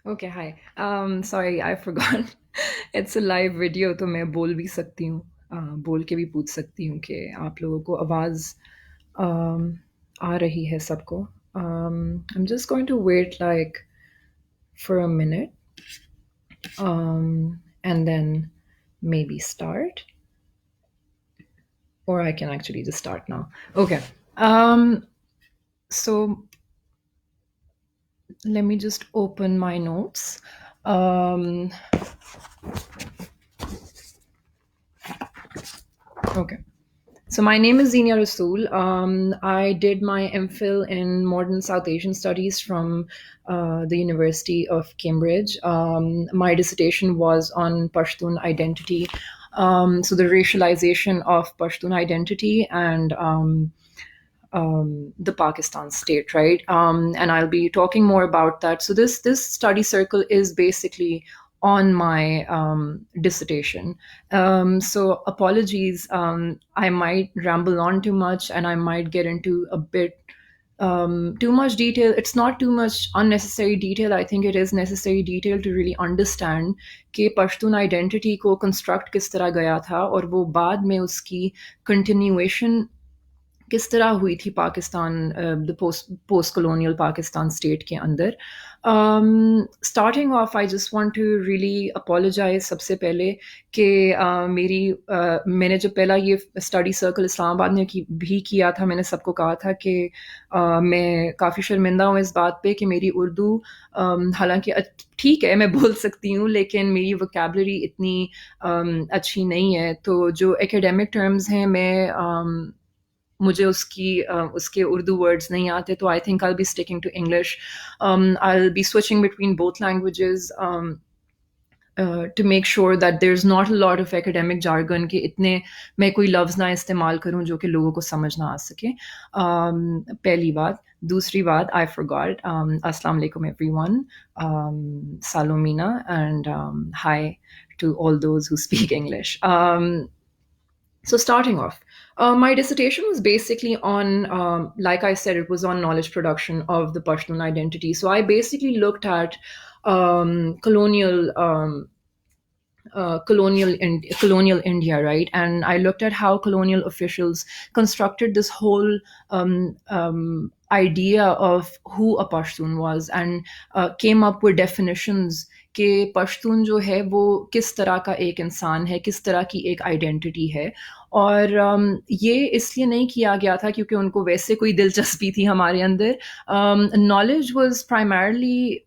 Okay, hi. Sorry, I forgot. It's a live video, तो मैं बोल भी सकती हूँ, बोल के भी पूछ सकती हूँ कि आप लोगों को आवाज़ आ रही है सबको. I'm just going to wait like for a minute, and then maybe start, or I can actually just start now. Okay. So let me just open my notes. Um, okay. So my name is Zinia Rasool. I did my MPhil in Modern South Asian Studies from the University of Cambridge. My dissertation was on Pashtun identity, so the racialization of Pashtun identity and the Pakistan state, right? And I'll be talking more about that. So this study circle is basically on my dissertation. So apologies. I might ramble on too much, and I might get into a bit too much detail. It's not too much unnecessary detail. I think it is necessary detail to really understand कि Pashtun identity को construct किस तरह गया था और वो बाद में उसकी कंटिन्यूएशन किस तरह हुई थी Pakistan the post colonial Pakistan state के अंदर. Starting off I just want to really apologise सबसे पहले कि मैंने जब पहला ये स्टडी सर्कल इस्लामाबाद में भी किया था, मैंने सबको कहा था कि मैं काफ़ी शर्मिंदा हूँ इस बात पे कि मेरी उर्दू हालांकि ठीक है मैं बोल सकती हूँ, लेकिन मेरी वोकैबलरी इतनी अच्छी नहीं है. तो जो एकेडमिक टर्म्स हैं मुझे उसके उर्दू वर्ड्स नहीं आते, तो I think I be sticking to English. I be switching between both languages to make sure that there's not a lot of academic jargon कि इतने मैं कोई लफ्ज़ ना इस्तेमाल करूं जो कि लोगों को समझ ना आ सके. पहली बात. दूसरी बात, I forgot. Assalamu alaikum everyone. Salomina, and hi to all those who speak English. So starting off, my dissertation was basically on, like I said, it was on knowledge production of the Pashtun identity. So I basically looked at colonial colonial India, right? And I looked at how colonial officials constructed this whole idea of who a Pashtun was, and came up with definitions कि पश्तून जो है वो किस तरह का एक इंसान है, किस तरह की एक आइडेंटिटी है. और ये इसलिए नहीं किया गया था क्योंकि उनको वैसे कोई दिलचस्पी थी हमारे अंदर. Knowledge was primarily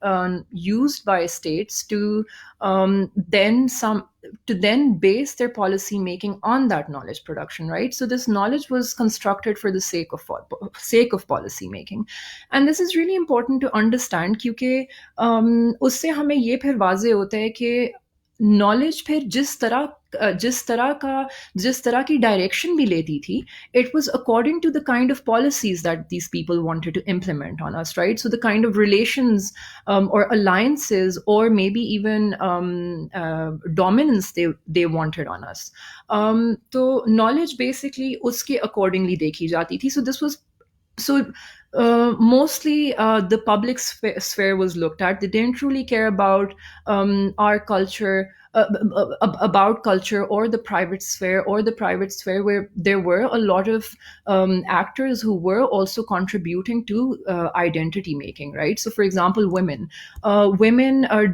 used by states to then some to then base their policy making on that knowledge production, right? So this knowledge was constructed for the sake of policy making, and this is really important to understand क्योंकि उससे हमें ये फिर वाजे होता है कि knowledge फिर जिस तरह की डायरेक्शन भी लेती थी, it was according to the kind of policies that these people wanted to implement on us, right? So the kind of relations or alliances, or maybe even dominance they wanted on us. तो knowledge basically उसके accordingly देखी जाती थी. So this was so mostly the public sphere was looked at. They didn't really care about our culture, about culture, or the private sphere, where there were a lot of actors who were also contributing to identity making, right? So for example, women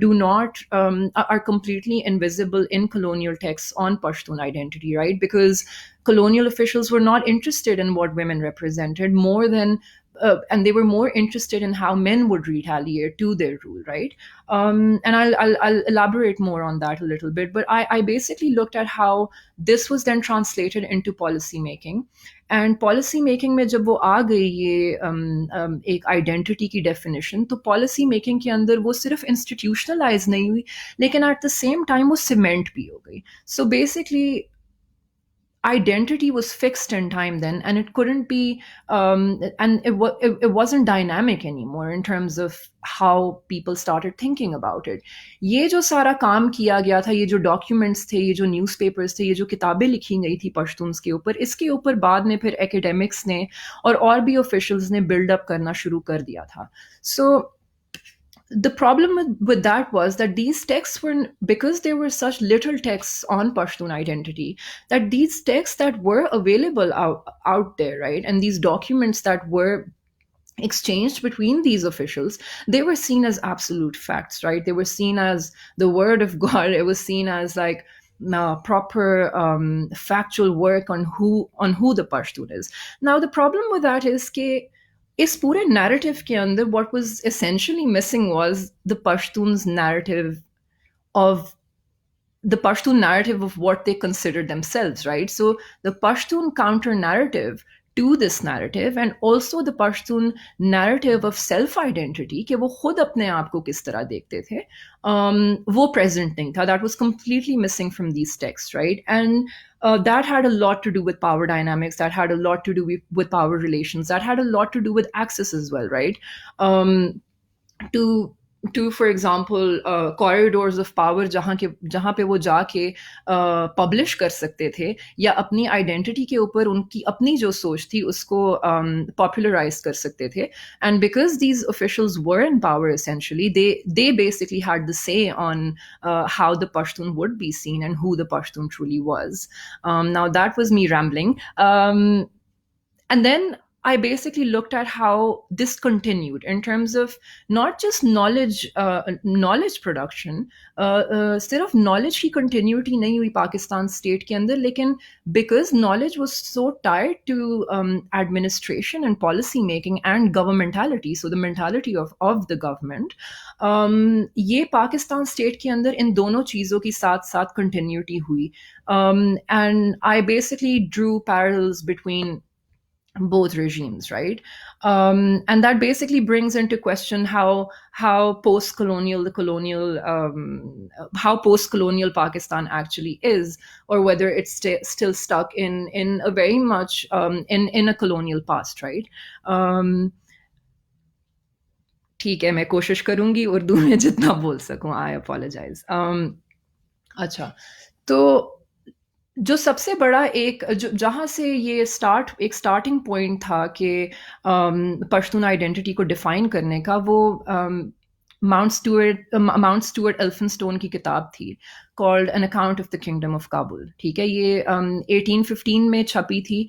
do not are completely invisible in colonial texts on Pashtun identity, right? Because colonial officials were not interested in what women represented more than and they were more interested in how men would retaliate to their rule, right? And I'll elaborate more on that a little bit. But I basically looked at how this was then translated into policy making. And policy making में जब वो आ गई ये एक identity की definition, तो policy making के अंदर वो सिर्फ इंस्टीट्यूशनलाइज नहीं हुई, लेकिन एट द सेम टाइम वो सीमेंट भी हो गई. So basically identity was fixed in time then, and it couldn't be and it wasn't dynamic anymore in terms of how people started thinking about it. ये जो सारा काम किया गया था, ये जो डॉक्यूमेंट्स थे, ये जो न्यूज़पेपर्स थे, ये जो किताबें लिखी गई थी पश्तून्स के ऊपर, इसके ऊपर बाद में फिर एकेडमिक्स ने और भी ऑफिशियल्स ने बिल्डअप करना शुरू कर दिया था. सो the problem with that was that these texts were, because there were such little texts on Pashtun identity, that these texts that were available out there, right, and these documents that were exchanged between these officials, they were seen as absolute facts, right? They were seen as the word of God. It was seen as like proper factual work on who the Pashtun is. Now the problem with that is कि इस पूरे narrative के अंदर what was essentially missing was of the Pashtun narrative of what they considered themselves, right? So the Pashtun counter narrative to this narrative, and also the Pashtun narrative of self identity कि वो खुद अपने आप को किस तरह देखते थे, वो present नहीं था. That was completely missing from these texts, right? And that had a lot to do with power dynamics. That had a lot to do with power relations. That had a lot to do with access as well, right? Um, to for example corridors of power जहाँ पे वो जाके publish कर सकते थे या अपनी identity के ऊपर उनकी अपनी जो सोच थी उसको पॉपुलराइज कर सकते थे. And because these officials were in power, essentially they basically had the say on how the Pashtun would be seen and who the Pashtun truly was. Now that was me rambling. And then I basically looked at how this continued in terms of not just knowledge production. सिर्फ knowledge की continuity नहीं हुई Pakistan state के अंदर, लेकिन because knowledge was so tied to administration and policy making and governmentality, so the mentality of the government, ये Pakistan state के अंदर इन दोनों चीज़ों की साथ साथ continuity हुई. And I basically drew parallels between both regimes, right? And that basically brings into question how post-colonial the colonial how post-colonial Pakistan actually is, or whether it's still stuck in a very much in a colonial past, right? ठीक है, मैं कोशिश करूंगी उर्दू में जितना बोल सकूं. आई apologise. अच्छा, तो जो सबसे बड़ा एक जहाँ से ये एक स्टार्टिंग पॉइंट था कि पश्तून आइडेंटिटी को डिफाइन करने का, वो माउंट स्टुअर्ट एल्फिनस्टोन की किताब थी called an account of the kingdom of Kabul. ठीक है, ये 1815 में छपी थी.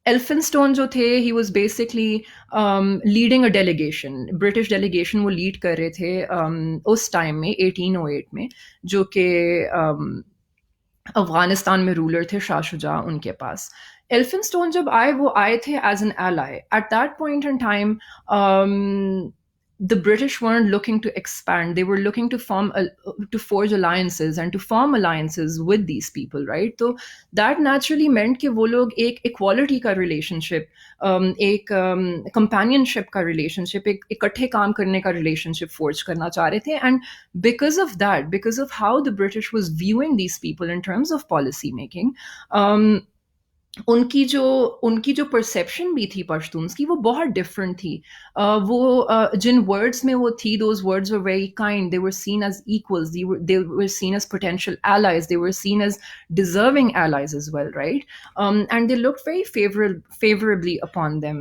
एल्फिनस्टोन जो थे, he was basically leading a delegation, British delegation वो लीड कर रहे थे उस टाइम में 1808 में, जो कि अफगानिस्तान में रूलर थे शाह शुजा उनके पास. एल्फिनस्टोन जब आए, वो आए थे as an ally. At that point in time the British weren't looking to expand. They were looking to forge alliances and to form alliances with these people, right? So that naturally meant कि वो लोग एक equality का relationship, एक companionship का relationship, एक इकट्ठे काम करने का relationship forge करना चाह रहे थे. And because of that, because of how the British was viewing these people in terms of policy making, उनकी जो परसेप्शन भी थी पश्तून्स की, वो बहुत डिफरेंट थी. वो जिन वर्ड्स में वो थी, those words were very kind. They were seen as equals, they were seen as potential allies, they were seen as deserving allies as well, right? And they looked very favorably upon them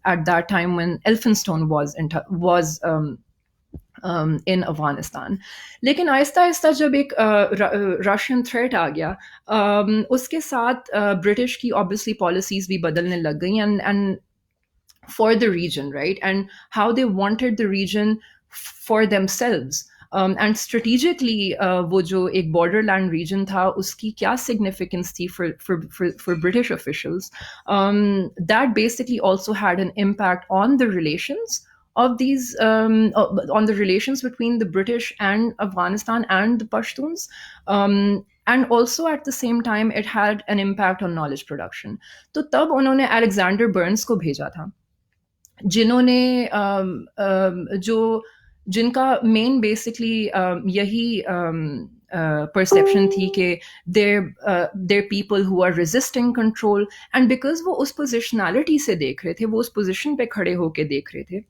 at that time when Elphinstone was in Afghanistan. लेकिन आहिस्ता आहिस्ता जब एक Russian threat आ गया, उसके साथ British की obviously policies भी बदलने लग गई, and for the region, right? And how they wanted the region for themselves. And strategically, वो जो एक borderland region था, उसकी क्या significance थी for British officials, that basically also had an impact on the relations of these on the relations between the British and Afghanistan and the Pashtuns. And also at the same time it had an impact on knowledge production. तो तब उन्होंने Alexander Burns को भेजा था, जिन्होंने जिनका main basically यही perception थी कि they're people who are resisting control. And because वो उस पोजिशनैलिटी से देख रहे थे, वो उस पोजिशन पे खड़े होके देख रहे थे,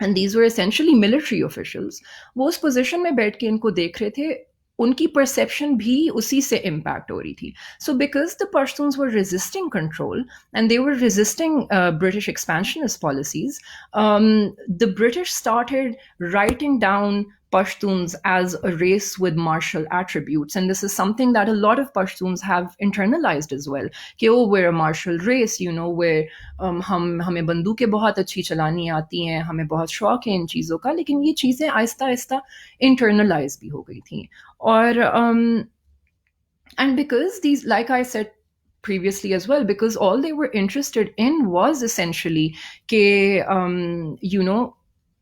and these were essentially military officials, वो उस पोजिशन में बैठ के इनको देख रहे थे, उनकी परसेप्शन भी उसी से इम्पैक्ट हो रही थी. So because the Pashtuns were resisting control and they were resisting British expansionist policies, the British started writing down Pashtuns as a race with martial attributes. And this is something that a lot of Pashtuns have internalized as well. कि oh, we're a martial race, you know, where हमें बंदूकें बहुत अच्छी चलानी आती हैं, हमें बहुत शौक है इन चीज़ों का, लेकिन ये चीज़ें आहिस्ता आहिस्ता इंटरनलाइज भी हो गई थी. Or and because these, like I said previously as well, because all they were interested in was essentially ke, you know,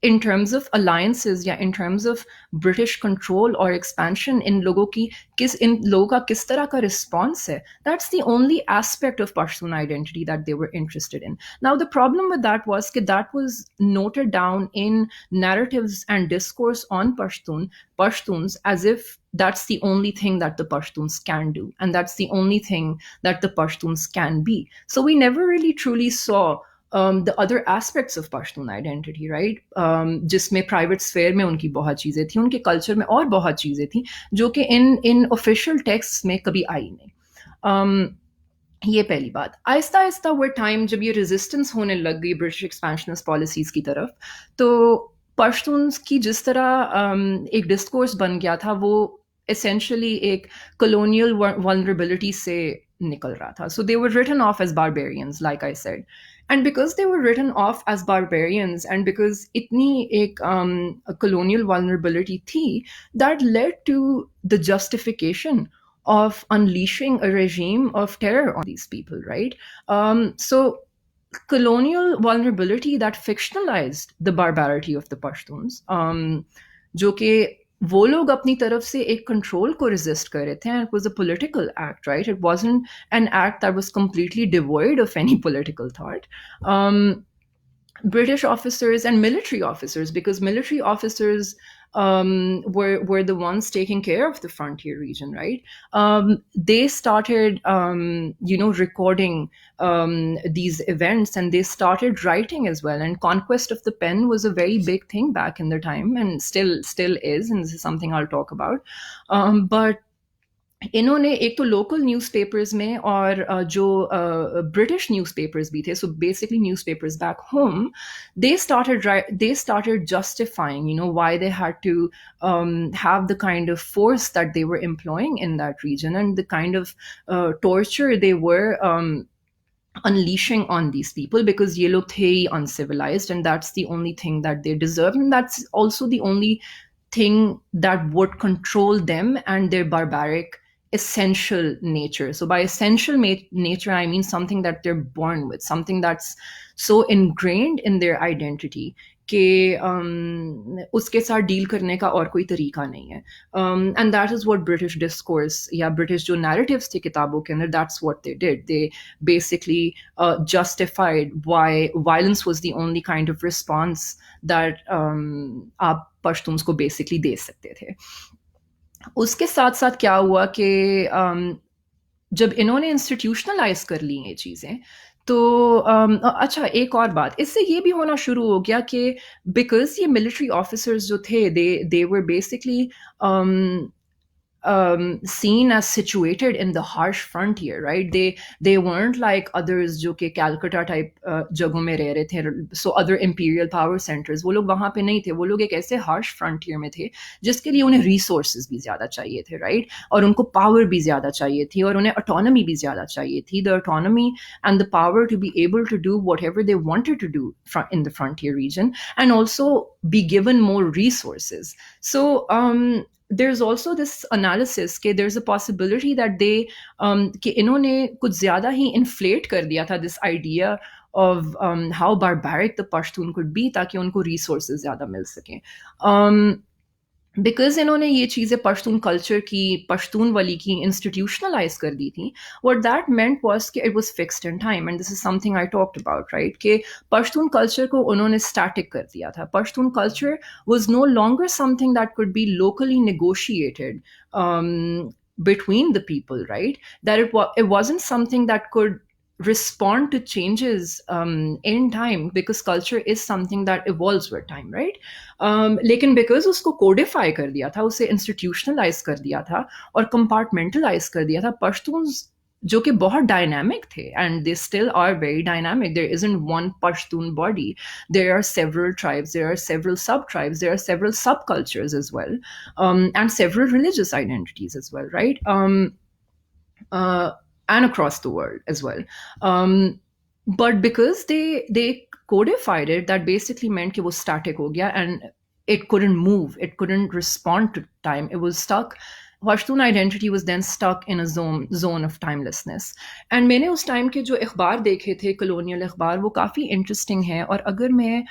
in terms of alliances, yeah, in terms of British control or expansion, in logo ka kis tarah ka response hai. That's the only aspect of Pashtun identity that they were interested in. Now the problem with that was that was noted down in narratives and discourse on Pashtuns as if that's the only thing that the Pashtuns can do, and that's the only thing that the Pashtuns can be. So we never really truly saw the other aspects of Pashtun identity, right? जिसमें private sphere में उनकी बहुत चीज़ें थी, उनके culture में और बहुत चीज़ें थी जो कि in official texts में कभी आई नहीं. ये पहली बात. आहिस्ता आहिस्ता वो टाइम जब ये रेजिस्टेंस होने लग गई ब्रिटिश एक्सपेंशनिस्ट पॉलिसीज की तरफ, तो पश्तून्स की जिस तरह एक डिस्कोर्स बन गया था वो essentially एक colonial vulnerability से निकल रहा था. So they were written off as barbarians, like I said. And because they were written off as barbarians, and because itni ek a colonial vulnerability thi, that led to the justification of unleashing a regime of terror on these people, right? So colonial vulnerability that fictionalized the barbarity of the Pashtuns, जो कि वो लोग अपनी तरफ से एक control को resist कर रहे थे, and it was a political act, right? It wasn't an act that was completely devoid of any political thought. British officers and military officers, because military officers were the ones taking care of the frontier region, right? They started, recording these events, and they started writing as well. And conquest of the pen was a very big thing back in the time, and still is. And this is something I'll talk about. But इन्होंने एक तो local newspapers में और जो British newspapers भी थे, so basically newspapers back home, they started justifying, why they had to have the kind of force that they were employing in that region, and the kind of torture they were unleashing on these people, because ye log the hi uncivilized, and that's the only thing that they deserve, and that's also the only thing that would control them and their barbaric essential nature. So by essential nature, I mean something that they're born with, something that's so ingrained in their identity कि उसके साथ deal करने का और कोई तरीका नहीं है. And that is what British discourse या British जो narratives थे किताबों के अंदर, that's what they did. They basically justified why violence was the only kind of response that आप पश्तून्स को बेसिकली दे सकते थे. उसके साथ साथ क्या हुआ कि जब इन्होंने इंस्टीट्यूशनलाइज कर ली ये चीज़ें, तो अच्छा एक और बात इससे ये भी होना शुरू हो गया कि बिकॉज ये मिलिट्री ऑफिसर्स जो थे they were basically seen as situated in the harsh frontier, right? They weren't like others जो कि Calcutta type जगहों में रह रहे थे, so other imperial power centers, वो लोग वहाँ पे नहीं थे. वो लोग एक ऐसे harsh frontier में थे जिसके लिए उन्हें resources भी ज़्यादा चाहिए थे, right? और उनको power भी ज़्यादा चाहिए थी, और उन्हें autonomy भी ज़्यादा चाहिए थी, the autonomy and the power to be able to do whatever they wanted to do in the frontier region, and also be given more resources. So there's also this analysis कि there's a possibility that they कि इन्होंने कुछ ज़्यादा ही inflate कर दिया था this idea of how barbaric the Pashtun could be ताकि उनको resources ज़्यादा मिल सकें. बिकॉज इन्होंने ये चीज़ें पश्तून कल्चर की, पश्तून वाली की इंस्टीट्यूशनलाइज कर दी थी, व्हाट दैट मेंट वाज कि it was fixed in time, and this is something I talked about, right? कि पश्तून कल्चर को उन्होंने स्टैटिक कर दिया था. Pashtun culture was no longer something that could be locally negotiated between the people, right? That it wasn't something that could respond to changes in time, because culture is something that evolves with time, right? लेकिन because उसको codify कर दिया था, उसे institutionalize कर दिया था और compartmentalize कर दिया था, Pashtuns जो कि बहुत डायनामिक थे, and they still are very dynamic. There isn't one Pashtun body. There are several tribes, there are several sub-tribes, there are several subcultures as well, and several religious identities as well, right? Uh, and across the world as well. But because they codified it, that basically meant कि वो static हो गया, and it couldn't move, it couldn't respond to time, it was stuck. Pashtun identity was then stuck in a zone of timelessness. And मैंने उस time के जो अखबार देखे थे, colonial अखबार, वो काफ़ी इंटरेस्टिंग है. और अगर मैं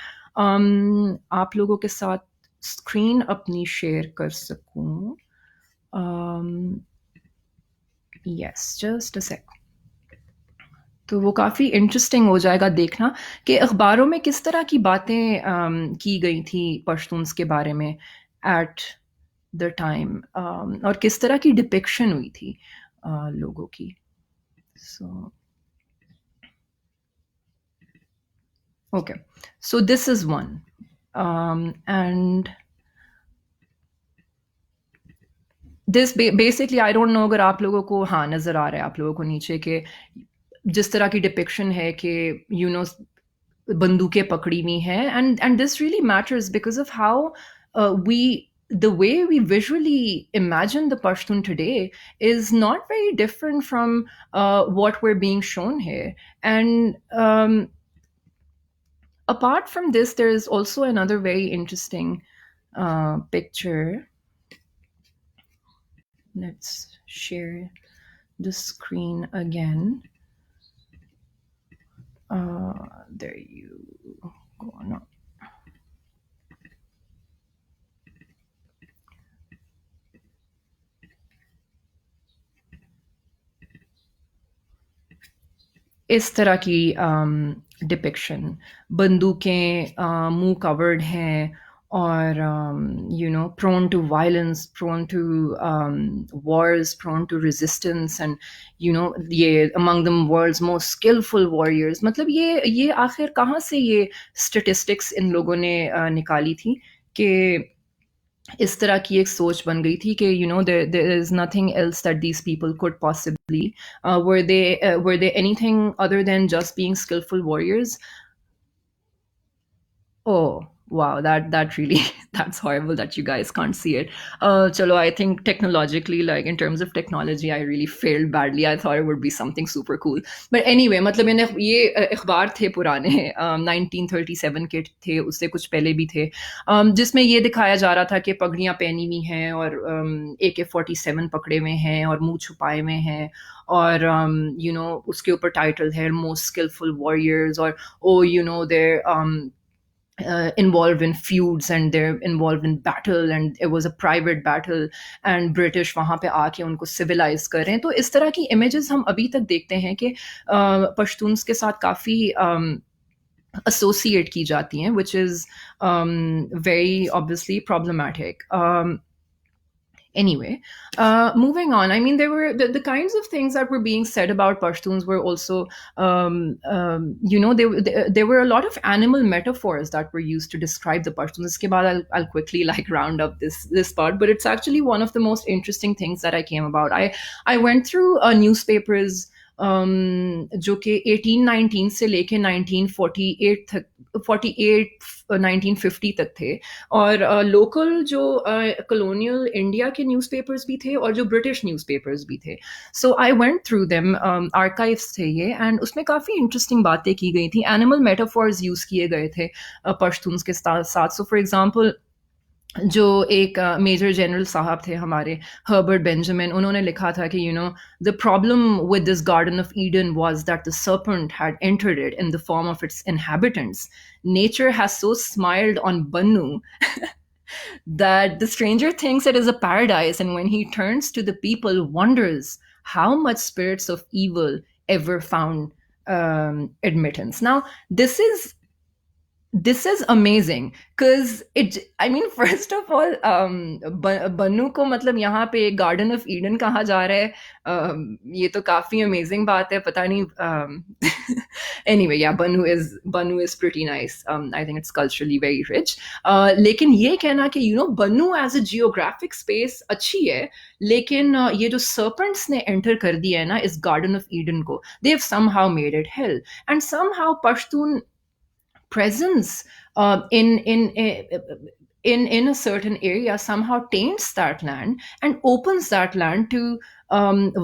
आप लोगों के साथ स्क्रीन अपनी शेयर कर सकूं, यस, जस्ट अ सेक, तो वो काफ़ी इंटरेस्टिंग हो जाएगा देखना कि अखबारों में किस तरह की बातें की गई थी पश्तून्स के बारे में एट द टाइम, और किस तरह की डिपिक्शन हुई थी लोगों की. So okay, so this is one, and this basically, I don't know अगर आप लोगों को हाँ नज़र आ रहा है आप लोगों को नीचे के जिस तरह की डिपिक्शन है कि यू नो बंदूकें पकड़ी हुई हैं, and this really matters because of how we the way we visually imagine the Pashtun today is not very different from what we're being shown here. And apart from this, there is also another very interesting picture. Let's share the screen again. There you go. No. इस तरह की depiction, बंदूकें मुंह covered हैं, और prone to violence, prone to wars, prone to resistance, and ये among the world's most skillful warriors. मतलब ये आखिर कहाँ से ये statistics इन लोगों ने निकाली थी कि इस तरह की एक सोच बन गई थी कि there is nothing else that these people could possibly were they anything other than just being skillful warriors? Oh, wow, that really that's horrible that you guys can't see it. Chalo, I think technologically, like in terms of technology, I really failed badly. I thought it would be something super cool. But anyway, मतलब ये अखबार थे पुराने, 1937 के थे, उससे कुछ पहले भी थे, जिसमें ये दिखाया जा रहा था कि पगड़ियाँ पहनी हुई हैं और AK-47 पकड़े हुए हैं और मुंह छुपाए हुए हैं, और उसके ऊपर टाइटल है मोस्ट स्किलफुल वॉरियर्स, और they're involved in feuds and they're involved in battle and it was a private battle and British वहाँ पे आके उनको civilize कर रहे हैं. तो इस तरह की images हम अभी तक देखते हैं कि पश्तून्स के साथ काफ़ी associate की जाती हैं, which is very obviously problematic. Anyway, moving on. I mean, there were the kinds of things that were being said about Pashtuns were also, there were a lot of animal metaphors that were used to describe the Pashtuns. Iske baad I'll quickly like round up this part, but it's actually one of the most interesting things that I came about. I went through newspapers जो कि 1819 से लेके 1948 तक 1950 तक थे, और local जो colonial India के न्यूज़पेपर्स भी थे और जो ब्रिटिश न्यूज़पेपर्स भी थे. So I went through them, archives थे ये, एंड उसमें काफ़ी इंटरेस्टिंग बातें की गई थी. एनिमल मेटाफॉर्स यूज़ किए गए थे पश्तून्स के साथ. सो फॉर एग्जांपल, जो एक मेजर जनरल साहब थे हमारे, हर्बर्ट बेंजामिन, उन्होंने लिखा था कि the problem with this garden of Eden was that the serpent had entered it in the form of its inhabitants. Nature has so smiled on Bannu that the stranger thinks it is a paradise, and when he turns to the people, wonders how much spirits of evil ever found admittance. Now, this is this is amazing because it, I mean, first of all, बन्नू को मतलब यहाँ पे garden of Eden कहा जा रहा है, ये तो काफी अमेजिंग बात है, पता नहीं, anyway, yeah, Bannu is pretty nice. I think it's culturally very rich. लेकिन ये कहना कि बन्नू एज अ जियोग्राफिक स्पेस अच्छी है, लेकिन ये जो सर्पेंट्स ने एंटर कर दिया है ना इस गार्डन ऑफ ईडन को, they have somehow made it hello, and somehow Pashtun presence in a certain area somehow taints that land and opens that land to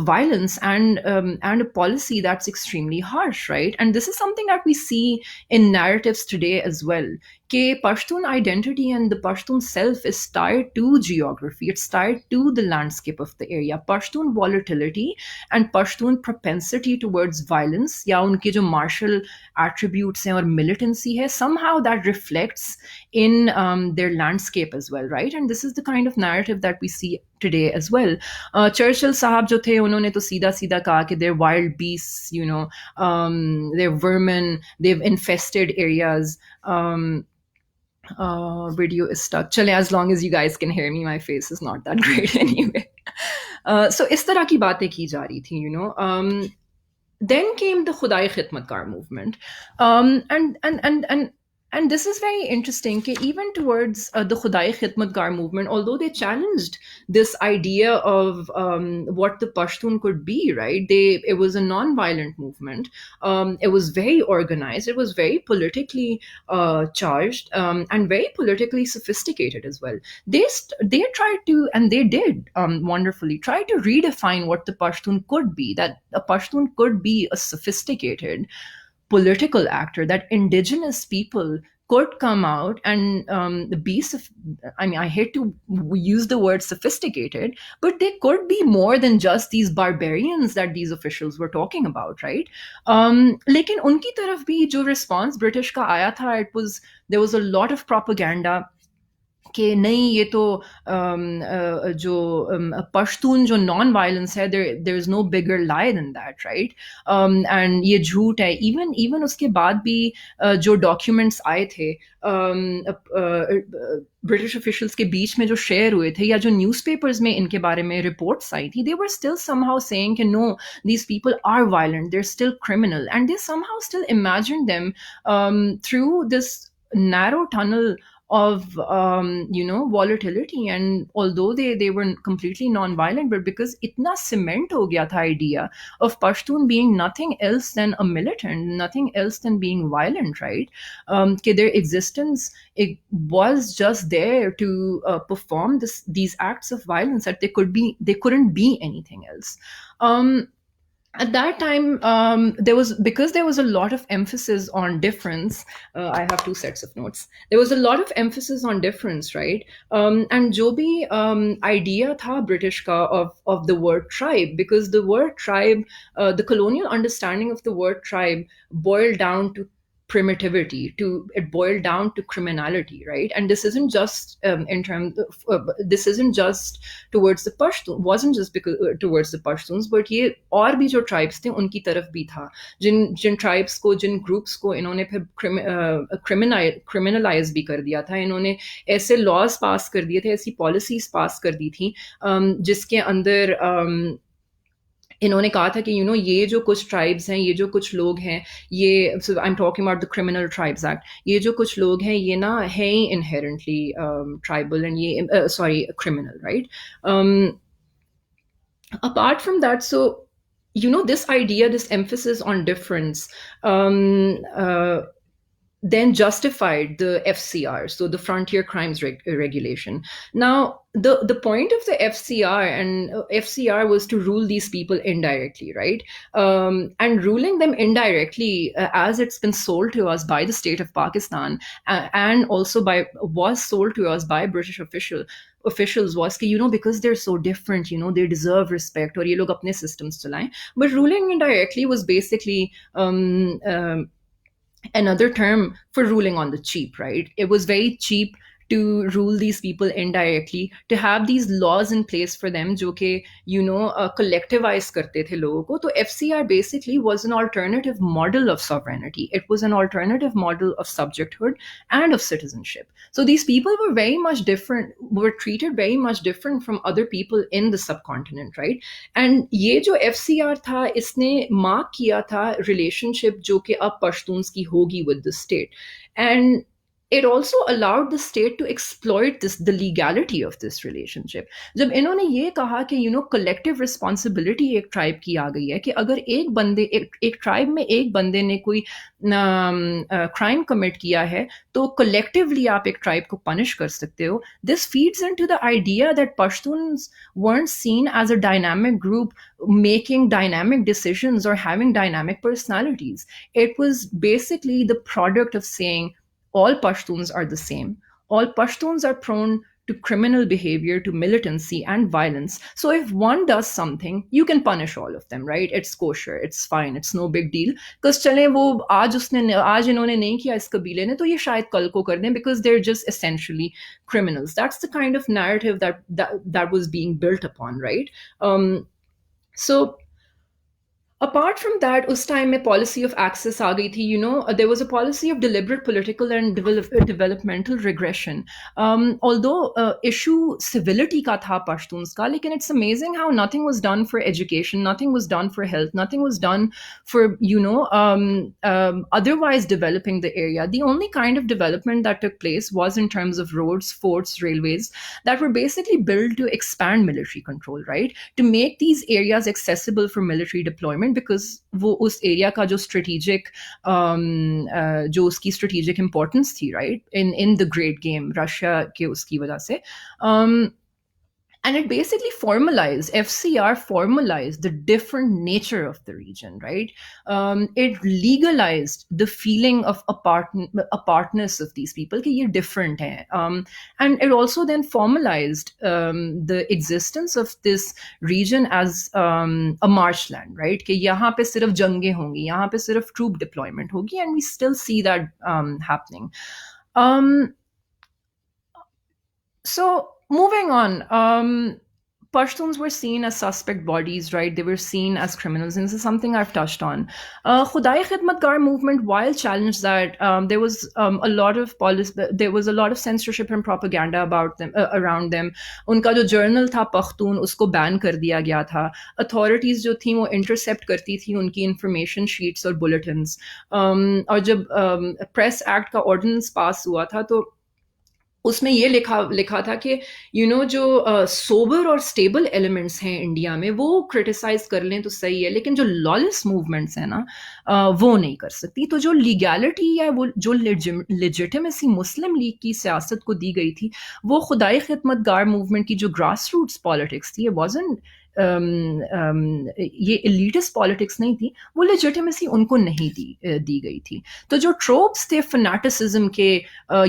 violence and a policy that's extremely harsh, right? And this is something that we see in narratives today as well. Ke Pashtun identity and the Pashtun self is tied to geography. It's tied to the landscape of the area. Pashtun volatility and Pashtun propensity towards violence, या उनके जो martial attributes हैं और militancy है, somehow that reflects in their landscape as well, right? And this is the kind of narrative that we see today as well. Churchill साहब जो थे उन्होंने तो सीधा सीधा कहा कि they're wild beasts, they're vermin, they've infested areas. Video is stuck. Chale, as long as you guys can hear me, my face is not that great anyway. So इस तरह की बातें की जा रही थी. Then came the Khudai Khidmatkar movement, and this is very interesting. That even towards the Khudai Khidmatkar movement, although they challenged this idea of what the Pashtun could be, right? It was a non-violent movement. It was very organized. It was very politically charged and very politically sophisticated as well. They tried to, and they did wonderfully, try to redefine what the Pashtun could be. That a Pashtun could be a sophisticated political actor, that indigenous people could come out and be, I mean, I hate to use the word sophisticated, but they could be more than just these barbarians that these officials were talking about, right? लेकिन उनकी तरफ भी जो response British का आया था, there was a lot of propaganda कि नहीं, ये तो जो पश्तून जो नॉन वायलेंस है, there is no bigger lie than that, right? And ये झूठ है. इवन उसके बाद भी जो डॉक्यूमेंट्स आए थे ब्रिटिश ऑफिशियल्स के बीच में जो शेयर हुए थे, या जो न्यूज़पेपर्स में इनके बारे में रिपोर्ट्स आई थी, they were still somehow saying कि no, these people are violent, they are still criminal, and they somehow still imagine them through this narrow tunnel of volatility. And although they were completely non-violent, but because itna cement ho gaya tha idea of Pashtun being nothing else than a militant, nothing else than being violent, right? Their existence, it was just there to perform these acts of violence, that they couldn't be anything else. At that time, there was a lot of emphasis on difference. I have two sets of notes. There was a lot of emphasis on difference, right? And जो भी idea tha British ka of the word tribe, because the word tribe, the colonial understanding of the word tribe boiled down to primitivity, it boiled down to criminality, right? And this isn't just this isn't just towards the Pashtun, wasn't just because towards the Pashtuns, but ये और भी जो tribes थे उनकी तरफ भी था, जिन tribes को, जिन groups को इन्होंने फिर criminalize भी कर दिया था. इन्होंने ऐसे laws pass कर दिए थे, ऐसी policies pass कर दी थी जिसके अंदर इन्होंने कहा था कि ये जो कुछ ट्राइब्स हैं, ये जो कुछ लोग हैं, ये I am talking about the criminal tribes act, ये जो कुछ लोग हैं ये ना है ही इनहेरेंटली ट्राइबल एंड ये sorry criminal, right? Apart from that, so this idea, this emphasis on difference, then justified the FCR, so the Frontier Crimes Regulation. Now, the point of the FCR was to rule these people indirectly, right? And ruling them indirectly, as it's been sold to us by the state of Pakistan, and also was sold to us by British officials, was कि because they're so different, they deserve respect, और ये लोग अपने systems चलाएं. But ruling indirectly was basically another term for ruling on the cheap, right? It was very cheap to rule these people indirectly, to have these laws in place for them जो कि collectivize करते थे लोगों को. तो FCR basically was an alternative model of sovereignty. It was an alternative model of subjecthood and of citizenship. So these people were very much different, were treated very much different from other people in the subcontinent, right? And ये जो FCR था, इसने mark किया था relationship जो कि अब Pashtuns की होगी with the state. And it also allowed the state to exploit the legality of this relationship. जब इन्होंने ये कहा कि collective responsibility एक tribe की आ गई है कि अगर एक tribe में एक बंदे ने कोई crime commit किया है तो collectively आप एक tribe को punish कर सकते हो. This feeds into the idea that Pashtuns weren't seen as a dynamic group making dynamic decisions or having dynamic personalities. It was basically the product of saying all Pashtuns are the same. All Pashtuns are prone to criminal behavior, to militancy and violence. So if one does something, you can punish all of them, right? It's kosher, it's fine, it's no big deal. Because चले वो आज इन्होंने नहीं किया इस कबीले ने तो ये शायद कल को कर दें, because they're just essentially criminals. That's the kind of narrative that was being built upon, right? So apart from that, उस time में policy of access आ गई थी. There was a policy of deliberate political and developmental regression. Although issue civility का था Pashtuns का, लेकिन it's amazing how nothing was done for education, nothing was done for health, nothing was done for otherwise developing the area. The only kind of development that took place was in terms of roads, forts, railways that were basically built to expand military control, right? To make these areas accessible for military deployment, because वो उस area का जो strategic जो उसकी strategic importance थी, right, in the great game Russia के उसकी वजह से. And it basically formalized, FCR formalized the different nature of the region, right? It legalized the feeling of apartness of these people, कि ये different हैं. And it also then formalized the existence of this region as a marshland, right? कि यहाँ पे सिर्फ जंगें होंगी, यहाँ पे सिर्फ troop deployment होगी, and we still see that happening. So moving on, Pashtuns were seen as suspect bodies, right? They were seen as criminals, and this is something I've touched on. Khudai Khidmatgar movement, while challenged that, there was a lot of censorship and propaganda about them, around them. उनका जो journal था Pashtun, उसको ban कर दिया गया था. Authorities जो थी वो intercept करती थी उनकी information sheets और bulletins. और जब press act का ordinance pass हुआ था तो उसमें ये लिखा था कि जो सोबर और स्टेबल एलिमेंट्स हैं इंडिया में वो क्रिटिसाइज कर लें तो सही है, लेकिन जो लॉलेस मूवमेंट्स हैं ना वो नहीं कर सकती. तो जो लीगैलिटी या वो जो लेजिटिमेसी मुस्लिम लीग की सियासत को दी गई थी, वो खुदाई खिदमतगार मूवमेंट की जो ग्रास रूट्स पॉलिटिक्स थी, it wasn't ये एलिटिस्ट पॉलिटिक्स नहीं थी, वो लेजिटिमेसी उनको नहीं दी गई थी. तो जो ट्रोप्स थे फनाटिसिज्म के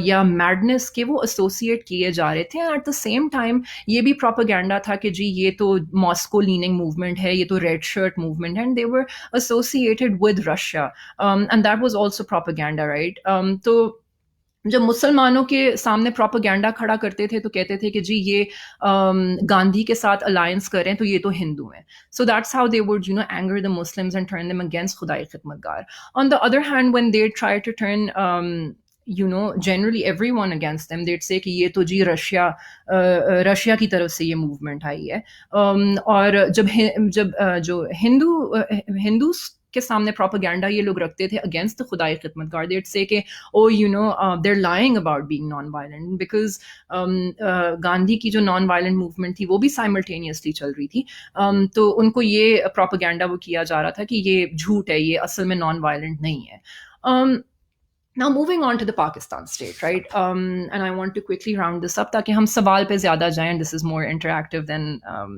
या मैडनेस के, वो एसोसिएट किए जा रहे थे. एट द सेम टाइम ये भी प्रोपेगेंडा था कि जी ये तो मॉस्को लीनिंग मूवमेंट है, ये तो रेड शर्ट मूवमेंट है, and they were associated with Russia, and that was also propaganda, right? तो जब मुसलमानों के सामने प्रोपेगेंडा खड़ा करते थे तो कहते थे कि जी ये गांधी के साथ अलायंस करें तो ये तो हिंदू हैं. So that's how they would anger the Muslims and turn them against Khudai Khidmatgar. On the other hand, when they try to turn generally everyone against them, they'd say कि ये तो जी रशिया की तरफ से ये मूवमेंट आई है. और जब जो हिंदू के सामने प्रोपेगेंडा ये लोग रखते थे अगेंस्ट द खुदाई खिदमतगार, they'd say कि they're lying about being non-violent because Gandhi की जो non-violent मूवमेंट थी वो भी साइमल्टेनियसली चल रही थी. तो उनको ये प्रोपेगेंडा वो किया जा रहा था कि ये झूठ है, ये असल में non-violent नहीं है. Now moving on to the Pakistan state, right? And I want to quickly round this up ताकि हम सवाल पे ज़्यादा जाएं, and this is more interactive than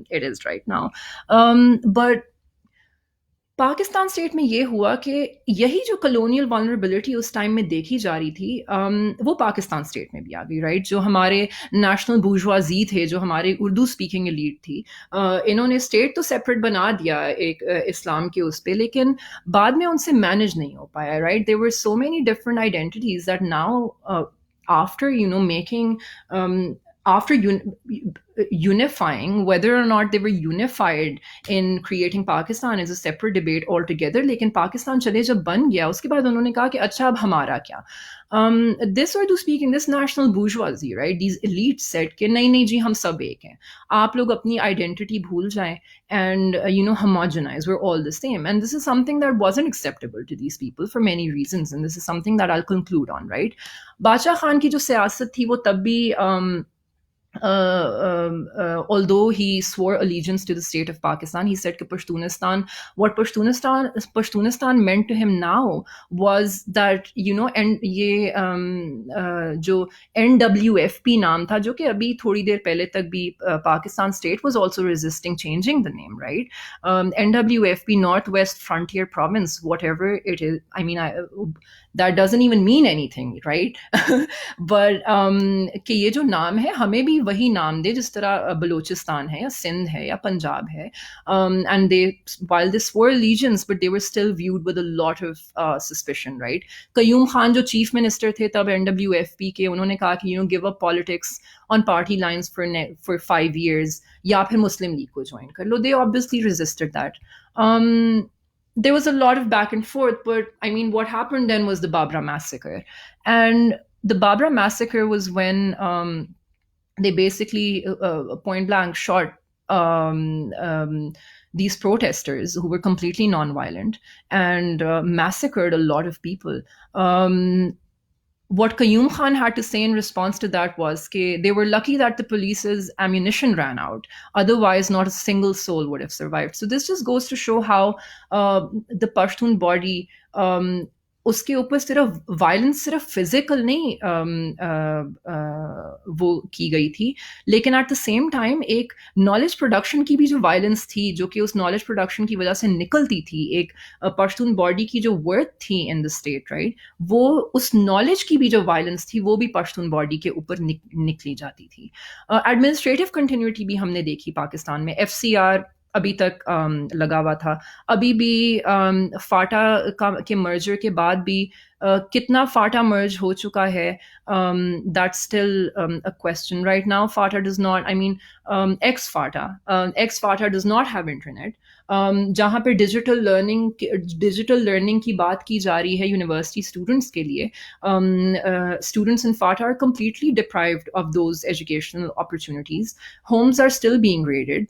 it is right now. But Pakistan state में ये हुआ कि यही जो कलोनियल वल्नरेबिलिटी उस टाइम में देखी जा रही थी, वो पाकिस्तान स्टेट में भी आ गई, राइट? जो हमारे नेशनल बुर्जुआजी थे, जो हमारे उर्दू स्पीकिंग एलीट थी, इन्होंने स्टेट तो सेपरेट बना दिया एक इस्लाम के उस पे, लेकिन बाद में उनसे मैनेज नहीं हो पाया, right? There were so many different identities that now after making after unifying. Whether or not they were unified in creating Pakistan is a separate debate altogether, लेकिन पाकिस्तान चले जब बन गया उसके बाद उन्होंने कहा कि अच्छा अब हमारा क्या. This, or to speak in this national bourgeoisie, right, these elites said कि नहीं नहीं जी हम सब एक हैं, आप लोग अपनी आइडेंटिटी भूल जाएं and homogenize, we're all the same. And this is something that wasn't acceptable to these people for many reasons, and this is something that I'll conclude on, right. बादशाह खान की जो सियासत थी वो तब भी although he swore allegiance to the state of Pakistan, he said that Pashtunistan meant to him now was that, and ये जो NWFP नाम था, जो कि अभी थोड़ी देर पहले तक भी Pakistan state was also resisting changing the name, right? NWFP, Northwest Frontier Province, whatever it is. I mean, that doesn't even mean anything, right? But कि ये जो नाम है हमें भी वही नाम दे जिस तरह बलूचिस्तान है या सिंध है या पंजाब है. And they, while they swore allegiance, but they were still viewed with a lot of suspicion, right? Qayyum Khan जो chief minister थे तब NWFP के, उन्होंने कहा कि give up politics on party lines for 5 years या फिर Muslim League को join कर लो. They obviously resisted that. There was a lot of back and forth, but I mean, what happened then was the Babra massacre. And the Babra massacre was when they basically point blank shot these protesters who were completely nonviolent and massacred a lot of people. What Qayyum Khan had to say in response to that was that they were lucky that the police's ammunition ran out. Otherwise, not a single soul would have survived. So this just goes to show how the Pashtun body, उसके ऊपर सिर्फ violence सिर्फ physical नहीं वो की गई थी, लेकिन एट द सेम टाइम एक नॉलेज प्रोडक्शन की भी जो वायलेंस थी, जो कि उस नॉलेज प्रोडक्शन की वजह से निकलती थी, एक पश्तून बॉडी की जो वर्थ थी इन द स्टेट, राइट, वो उस नॉलेज की भी जो वायलेंस थी वो भी पश्तून बॉडी के ऊपर निकली जाती थी. एडमिनिस्ट्रेटिव कंटिन्यूटी भी हमने देखी पाकिस्तान में. FCR अभी तक लगा हुआ था. अभी भी फाटा के मर्जर के बाद भी कितना फाटा मर्ज हो चुका है, that's still a question right now. Fata does not, I mean, ex-Fata does not have internet. जहाँ पे डिजिटल लर्निंग की बात की जा रही है यूनिवर्सिटी स्टूडेंट्स के लिए, students in Fata are completely deprived of those educational opportunities. Homes are still being raided.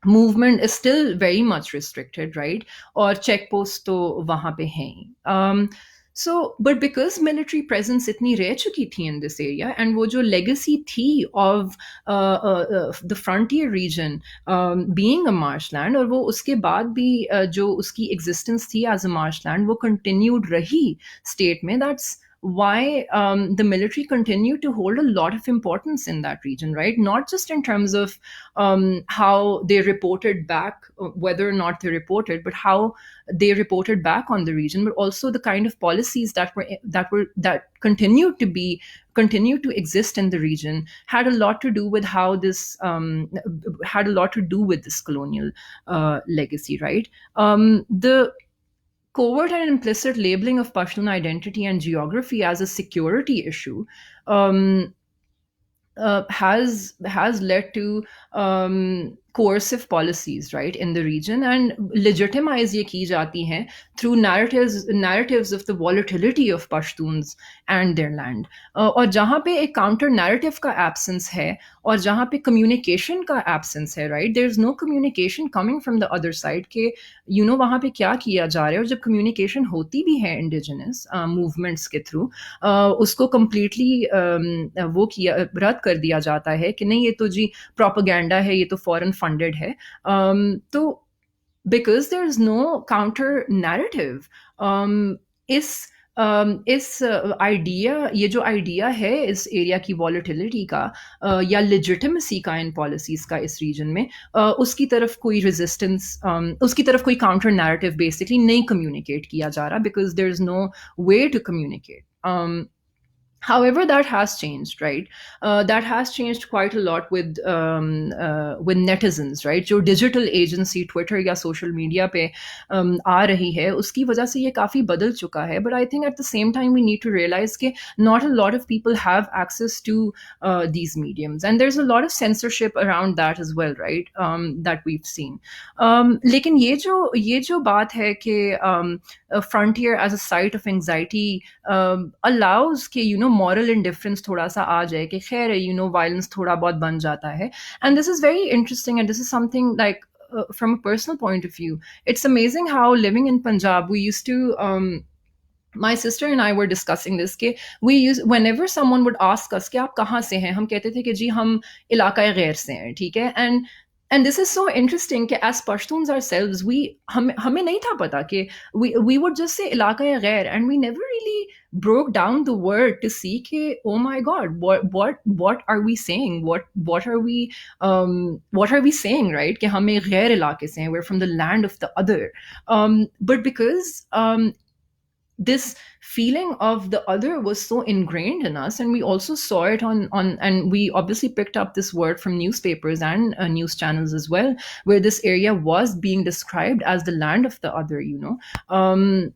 Movement is still very much restricted, right? Or checkposts to wahan pe hain. So, but because military presence itni reh chuki thi in this area, and wo jo legacy thi of the frontier region being a marshland, और वो उसके बाद भी जो उसकी existence थी as a marshland, वो continued रही state में. That's why the military continued to hold a lot of importance in that region, right? Not just in terms of how they reported back, whether or not they reported, but how they reported back on the region, but also the kind of policies that continued to exist in the region had a lot to do with how this had a lot to do with this colonial legacy, right? The covert and implicit labeling of Pashtun identity and geography as a security issue has led to coercive policies, right, in the region, and legitimize ye ki jati hain through narratives of the volatility of Pashtuns and their land. और जहाँ पे एक counter narrative का absence है, और जहाँ पे communication का absence है, right, there's no communication coming from the other side के वहाँ पे क्या किया जा रहा है. और जब communication होती भी है indigenous movements के through, उसको completely वो किया रद्द कर दिया जाता है कि नहीं ये तो जी propaganda है, ये तो foreign funded है. तो because there's no counter narrative, इस आइडिया, ये जो आइडिया है इस एरिया की वॉलेटिलिटी का या लेजिटिमेसी का इन पॉलिसीज का इस रीजन में, उसकी तरफ कोई रेजिस्टेंस, उसकी तरफ कोई काउंटर नैरेटिव बेसिकली नहीं कम्युनिकेट किया जा रहा, because there is no way to communicate. However, that has changed, right? That has changed quite a lot with netizens, right? जो digital agency Twitter या social media पे आ रही है, उसकी वजह से ये काफ़ी बदल चुका है. But I think at the same time we need to realize कि not a lot of people have access to these mediums, and there's a lot of censorship around that as well, right? That we've seen. लेकिन ये जो बात है कि a frontier as a site of anxiety allows कि moral indifference थोड़ा सा आ जाए कि खैर है violence थोड़ा बहुत बन जाता है. And this is very interesting, and this is something like from a personal point of view, it's amazing how living in Punjab we used to my sister and I were discussing this कि we use whenever someone would ask us कि आप कहाँ से हैं, हम कहते थे कि जी हम इलाका गैर से हैं, ठीक है. And this is so interesting कि as Pashtuns ourselves we हमें नहीं था पता कि we would just say इलाका गैर, and we never really broke down the word to see कि oh my god, what are we saying, what are we saying, right? कि हम एक गैर इलाके से हैं, we're from the land of the other. But because this feeling of the other was so ingrained in us, and we also saw it on and we obviously picked up this word from newspapers and news channels as well, where this area was being described as the land of the other, and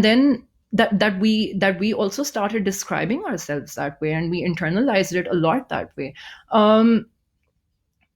then that we also started describing ourselves that way, and we internalized it a lot that way.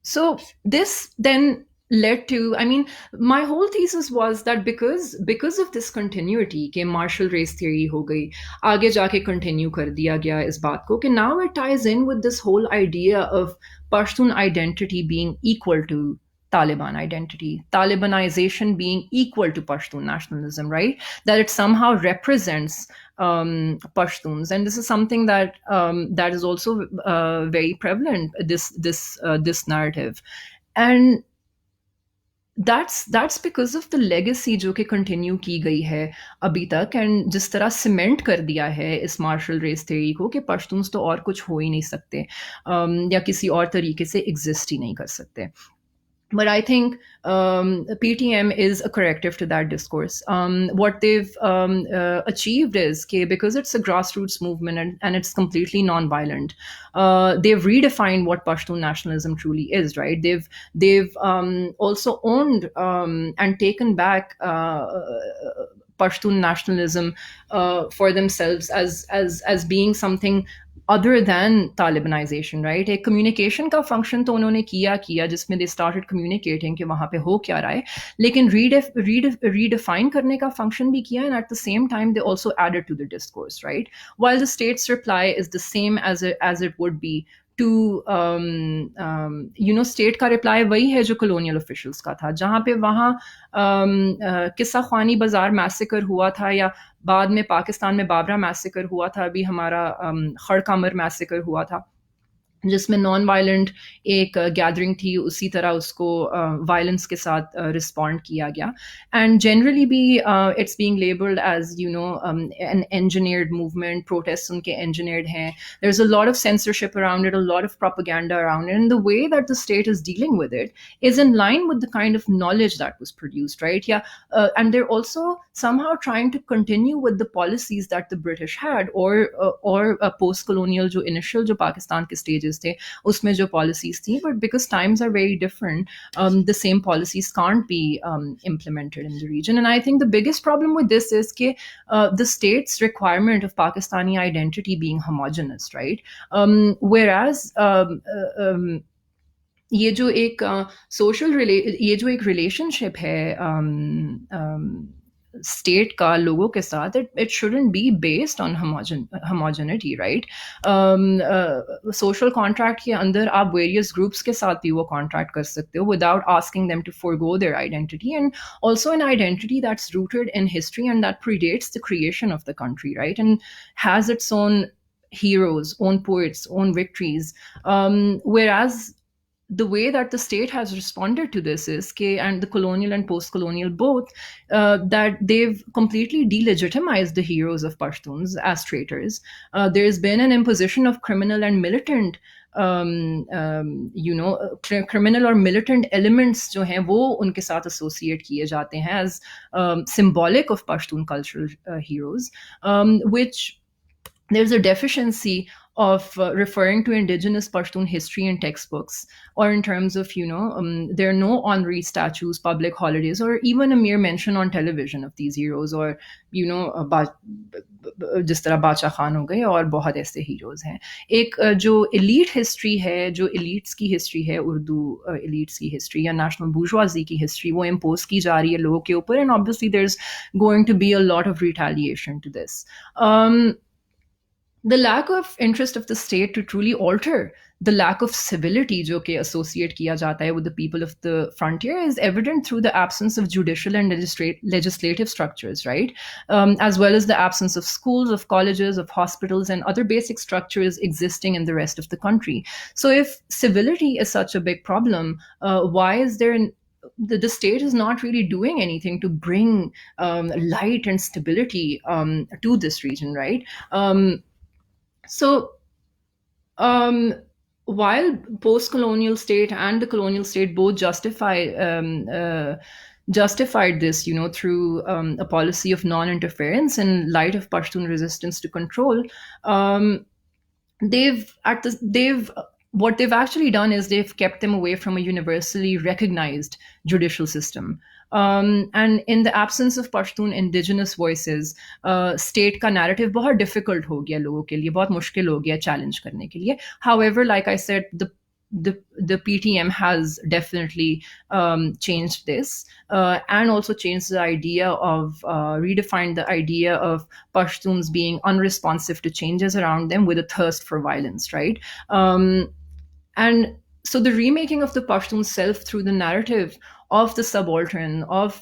So this then led to, I mean, my whole thesis was that because of this continuity के martial race theory हो गई, आगे जाके continue कर दिया गया इस बात को कि now it ties in with this whole idea of Pashtun identity being equal to Taliban identity, Talibanization being equal to Pashtun nationalism, right? That it somehow represents Pashtuns, and this is something that is also very prevalent. This narrative, and that's because of the legacy जो कि continue की गई है अभी तक, and जिस तरह cement कर दिया है इस martial race theory को कि पश्तून्स तो और कुछ हो ही नहीं सकते, या किसी और तरीके से exist ही नहीं कर सकते. But I think PTM is a corrective to that discourse. What they've achieved is because it's a grassroots movement, and it's completely non-violent, they've redefined what Pashtun nationalism truly is. Right? They've also owned and taken back Pashtun nationalism for themselves as being something other than Talibanization, right? एक communication का function तो उन्होंने किया जिसमें they started communicating कि वहाँ पे हो क्या रहा है, लेकिन redefine करने का function भी किया, and at the same time they also added to the discourse, right? While the state's reply is the same as it would be to state का रिप्लाई वही है जो colonial officials का था, जहाँ पे वहाँ किस्सा ख्वानी बाजार मैसेकर हुआ था, या बाद में पाकिस्तान में बाबरा मैसेकर हुआ था, अभी हमारा खड़कामर मैसेकर हुआ था, जिसमें नॉन वायलेंट एक गैदरिंग थी, उसी तरह उसको वायलेंस के साथ रिस्पॉन्ड किया गया. एंड जनरली भी it's being labelled as an engineered movement, protests उनके engineered हैं, there's a lot of censorship around it, a lot of propaganda around it, and the way that the state is dealing with it is in line with the kind of knowledge that was produced, right? Yeah, and they're also somehow trying to continue with the policies that the British had, or post-colonial जो initial जो पाकिस्तान के stages थे उसमें जो policies थी, but because times are very different, the same policies can't be implemented in the region. And I think the biggest problem with this is कि the state's requirement of Pakistani identity being homogenous, right? Whereas ये जो एक ये जो एक relationship है state का लोगों के साथ, it shouldn't be based on homogeneity, right? Social contract के अंदर आप various groups के साथ भी वो contract कर सकते हो without asking them to forego their identity, and also an identity that's rooted in history and that predates the creation of the country, right? And has its own heroes, own poets, own victories, whereas the way that the state has responded to this is, and the colonial and post-colonial both, that they've completely delegitimized the heroes of Pashtuns as traitors. There's been an imposition of criminal and militant criminal or militant elements जो हैं वो उनके साथ associate किए जाते हैं as symbolic of Pashtun cultural heroes, which there's a deficiency of referring to indigenous Pashtun history in textbooks, or in terms of, there are no honorary statues, public holidays, or even a mere mention on television of these heroes, or जिस तरह बादशाह खान हो गए और बहुत ऐसे heroes हैं. एक जो एलीट हिस्ट्री है, जो एलीट्स की हिस्ट्री है, उर्दू एलीट्स की हिस्ट्री या नेशनल बुर्जुआजी की हिस्ट्री, वो इम्पोज की जा रही है लोगों के ऊपर, and obviously there is going to be a lot of retaliation to this. The lack of interest of the state to truly alter the lack of civility जो कि associate किया जाता है with the people of the frontier is evident through the absence of judicial and legislative structures, right? As well as the absence of schools, of colleges, of hospitals, and other basic structures existing in the rest of the country. So if civility is such a big problem, why is there the state is not really doing anything to bring light and stability to this region, right? So, um, while post-colonial state and the colonial state both justified this, through a policy of non-interference in light of Pashtun resistance to control, um, they've what they've actually done is they've kept them away from a universally recognized judicial system. And in the absence of Pashtun indigenous voices, state का narrative बहुत difficult हो गया लोगों के लिए, बहुत मुश्किल हो गया challenge करने के लिए. However, like I said, the PTM has definitely changed this, and also changed the idea of redefined the idea of Pashtuns being unresponsive to changes around them with a thirst for violence, right? And so the remaking of the Pashtun self through the narrative of the subaltern, of,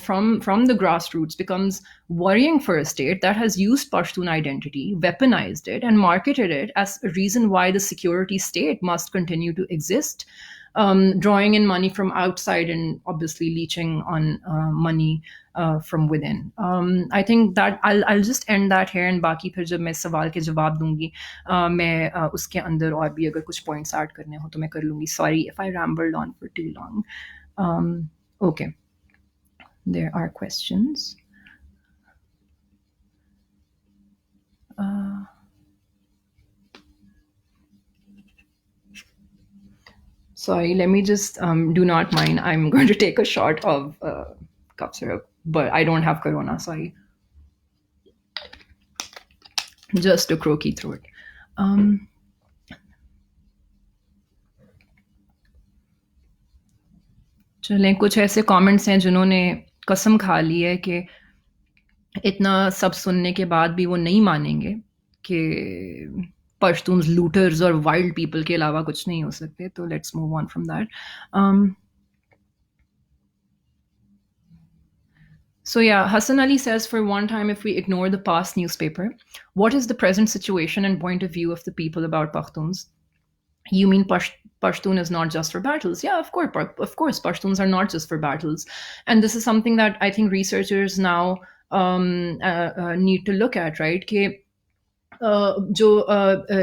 from the grassroots, becomes worrying for a state that has used Pashtun identity, weaponized it, and marketed it as a reason why the security state must continue to exist, drawing in money from outside and obviously leeching on money from within. I think that I'll just end that here, and बाकी फिर जब मैं सवाल के जवाब दूंगी, मैं उसके अंदर और भी अगर कुछ points add करने हो तो मैं कर लूंगी. Sorry if I rambled on for too long. Okay, there are questions. Sorry, let me just do not mind. I'm going to take a shot of cough syrup, but I don't have corona. Sorry, just a croaky throat. चलें, कुछ ऐसे comments हैं जिन्होंने कसम खा ली है कि इतना सब सुनने के बाद भी वो नहीं मानेंगे कि पश्तून्स लूटर्स और वाइल्ड पीपल के अलावा कुछ नहीं हो सकते. तो let's move on from that. So yeah, Hassan Ali says, for one time, if we ignore the past newspaper, what is the present situation and point of view of the people about Pashtuns? You mean Pashtun is not just for battles? Yeah, of course, Pashtuns are not just for battles, and this is something that I think researchers now need to look at, right? कि जो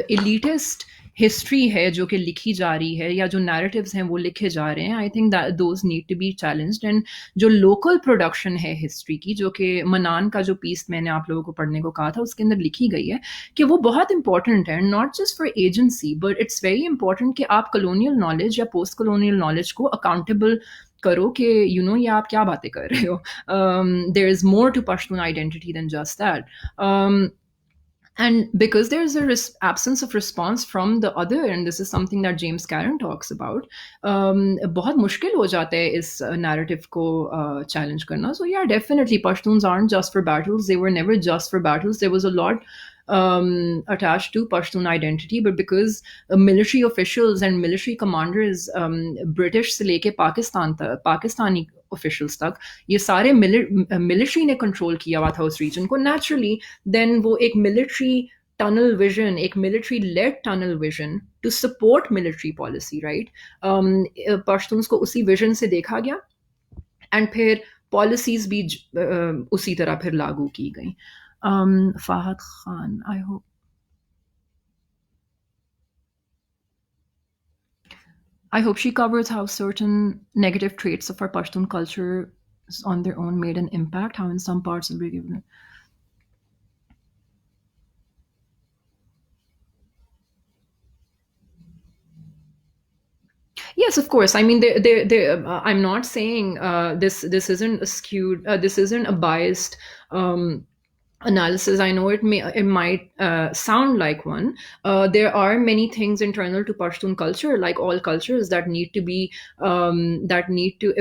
elitist history है जो कि लिखी जा रही है, या जो नैरेटिव्स हैं वो लिखे जा रहे हैं, I think that those need to be challenged. And जो लोकल प्रोडक्शन है हिस्ट्री की, जो कि मनान का जो पीस मैंने आप लोगों को पढ़ने को कहा था, उसके अंदर लिखी गई है कि वो बहुत इंपॉर्टेंट है, not just for agency, but it's very important कि आप कॉलोनियल नॉलेज या पोस्ट कॉलोनियल नॉलेज को अकाउंटेबल करो कि ये आप क्या बातें कर रहे हो. There is more to Pashtun identity than just that. And because there's a absence of response from the other, and this is something that James Karen talks about, बहुत मुश्किल हो जाता है इस narrative को challenge करना. So yeah, definitely Pashtuns aren't just for battles. They were never just for battles. There was a lot attached to Pashtun identity, but because military officials and military commanders, British से लेके पाकिस्तान तक, Pakistani officials तक, ये सारे military ने control किया हुआ था उस region को, naturally then वो एक military tunnel vision, एक military led tunnel vision to support military policy, right? Pashtuns को उसी vision से देखा गया, and फिर policies भी उसी तरह फिर लागू की गई. Fahad Khan, I hope she covers how certain negative traits of our Pashtun culture on their own made an impact, how in some parts of the Yes, of course. I mean, I'm not saying this isn't a skewed, this isn't a biased analysis. I know it might sound like one. There are many things internal to Pashtun culture, like all cultures, that need to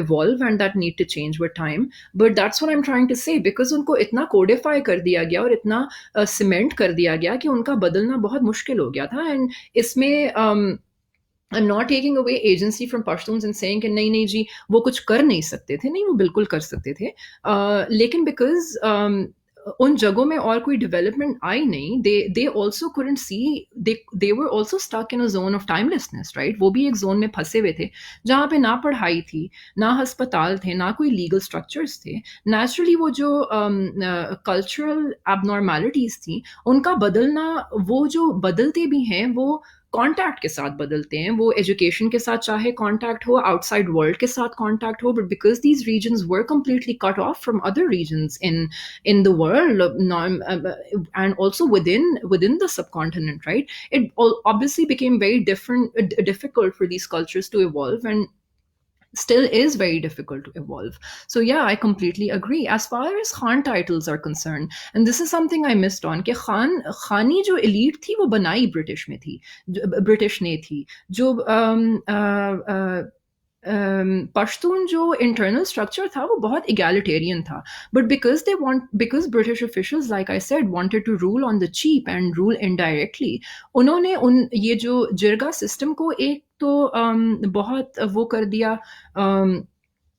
evolve and that need to change with time. But that's what I'm trying to say, because उनको इतना codify कर दिया गया और इतना cement कर दिया गया कि उनका बदलना बहुत मुश्किल हो गया था. And इसमें I'm not taking away agency from Pashtuns and saying कि नहीं नहीं जी वो कुछ कर नहीं सकते थे, नहीं वो बिल्कुल कर सकते थे. लेकिन because उन जगहों में और कोई डेवलपमेंट आई नहीं, they also couldn't see, they were also stuck in a zone of timelessness, right? वो भी एक जोन में फंसे हुए थे जहाँ पे ना पढ़ाई थी, ना अस्पताल थे, ना कोई लीगल स्ट्रक्चर्स थे. नेचुरली वो जो कल्चरल एबनॉर्मेलिटीज थी उनका बदलना, वो जो बदलते भी हैं वो कॉन्टैक्ट के साथ बदलते हैं. वो एजुकेशन के साथ चाहे कॉन्टैक्ट हो, आउटसाइड वर्ल्ड के साथ कॉन्टैक्ट हो, but because these reasons were completely cut off from other regions in the world, and also within the subcontinent, right? It obviously became very difficult for these cultures to evolve, and still is very difficult to evolve. So yeah, I completely agree. As far as Khan titles are concerned, and this is something I missed on, कि खानी जो elite थी वो बनाई British में थी, British ने थी. जो पश्तून जो इंटरनल स्ट्रक्चर था वो बहुत egalitarian था. But because British officials, like I said, wanted to rule on the cheap and rule indirectly, उन्होंने ये जो जिरगा सिस्टम को एक तो बहुत वो कर दिया,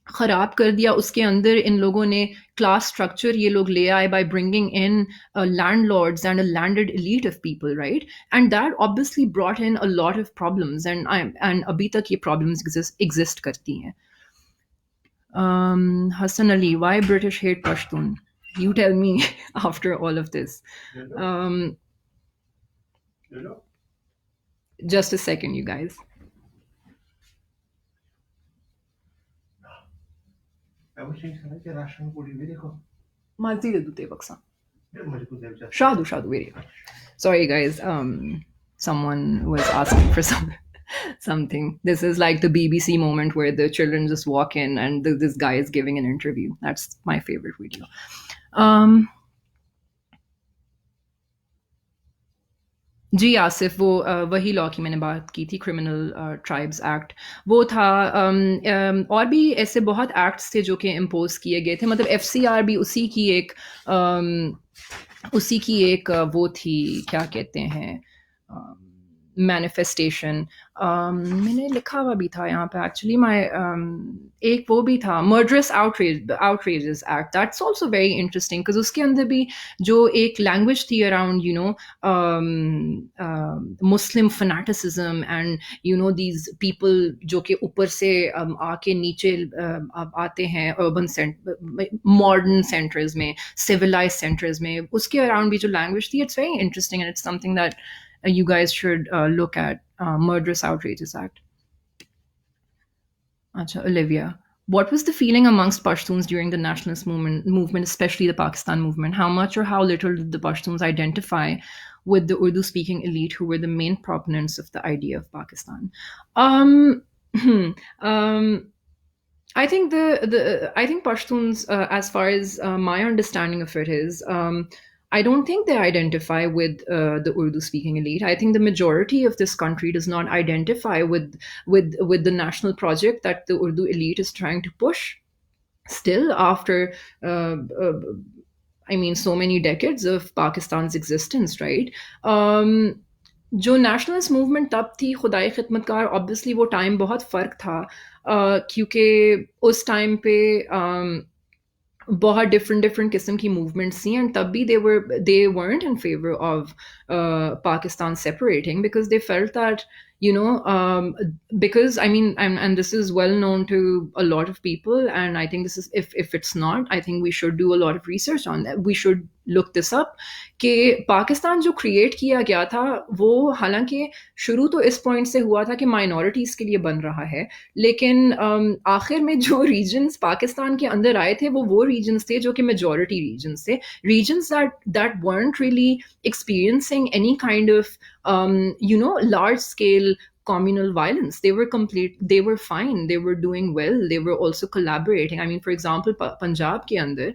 खराब कर दिया. उसके अंदर इन लोगों ने क्लास स्ट्रक्चर ये लोग ले आए by bringing in landlords and a landed elite of people, right? And that obviously brought in a lot of problems, and अभी तक ये problems exist करती हैं. Hassan Ali, why British hate Pashtun? You tell me after all of this. Just a second, you guys. Shadu, very good. Sorry, guys. Someone was asking for something. This is like the BBC moment where the children just walk in and this guy is giving an interview. That's my favorite video. जी आसिफ, वो वही law की मैंने बात की थी, criminal tribes act वो था. और भी ऐसे बहुत एक्ट्स थे जो कि इम्पोज किए गए थे. मतलब एफसीआर भी उसी की एक वो थी, क्या कहते हैं, मैनिफेस्टेशन. मैंने लिखा हुआ भी था यहाँ पे एक्चुअली, एक वो भी था, murderous outrageous act. That's also very interesting because उसके अंदर भी जो एक लैंग्वेज थी around Muslim fanaticism and these people जो कि ऊपर से आके नीचे आते हैं अर्बन मॉडर्न सेंटर्स में, सिविलाइज सेंटर्स में, उसके अराउंड भी जो लैंग्वेज थी, it's very interesting and it's something that you guys should look at. Murderous Outrages Act. Acha, Olivia, what was the feeling amongst Pashtuns during the nationalist movement, especially the Pakistan movement? How much or how little did the Pashtuns identify with the Urdu-speaking elite who were the main proponents of the idea of Pakistan? I think I think Pashtuns, as far as my understanding of it is, I don't think they identify with the Urdu-speaking elite. I think the majority of this country does not identify with the national project that the Urdu elite is trying to push. Still, after so many decades of Pakistan's existence, right? जो nationalist movement तब थी, खुदाई खिदमतकार, obviously वो time बहुत फ़र्क था, क्योंकि उस टाइम पे बहुत डिफरेंट किस्म की मूवमेंट्स थी, एंड तब भी they weren't in favor of Pakistan separating because they felt that because and this is well known to a lot of people, and I think this is, if it's not, I think we should do a lot of research on that. We should look this up कि पाकिस्तान जो create किया गया था वो हालांकि शुरू तो इस पॉइंट से हुआ था कि माइनॉरिटीज़ के लिए बन रहा है, लेकिन आखिर में जो रीजन्स पाकिस्तान के अंदर आए थे वो रीजन्स थे जो कि मेजॉरिटी रीजन्स थे, regions that weren't really experiencing any kind of large scale communal violence. They were complete, they were fine, they were doing well, they were also collaborating. I mean, for example, Punjab ke andar,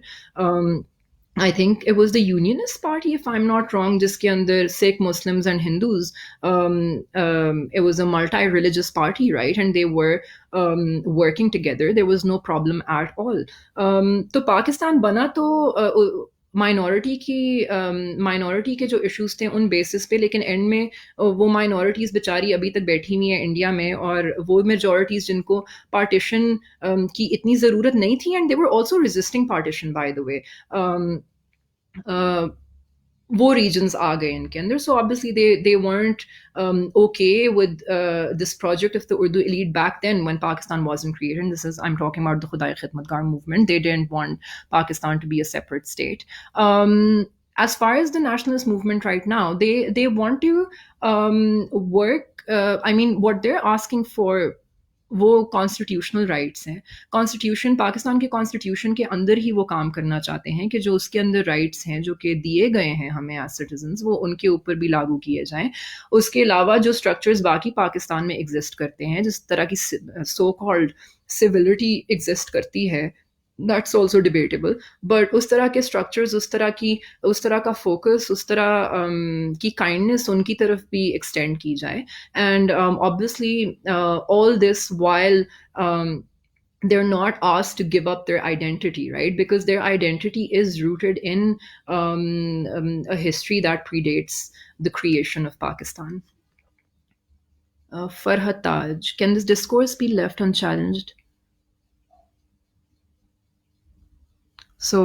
I think it was the Unionist Party, if I'm not wrong, jiske andar Sikh Muslims and Hindus. It was a multi-religious party, right? And they were working together. There was no problem at all. तो पाकिस्तान बना तो minority के जो issues थे उन basis पे, लेकिन and में वो माइनॉरिटीज बेचारी अभी तक बैठी हुई हैं इंडिया में, और वो मेजॉरिटीज जिनको पार्टीशन की इतनी ज़रूरत नहीं थी, and they were also resisting partition by the way, वो regions आ गए इनके अंदर. So obviously they weren't okay with this project of the Urdu elite back then when Pakistan wasn't created. And this is, I'm talking about the Khudai Khidmatgar movement. They didn't want Pakistan to be a separate state. As far as the nationalist movement right now, they want to work. I mean, what they're asking for, वो constitutional rights हैं. Constitution, Pakistan के constitution के अंदर ही वो काम करना चाहते हैं कि जो उसके अंदर राइट्स हैं जो कि दिए गए हैं हमें एज सिटीजन्स, वो उनके ऊपर भी लागू किए जाएं. उसके अलावा जो स्ट्रक्चर्स बाकी पाकिस्तान में एग्जिस्ट करते हैं, जिस तरह की सो कॉल्ड सिविलिटी एग्जिस्ट करती है, दैट्स ऑल्सो डिबेटेबल. बट उस तरह के स्ट्रक्चर्स, उस तरह का फोकस, उस तरह की काइंडनेस उनकी तरफ भी एक्सटेंड की जाए. And obviously all this while they're not asked to give up their identity, right? Because their identity is rooted in a history that predates the creation of Pakistan. Farhat Taj, can this discourse be left unchallenged? So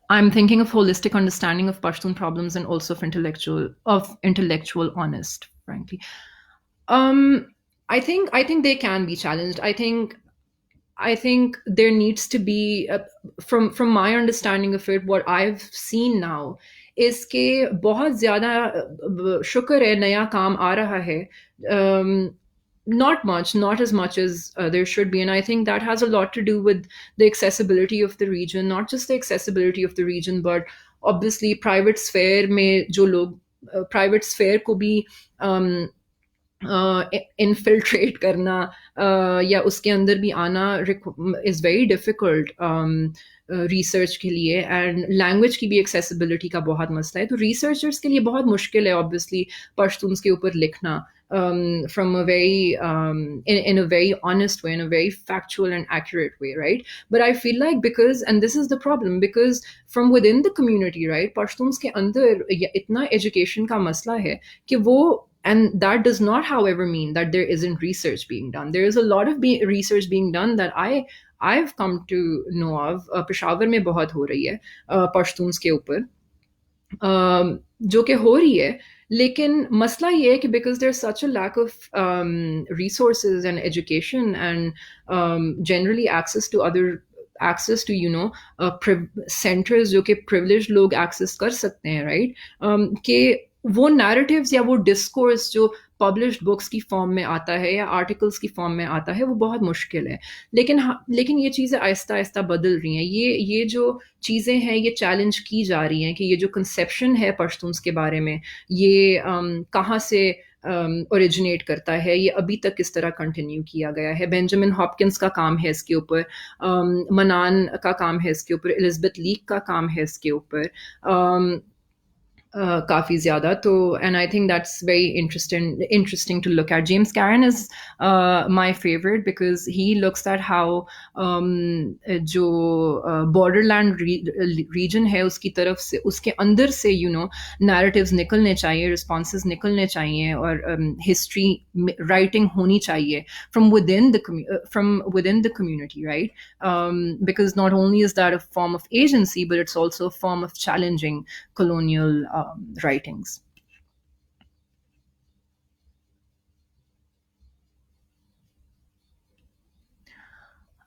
I'm thinking of holistic understanding of Pashtun problems and also of intellectual honest, frankly. I think they can be challenged. I think there needs to be, from my understanding of it, what I've seen now is कि बहुत ज़्यादा शुक्र है नया काम आ रहा है. Not much, not as much as there should be. And I think that has a lot to do with the accessibility of the region, not just the accessibility of the region, but obviously private sphere में जो लोग private sphere को भी infiltrate करना या उसके अंदर भी आना इज़ वेरी डिफ़िकल्ट रिसर्च के लिए. एंड लैंग्वेज की भी एक्सेसिबिलिटी का बहुत मसला है, तो रिसर्चर्स के लिए बहुत मुश्किल है ऑब्वियसली पश्तून्स के ऊपर लिखना from a very in a very honest way, in a very factual and accurate way, right? But I feel like, because, and this is the problem, because from within the community, right, Pashtuns ke andar itna education ka masla hai कि वो, and that does not however mean that there isn't research being done. There is a lot of research being done that I've come to know of. Peshawar में बहुत हो रही है पश्तून्स के ऊपर, जो कि हो रही है, लेकिन मसला ये है कि because there's such a lack of resources and education and generally access to centers जो कि privileged लोग access कर सकते हैं, right? कि वो narratives या वो discourse जो published books की फॉर्म में आता है या आर्टिकल्स की फॉर्म में आता है, वो बहुत मुश्किल है. लेकिन ये चीज़ें आहिस्ता आहिस्ता बदल रही हैं. ये जो चीज़ें हैं ये चैलेंज की जा रही हैं कि ये जो कंसेप्शन है पश्तून्स के बारे में, ये कहाँ से ओरिजिनेट करता है, ये अभी तक किस तरह कंटिन्यू किया गया है. बेंजामिन हॉपकिंस का काम है इसके ऊपर, मनान का काम है इसके ऊपर, एलिज़ाबेथ लीक का काम है इसके ऊपर काफ़ी ज़्यादा. तो and I think that's very interesting to look at. James Karen is my favorite because he looks at how जो borderland region है उसकी तरफ से, उसके अंदर से narratives निकलने चाहिए, responses निकलने चाहिए, और history writing होनी चाहिए from within the community, right? Because not only is that a form of agency, but it's also a form of challenging colonial writings.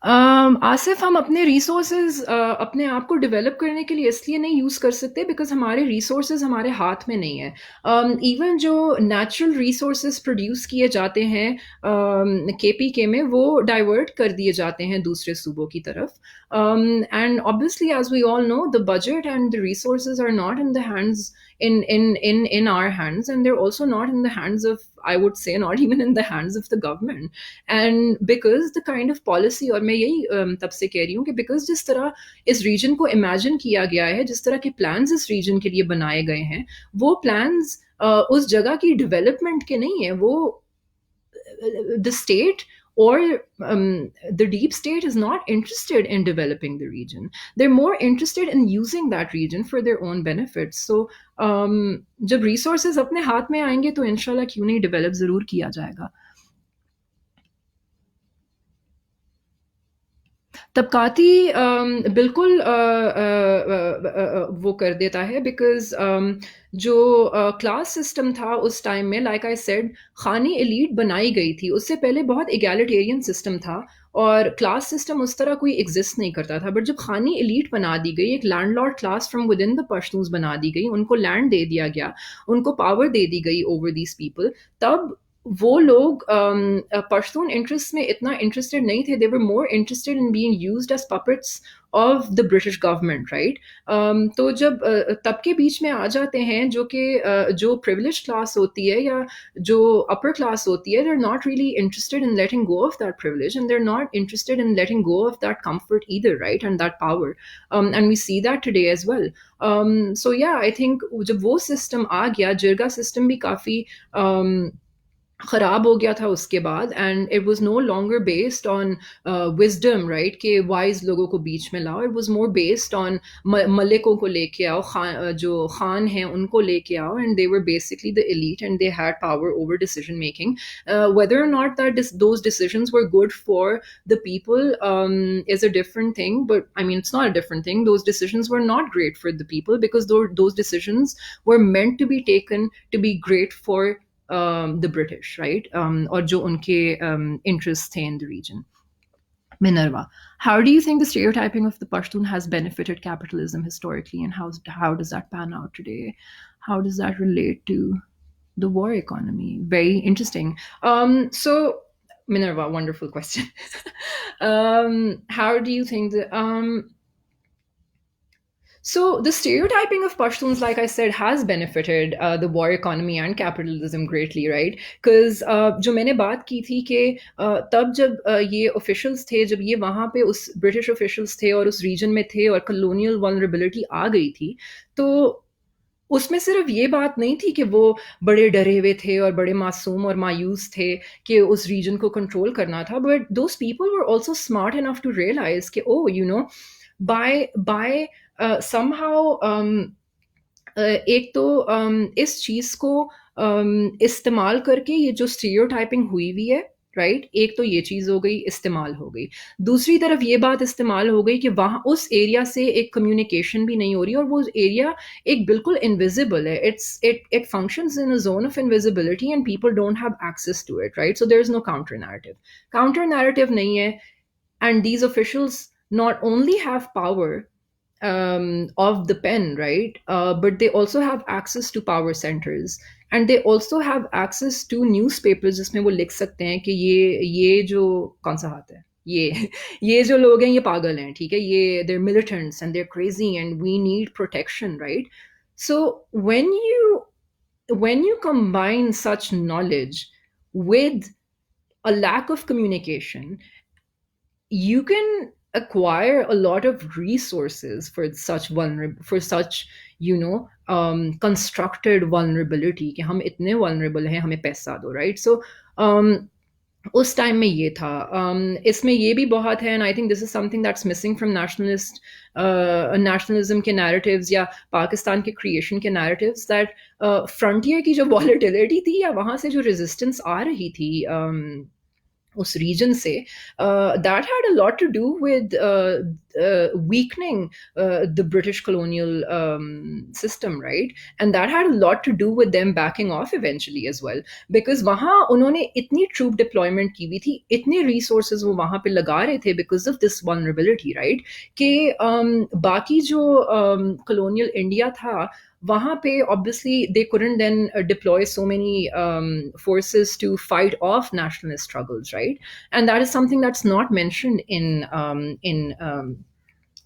Asif, हम अपने रिसोर्सेज अपने आप को डेवलप करने के लिए इसलिए नहीं यूज़ कर सकते बिकॉज हमारे रिसोर्सेज हमारे हाथ में नहीं है. इवन जो नेचुरल रिसोर्सेज प्रोड्यूस किए जाते हैं केपीके में, वो डाइवर्ट कर दिए जाते हैं दूसरे सूबों की तरफ. And obviously as we all know, the budget and the resources are not in the hands in our hands, and they're also not in the hands of, I would say, not even in the hands of the government. And because the kind of policy, और मैं यही तब से कह रही हूँ कि because जिस तरह इस रीजन को इमेजिन किया गया है, जिस तरह के प्लान्स इस रीजन के लिए बनाए गए हैं, वो प्लान्स उस जगह की डेवलपमेंट के नहीं है, वो the state or the deep state is not interested in developing the region. They're more interested in using that region for their own benefits. So जब resources अपने हाथ में आएंगे तो इंशाल्लाह क्यों नहीं develop जरूर किया जाएगा. तबकाती बिल्कुल वो कर देता है, बिकॉज जो क्लास सिस्टम था उस टाइम में, लाइक आई सेड, खानी एलीट बनाई गई थी. उससे पहले बहुत इगैलिटेरियन सिस्टम था और क्लास सिस्टम उस तरह कोई एग्जिस्ट नहीं करता था. बट जब खानी एलीट बना दी गई, एक landlord class from with in the Pashtuns बना दी गई, उनको लैंड दे दिया गया, उनको पावर दे दी गई ओवर दीज पीपल, तब वो लोग पश्तून इंटरेस्ट में इतना इंटरेस्टेड नहीं थे. They were more interested in being used as puppets of the British government, right. तो जब तबके बीच में आ जाते हैं, जो कि जो प्रिविलेज क्लास होती है या जो अपर क्लास होती है, they are not really interested in letting go of that privilege, and they are not interested in letting go of that comfort either, right, and that power. And we see that today as well. So yeah I think जब वो system आ गया, जिरगा system भी काफ़ी खराब हो गया था उसके बाद, and it was no longer based on wisdom, right, कि वाइज लोगों को बीच में लाओ. It was more based on मलिकों को लेके आओ, जो खान हैं उनको लेके आओ, and they were basically the elite and they had power over decision making. Whether or not that those decisions were good for the people is a different thing, but I mean, it's not a different thing. Those decisions were not great for the people because those decisions were meant to be taken to be great for the British, right? Or jo unke interests the in the region. Minerva, how do you think the stereotyping of the Pashtun has benefited capitalism historically, and how does that pan out today? How does that relate to the war economy? Very interesting. So Minerva, wonderful question. How do you think that? So the stereotyping of Pashtuns, like I said, has benefited the war economy and capitalism greatly, right? Because जो मैंने बात की थी कि तब जब ये officials थे, जब ये वहाँ पे उस British officials थे और उस region में थे और colonial vulnerability आ गई थी, तो उसमें सिर्फ ये बात नहीं थी कि वो बड़े डरे हुए थे और बड़े मासूम और मायूस थे कि उस रीजन को कंट्रोल करना था, but those people were also smart enough to realize कि oh you know by somehow एक तो इस चीज को इस्तेमाल करके ये जो स्टीरियोटाइपिंग हुई हुई है, राइट, एक तो ये चीज हो गई, इस्तेमाल हो गई. दूसरी तरफ ये बात इस्तेमाल हो गई कि वहां उस एरिया से एक कम्युनिकेशन भी नहीं हो रही और वो एरिया एक बिल्कुल इनविजिबल है. It functions in a zone of invisibility and people don't have access to it, right. So there is no counter narrative नहीं है. And these officials not only have power of the pen, right, but they also have access to power centers, and they also have access to newspapers जिसमें वो लिख सकते हैं कि ये जो कौन सा हाथ है, ये जो लोग हैं ये पागल हैं, ठीक है, ये they're militants and they're crazy and we need protection, right. So when you combine such knowledge with a lack of communication, you can acquire a lot of resources for such constructed vulnerability कि हम इतने vulnerable हैं, हमें पैसा दो, right. So उस time में ये था. इसमें ये भी बहुत है, and I think this is something that's missing from nationalism के narratives या पाकिस्तान के creation के narratives, that frontier की जो volatility थी या वहाँ से जो resistance आ रही थी उस region से, that had a lot to do with weakening the British colonial system, right? And that had a lot to do with them backing off eventually as well, because वहाँ उन्होंने इतनी troop deployment की हुई थी, इतने resources वो वहाँ पे लगा रहे थे because of this vulnerability, right? कि बाकी जो colonial India था, वहाँ पे obviously they couldn't then deploy so many forces to fight off nationalist struggles, right? And that is something that's not mentioned in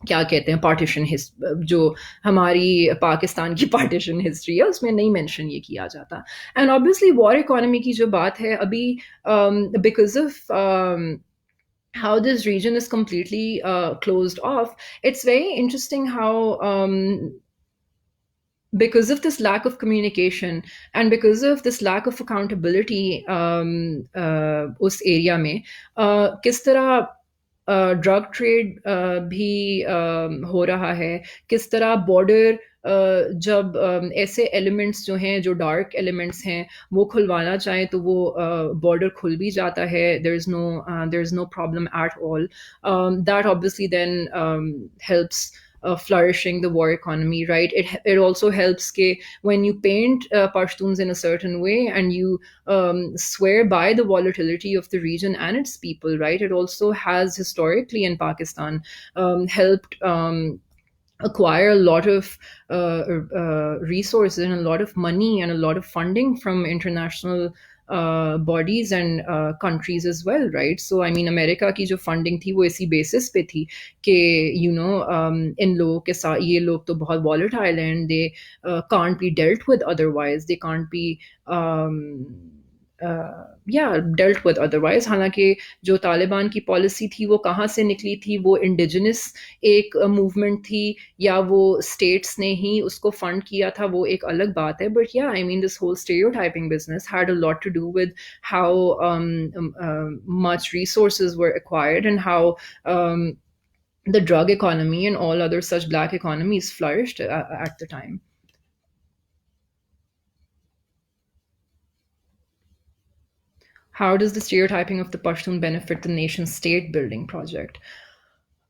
क्या कहते हैं पार्टीशन जो हमारी पाकिस्तान की पार्टीशन हिस्ट्री है उसमें नहीं मेंशन ये किया जाता. एंड ऑब्वियसली वॉर इकोनॉमी की जो बात है अभी, because of how this region is completely closed off, it's very interesting how, because of this lack of communication and because of this lack of accountability, उस area में किस तरह drug trade भी हो रहा है, किस तरह बॉर्डर जब ऐसे एलिमेंट्स जो हैं जो डार्क एलिमेंट्स हैं वो खुलवाना चाहें तो वो बॉर्डर खुल भी जाता है, there is no problem at all. That obviously then helps flourishing the war economy, right? It also helps ke when you paint Pashtuns in a certain way and you swear by the volatility of the region and its people, right? It also has historically in Pakistan helped acquire a lot of resources and a lot of money and a lot of funding from international bodies and countries as well, right? So I mean America की जो funding थी वो इसी basis पे थी कि इन लोगों के साथ ये लोग तो बहुत volatile हैं and they can't be dealt with otherwise, they can't be yeah dealt with otherwise. हालांकि जो तालिबान की पॉलिसी थी वो कहाँ से निकली थी, वो इंडिजिनस एक मूवमेंट थी या वो स्टेट्स ने ही उसको फंड किया था, वो एक अलग बात है. But yeah I mean this whole stereotyping business had a lot to do with how much resources were acquired and how the drug economy and all other such black economies flourished at the time. How does the stereotyping of the Pashtun benefit the nation state building project?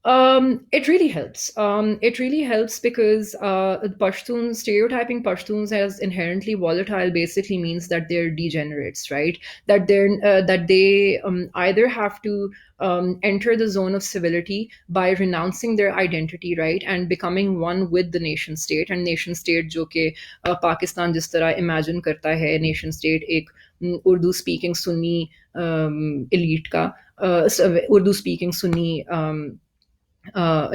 It really helps. It really helps because Pashtuns, stereotyping Pashtuns as inherently volatile basically means that they're degenerates, right? That they either have to enter the zone of civility by renouncing their identity, right, and becoming one with the nation state. And nation state, जो कि पाकिस्तान जिस तरह imagine करता है, nation state एक Urdu speaking Sunni elite का Urdu speaking Sunni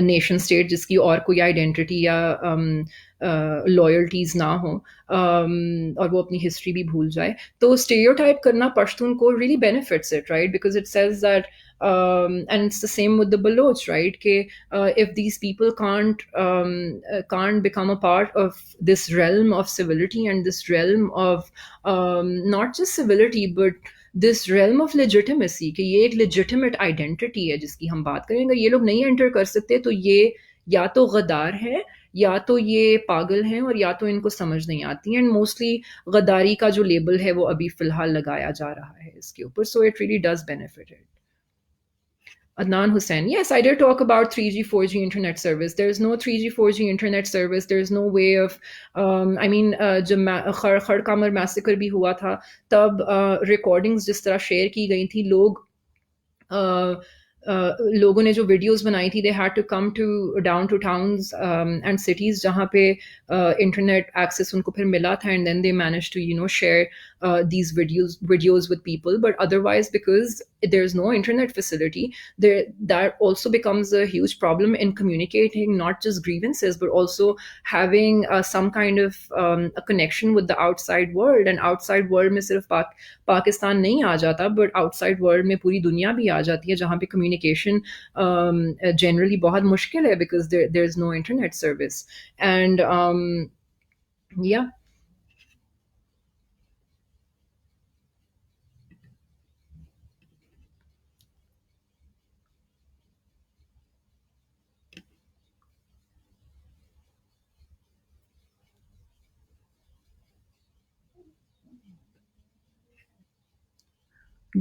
nation state जिसकी और कोई आइडेंटिटी या लॉयल्टीज ना हो, और वो अपनी हिस्ट्री भी भूल जाए, तो स्टेरियोटाइप करना पश्तून को really benefits it, right? Because it says that and it's the same with the Baloch, right? If these people can't become a part of this realm of civility and this realm of not just civility but this realm of legitimacy, कि ये एक legitimate identity है जिसकी हम बात करेंगे, ये लोग नहीं एंटर कर सकते, तो ये या तो गद्दार है या तो ये पागल हैं और या तो इनको समझ नहीं आती. एंड मोस्टली गद्दारी का जो लेबल है वो अभी फिलहाल लगाया जा रहा है इसके ऊपर. So it really does benefit it. Adnan Hussain. Yes, I did talk about 3G, 4G internet service. There's no 3G, 4G internet service. There's no way of, I mean, जब खड़कामर मैसेकर भी हुआ था तब रिकॉर्डिंग्स जिस तरह share की गई थी, लोगों ने जो वीडियोस बनाई थी, they had to come to down to towns and cities जहाँ पे इंटरनेट एक्सेस उनको फिर मिला था, and then they manage to share these videos with people. But otherwise, because there's no internet facility there, that also becomes a huge problem in communicating not just grievances but also having some kind of a connection with the outside world. And outside world में सिर्फ पाकिस्तान नहीं आ जाता, but outside world में पूरी दुनिया भी आ जाती है जहाँ पे communication generally बहुत मुश्किल है because there's no internet service. And yeah.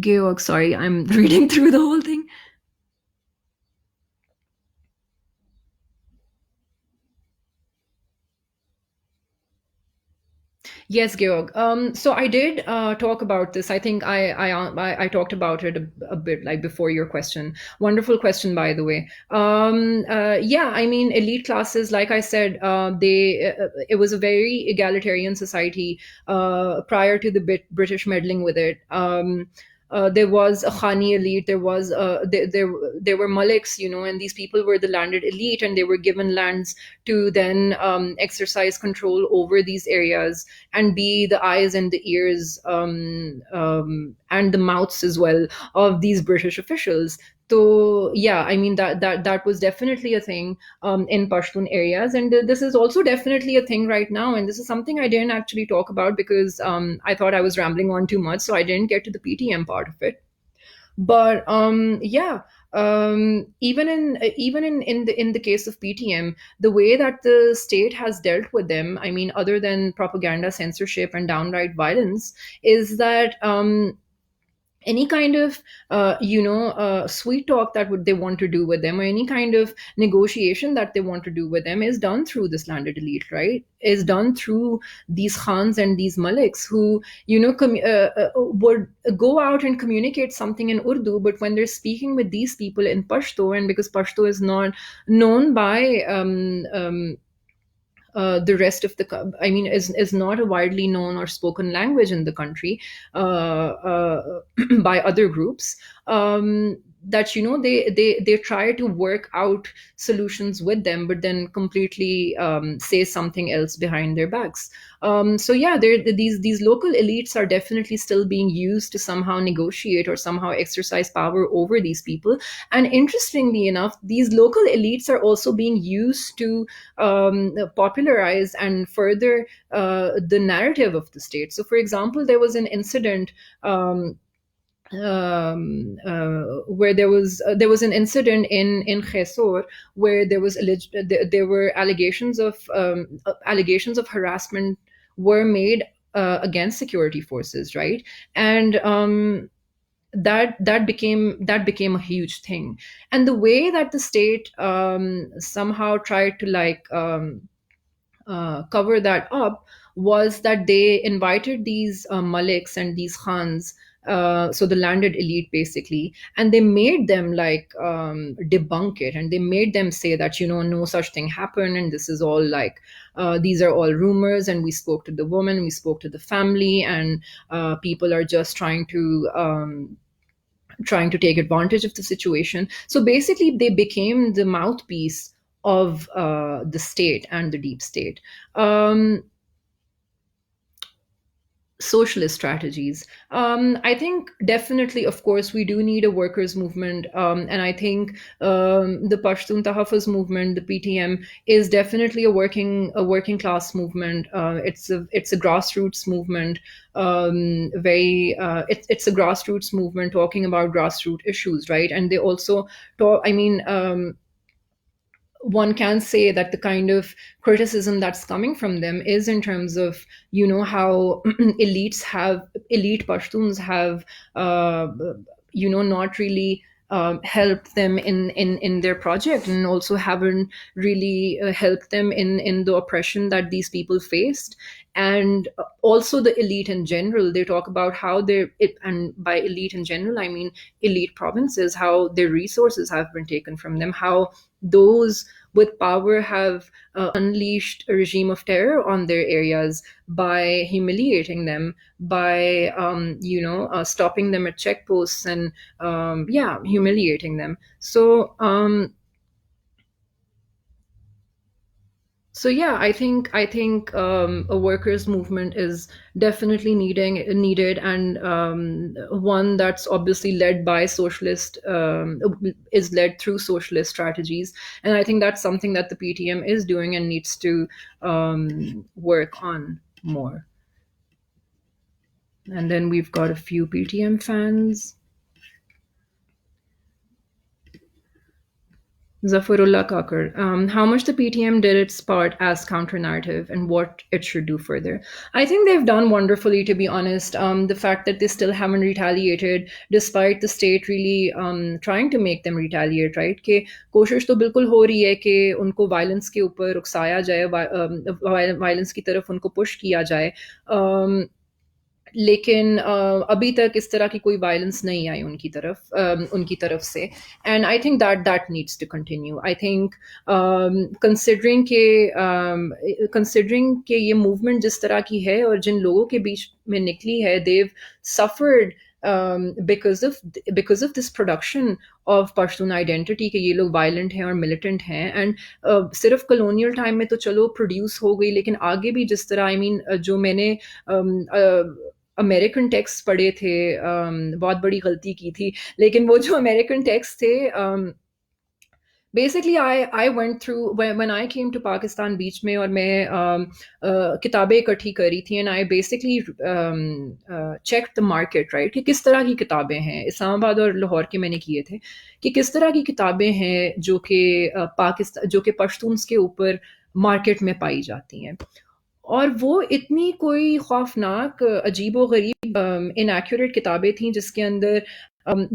Georg, sorry, I'm reading through the whole thing. Yes, Georg. So I did talk about this. I think I talked about it a bit like before your question. Wonderful question, by the way. Yeah, I mean, elite classes, like I said, it was a very egalitarian society prior to the British meddling with it. there was a Khani elite, there were Maliks, and these people were the landed elite, and they were given lands to then exercise control over these areas and be the eyes and the ears, and the mouths as well of these British officials. So yeah, I mean that was definitely a thing in Pashtun areas, and this is also definitely a thing right now. And this is something I didn't actually talk about because I thought I was rambling on too much, so I didn't get to the PTM part of it. But yeah, even in the case of PTM, the way that the state has dealt with them, I mean, other than propaganda, censorship, and downright violence, is that any kind of sweet talk that would they want to do with them, or any kind of negotiation that they want to do with them, is done through this landed elite, right? Is done through these khans and these maliks who would go out and communicate something in Urdu, but when they're speaking with these people in Pashto, and because Pashto is not known by the rest of the I mean is not a widely known or spoken language in the country by other groups, that they try to work out solutions with them, but then completely say something else behind their backs. So yeah, these local elites are definitely still being used to somehow negotiate or somehow exercise power over these people. And interestingly enough, these local elites are also being used to popularize and further the narrative of the state. So, for example, there was an incident. Where there was an incident in Khesor, where there were allegations of harassment were made against security forces, right? And that became a huge thing. And the way that the state somehow tried to cover that up was that they invited these maliks and these khans, so the landed elite basically, and they made them debunk it, and they made them say that no such thing happened, and this is all these are all rumors, and we spoke to the woman, we spoke to the family, and people are just trying to take advantage of the situation. So basically, they became the mouthpiece of the state and the deep state. Um, Socialist strategies. I think definitely, of course, we do need a workers' movement, and I think the Pashtun Tahaffuz movement, the PTM, is definitely a working class movement. It's a grassroots movement. It's a grassroots movement talking about grassroots issues, right? And they also talk. I mean. One can say that the kind of criticism that's coming from them is in terms of how elite Pashtuns have not really helped them in their project, and also haven't really helped them in the oppression that these people faced. And also the elite in general, they talk about how and by elite in general I mean elite provinces, how their resources have been taken from them, how those with power have unleashed a regime of terror on their areas by humiliating them, by stopping them at checkposts, and yeah, humiliating them. So yeah, I think a workers' movement is definitely needed, and one that's obviously led by socialist is led through socialist strategies, and I think that's something that the PTM is doing and needs to work on more. And then we've got a few PTM fans. Zafarullah Kakar, how much the PTM did its part as counter narrative and what it should do further. I think they've done wonderfully, to be honest. The fact that they still haven't retaliated, despite the state really trying to make them retaliate, right? कि कोशिश तो बिल्कुल हो रही है कि उनको violence के ऊपर उकसाया जाए, violence की तरफ उनको push किया जाए. लेकिन अभी तक इस तरह की कोई वायलेंस नहीं आई उनकी तरफ से. And I think that needs to continue. I think considering के ये मूवमेंट जिस तरह की है और जिन लोगों के बीच में निकली है, they suffered because of this production of Pashtun identity कि ये लोग वायलेंट हैं और मिलिटेंट हैं एंड सिर्फ कलोनियल टाइम में तो चलो प्रोड्यूस हो गई लेकिन आगे भी जिस तरह आई मीन जो मैंने अमेरिकन टेक्स्ट पढ़े थे बहुत बड़ी गलती की थी लेकिन वो जो अमेरिकन टेक्स्ट थे basically I went through when I came to Pakistan बीच में और मैं किताबें इकट्ठी करी थी and I basically check the market right कि किस तरह की किताबें हैं इस्लामाबाद और लाहौर के मैंने किए थे कि किस तरह की किताबें हैं जो कि पाकिस्तान जो कि पश्तून्स के ऊपर मार्केट में पाई जाती हैं और वो इतनी कोई खौफनाक अजीब व गरीब इनएक्यूरेट किताबें थी जिसके अंदर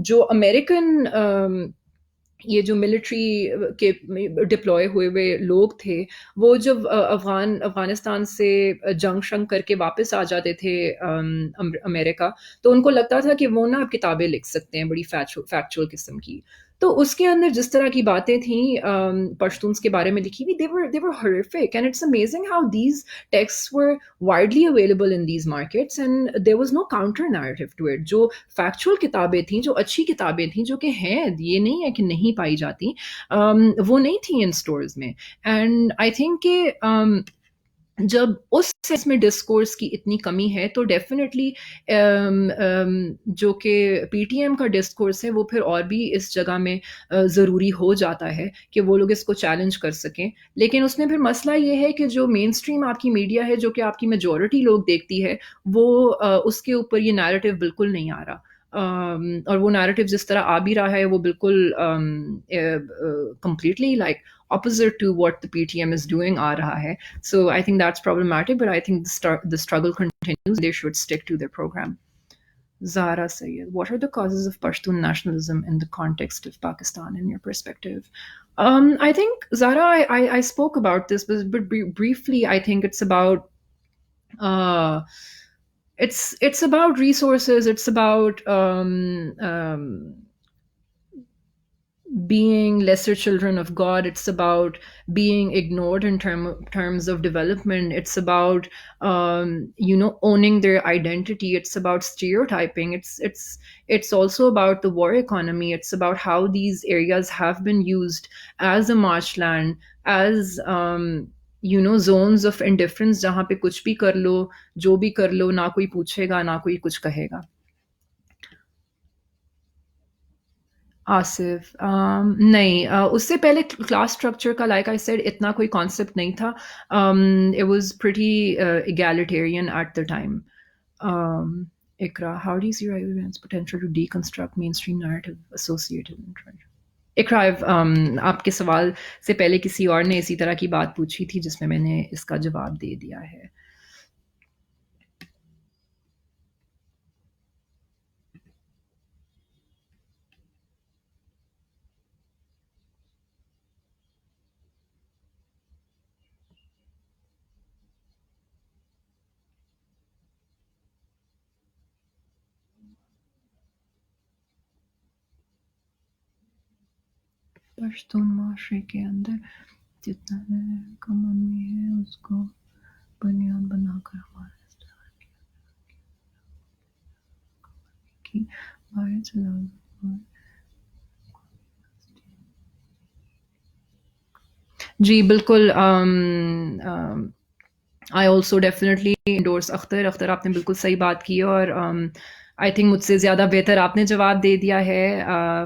जो अमेरिकन ये जो मिलिट्री के डिप्लॉय हुए हुए लोग थे वो जब अफगानिस्तान से जंग शंग करके वापस आ जाते थे अमेरिका तो उनको लगता था कि वो ना अब किताबें लिख सकते हैं बड़ी फैक्चुअल किस्म की तो उसके अंदर जिस तरह की बातें थी पश्तून्स के बारे में लिखी हुई they were horrific and it's amazing how these texts were widely available in these markets and there was no counter narrative to it जो फैक्चुअल किताबें थी जो अच्छी किताबें थी जो कि हैं ये नहीं है कि नहीं पाई जाती वो नहीं थी इन स्टोर्स में एंड आई थिंक कि जब उस सेंस में डिस्कोर्स की इतनी कमी है तो डेफिनेटली जो कि पीटीएम का डिस्कोर्स है वो फिर और भी इस जगह में ज़रूरी हो जाता है कि वो लोग इसको चैलेंज कर सकें लेकिन उसमें फिर मसला ये है कि जो मेन स्ट्रीम आपकी मीडिया है जो कि आपकी मेजॉरिटी लोग देखती है वो उसके ऊपर ये नैरेटिव बिल्कुल नहीं आ रहा और वो नैरेटिव जिस तरह आ भी रहा है वो बिल्कुल completely like opposite to what the PTM is doing aa raha hai. So I think that's problematic, but I think the struggle continues. They should stick to their program. Zara Sayed, what are the causes of Pashtun nationalism in the context of Pakistan in your perspective? I think, Zara, I spoke about this, but briefly, I think it's about uh, it's about resources. It's about being lesser children of God. It's about being ignored in terms of development. It's about owning their identity. It's about stereotyping. It's also about the war economy. It's about how these areas have been used as a marshland, as zones of indifference जहाँ पे कुछ भी कर लो जो भी कर लो ना कोई पूछेगा ना कोई कुछ कहेगा आसिफ नहीं उससे पहले क्लास स्ट्रक्चर का लाइक आई सेड इतना कोई कॉन्सेप्ट नहीं था it was pretty egalitarian at the time Ikra, how do you see Rayu's potential to deconstruct mainstream narrative associated in treasure? इकरा आपके सवाल से पहले किसी और ने इसी तरह की बात पूछी थी जिसमें मैंने इसका जवाब दे दिया है पश्तून माशरे के अंदर जितना कम अम्मी है उसको बुनियाद बनाकर हमारे की बाहर चला जी बिल्कुल I also definitely endorse Akhtar आपने बिल्कुल सही बात की और आई थिंक मुझसे ज़्यादा बेहतर आपने जवाब दे दिया है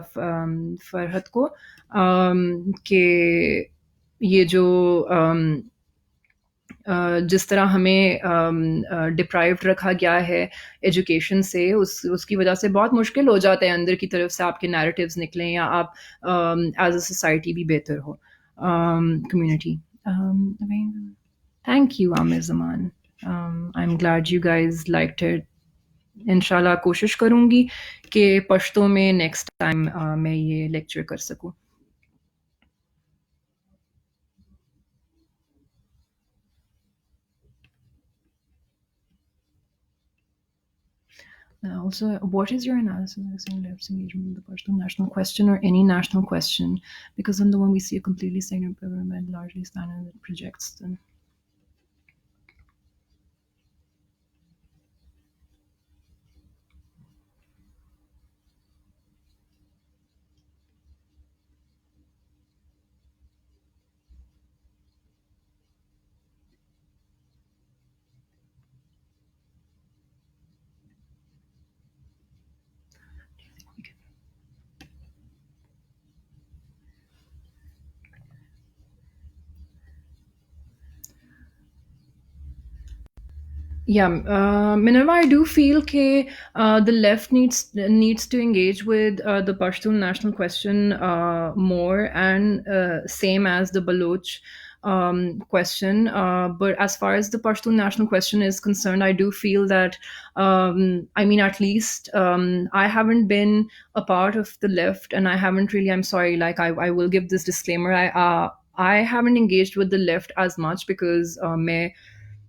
फरहत को कि ये जो जिस तरह हमें डिप्राइव्ड रखा गया है एजुकेशन से उसकी वजह से बहुत मुश्किल हो जाता है अंदर की तरफ से आपके नैरेटिव्स निकलें या आप एज अ सोसाइटी भी बेहतर हो community thank you Aamir Zaman I am glad you guys liked it इंशाल्लाह कोशिश करूँगी कि पश्तो में नेक्स्ट टाइम मैं ये लेक्चर कर सकूँ Also, what is your analysis of Hussein Laif's engagement with the Pashtun national question or any national question? Because on the one we see a completely stagnant pyramid, largely standard that projects them. Yeah, Minerva, I do feel that the left needs to engage with the Pashtun national question more, and same as the Baloch question. But as far as the Pashtun national question is concerned, I do feel that I mean, at least I haven't been a part of the left, and I haven't really. I'm sorry, like I will give this disclaimer. I haven't engaged with the left as much because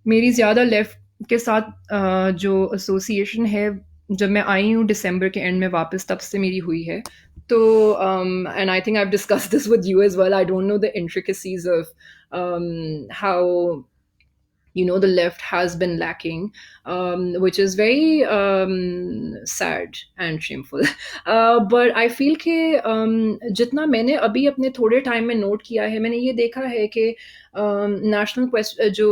मेरी ज़्यादा left के साथ जो association है, जब मैं आई हूँ दिसंबर के एंड में वापस, तब से मेरी हुई है। तो and I think I have discussed this with you as well, I don't know the intricacies of how the left has been lacking, which is very sad and shameful. But I feel कि जितना मैंने अभी अपने थोड़े time में note किया है, मैंने ये देखा है कि नेशनल क्वेस्ट जो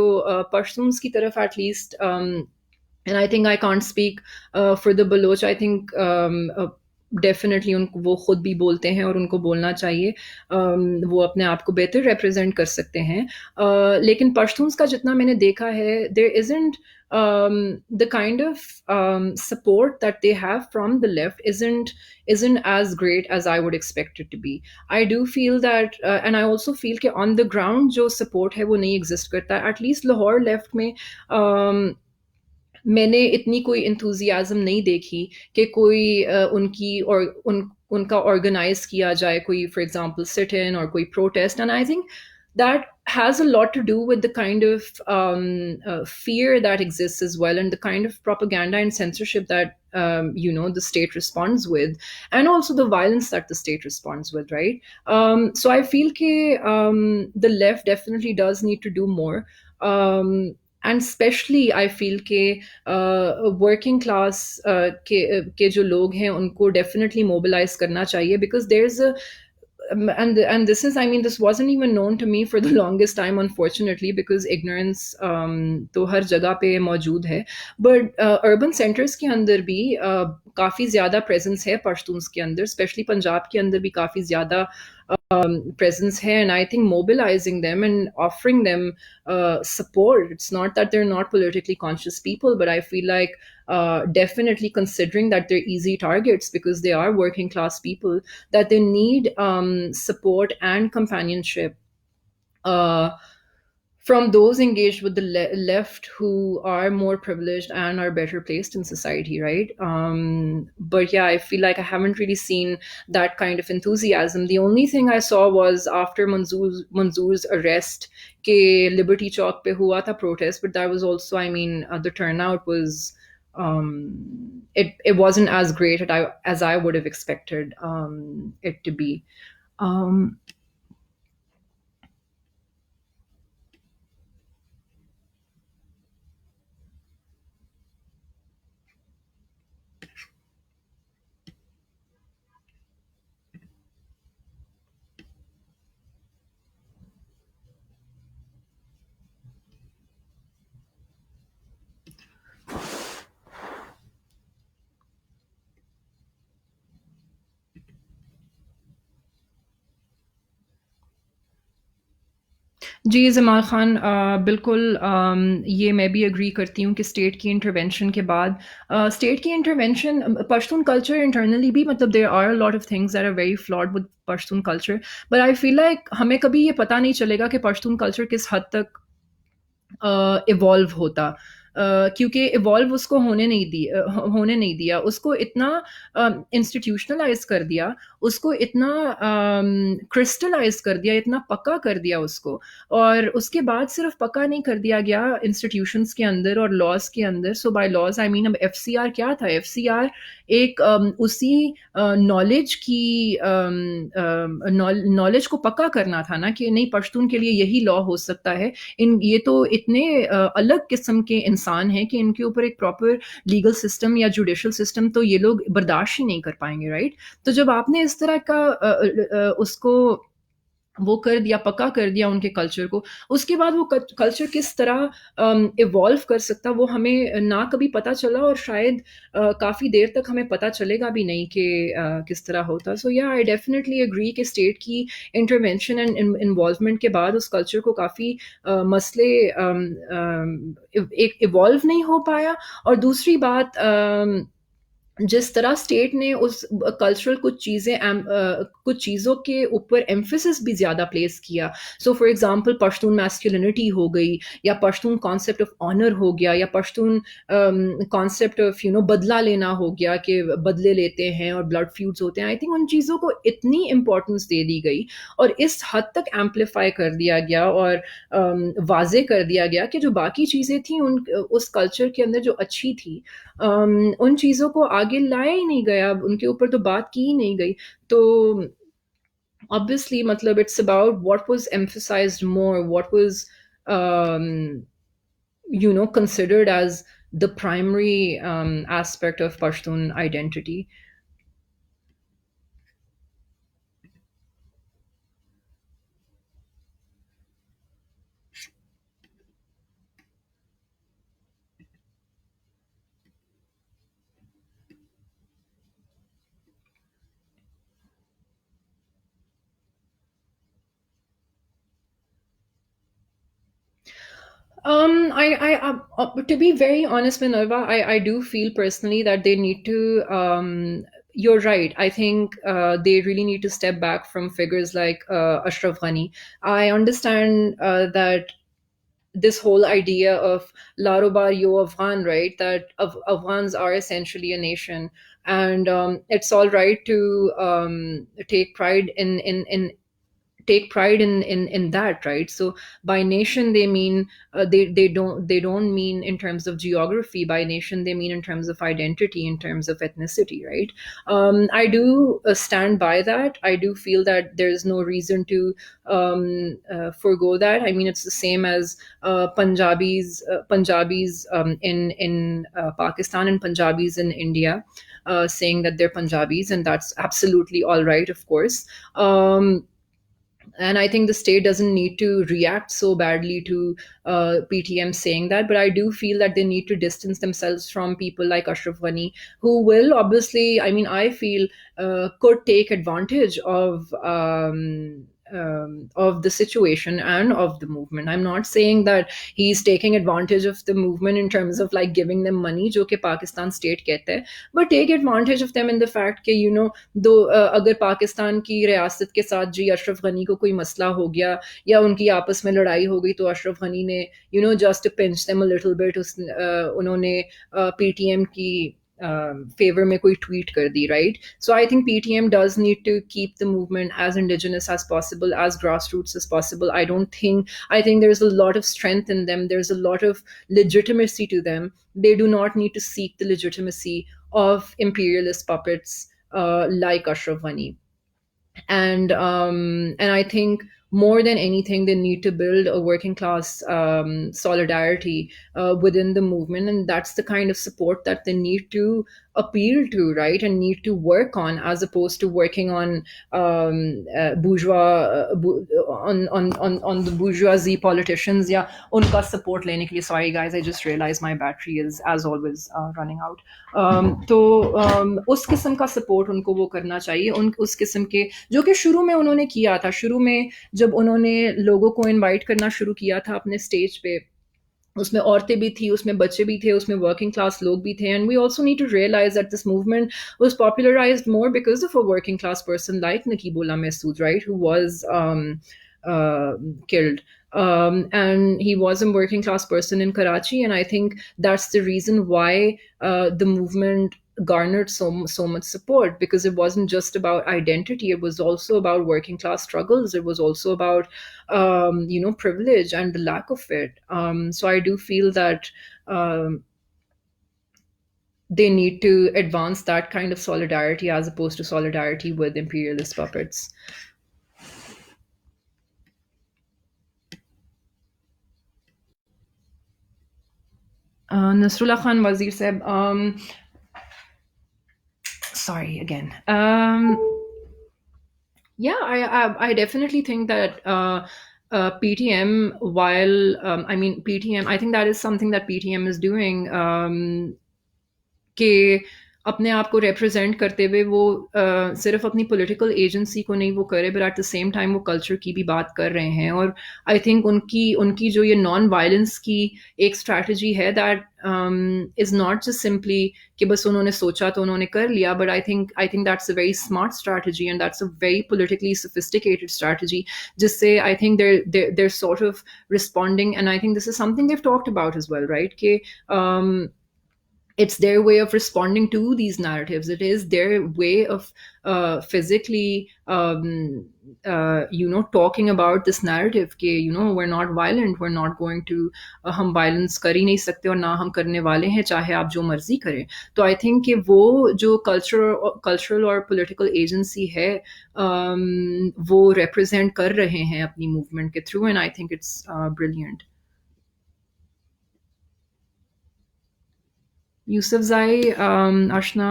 पश्तून्स की तरफ at least, and I think I can't speak for the Baloch. I think definitely उनको वो खुद भी बोलते हैं और उनको बोलना चाहिए, वो अपने आप को बेहतर रिप्रेजेंट कर सकते हैं। लेकिन पश्तून्स का जितना मैंने देखा है, there isn't the kind of support that they have from the left isn't as great as I would expect it to be. I do feel that, and I also feel कि on the ground जो support है वो नहीं exist करता, at least Lahore left में मैंने इतनी कोई इंथुजियाज़म नहीं देखी कि कोई उनकी और उनका ऑर्गेनाइज किया जाए, कोई फॉर एग्जांपल सिट इन और कोई protest, and I think that has a lot to do with the kind of fear that exists as well, and the kind of propaganda and censorship that the state responds with, and also the violence that the state responds with, right? So I feel the left definitely does need to do more, um, and especially I feel working class के जो लोग हैं उनको definitely mobilize करना चाहिए, because there's a and this is, I mean, this wasn't even known to me for the longest time, unfortunately, because ignorance तो हर जगह पे मौजूद है, but urban centers के अंदर भी काफ़ी ज़्यादा presence है पश्तून्स के अंदर, especially पंजाब के अंदर भी काफ़ी ज़्यादा presence here, and I think mobilizing them and offering them support. It's not that they're not politically conscious people, but I feel like definitely considering that they're easy targets because they are working class people, that they need support and companionship uh, from those engaged with the left who are more privileged and are better placed in society, right? But yeah, I feel like I haven't really seen that kind of enthusiasm. The only thing I saw was after Manzoor's arrest, ke Liberty Chalk pe hua tha protest, but that was also, I mean, the turnout was it wasn't as great as I would have expected it to be. Um, जी, जमाल ख़ान, बिल्कुल, ये मैं भी agree करती हूँ कि state की intervention के बाद स्टेट की इंटरवेंशन पश्तून कल्चर इंटरनली भी, मतलब there are a lot of things that are very flawed with Pashtun culture, but I feel like हमें कभी ये पता नहीं चलेगा कि पश्तून कल्चर किस हद तक इवॉल्व होता, क्योंकि इवॉल्व उसको होने नहीं दिया, उसको इतना इंस्टीट्यूशनलाइज कर दिया, उसको इतना क्रिस्टलाइज कर दिया, इतना पक्का कर दिया उसको, और उसके बाद सिर्फ पक्का नहीं कर दिया गया इंस्टीट्यूशंस के अंदर और लॉज के अंदर। सो बाय लॉज आई मीन, अब एफसीआर क्या था? एफसीआर एक उसी नॉलेज की नॉलेज को पक्का करना था ना, कि नहीं, पश्तून के लिए यही लॉ हो सकता है, ये तो इतने अलग किस्म के इंसान हैं कि इनके ऊपर एक प्रॉपर लीगल सिस्टम या जुडिशल सिस्टम तो ये लोग बर्दाश्त ही नहीं कर पाएंगे, राइट? तो जब आपने इस तरह का उसको वो कर दिया, पक्का कर दिया उनके कल्चर को। उसके बाद वो कल्चर किस तरह इवॉल्व कर सकता, वो हमें ना कभी पता चला, और शायद काफ़ी देर तक हमें पता चलेगा भी नहीं कि किस तरह होता। सो या आई डेफिनेटली एग्री कि स्टेट की इंटरवेंशन एंड इन्वॉल्वमेंट के बाद उस कल्चर को काफ़ी मसले एक इवॉल्व नहीं हो पाया। और दूसरी बात, जिस तरह स्टेट ने उस कल्चरल कुछ चीज़ों के ऊपर एम्फेसिस भी ज़्यादा प्लेस किया। So for example Pashtun masculinity हो गई, या पश्तून कॉन्सेप्ट ऑफ ऑनर हो गया, या पश्तून कॉन्सेप्ट ऑफ बदला लेना हो गया, कि बदले लेते हैं और ब्लड फ्यूड्स होते हैं। आई थिंक उन चीज़ों को इतनी इम्पोर्टेंस दे दी गई और इस हद तक एम्पलीफाई कर दिया गया और वाजे कर दिया गया कि जो बाकी चीज़ें थी उन उस कल्चर के अंदर जो अच्छी थी, उन चीज़ों को आगे लाया ही नहीं गया, उनके ऊपर तो बात की ही नहीं गई। तो ऑब्वियसली मतलब it's about what was emphasised more, what was considered as the primary aspect of Pashtun identity. To be very honest, Minerva, I do feel personally that they need to. You're right. I think they really need to step back from figures like Ashraf Ghani. I understand that this whole idea of Larobar yo Afghan, right? That Afghans are essentially a nation, and it's all right to take pride in that, right? So by nation they mean they don't mean in terms of geography. By nation they mean in terms of identity, in terms of ethnicity, right? I do stand by that. I do feel that there's no reason to forego that. I mean, it's the same as Punjabis in Pakistan, and Punjabis in India, saying that they're Punjabis, and that's absolutely all right, of course. And I think the state doesn't need to react so badly to PTM saying that, but I do feel that they need to distance themselves from people like Ashraf Ghani, who will obviously, I mean, I feel could take advantage of the situation and of the movement. I'm not saying that he's taking advantage of the movement in terms of like giving them money, जो कि Pakistan state कहता है, but take advantage of them in the fact कि दो अगर पाकिस्तान की रियासत के साथ जी अशरफ गनी को कोई मसला हो गया या उनकी आपस में लड़ाई हो गई, तो अशरफ गनी ने just pinch them a little bit, उन्होंने पीटीएम की फेवर में कोई ट्वीट कर दी, right? So I think PTM does need to keep the movement as indigenous as possible, as grassroots as possible. I think there's a lot of strength in them, there's a lot of legitimacy to them. They do not need to seek the legitimacy of imperialist puppets like Ashraf Ghani. And I think more than anything they need to build a working class solidarity within the movement, and that's the kind of support that they need to appeal to, right, and need to work on, as opposed to working on on the bourgeoisie politicians, या उनका support लेने के लिए. Sorry guys, I just realized my battery is as always running out. तो उस किस्म का support उनको वो करना चाहिए, उस किस्म के जो कि शुरू में उन्होंने किया था. शुरू में जब उन्होंने लोगों को इनवाइट करना शुरू किया था अपने स्टेज पे, उसमें औरतें भी थी, उसमें बच्चे भी थे, उसमें वर्किंग क्लास लोग भी थे. And we also need to realise that this movement was popularised more because of a working class person like Naqeebullah Mehsud, right, who was killed. And he was a working class person in Karachi, and I think that's the reason why the movement garnered so much support, because it wasn't just about identity, it was also about working class struggles, it was also about privilege and the lack of it. So I do feel that they need to advance that kind of solidarity as opposed to solidarity with imperialist puppets. Nasrullah Khan Wazir said, sorry again. Yeah, I definitely think that PTM, while I mean PTM, I think that is something that PTM is doing. कि अपने आप को represent करते हुए वो सिर्फ अपनी political agency को नहीं वो करे, but at the same time वो कल्चर की भी बात कर रहे हैं। और आई थिंक उनकी उनकी जो ये नॉन वायलेंस की एक स्ट्रैटेजी है, that is not just simply कि बस उन्होंने सोचा तो उन्होंने कर लिया, but I think that's a very smart strategy and that's a very politically sophisticated strategy, जिससे I think they're sort of responding, and I think this is something they've talked about as well, right? कि it's their way of responding to these narratives. It is their way of physically talking about this narrative कि we're not violent, we're not going to हम violence कर ही नहीं सकते और ना हम करने वाले हैं, चाहे आप जो मर्जी करें। तो आई थिंक कि वो जो कल्चरल और पॉलिटिकल एजेंसी है, वो represent कर रहे हैं अपनी मूवमेंट के through, and I think it's brilliant. Yusufzai, Ashna,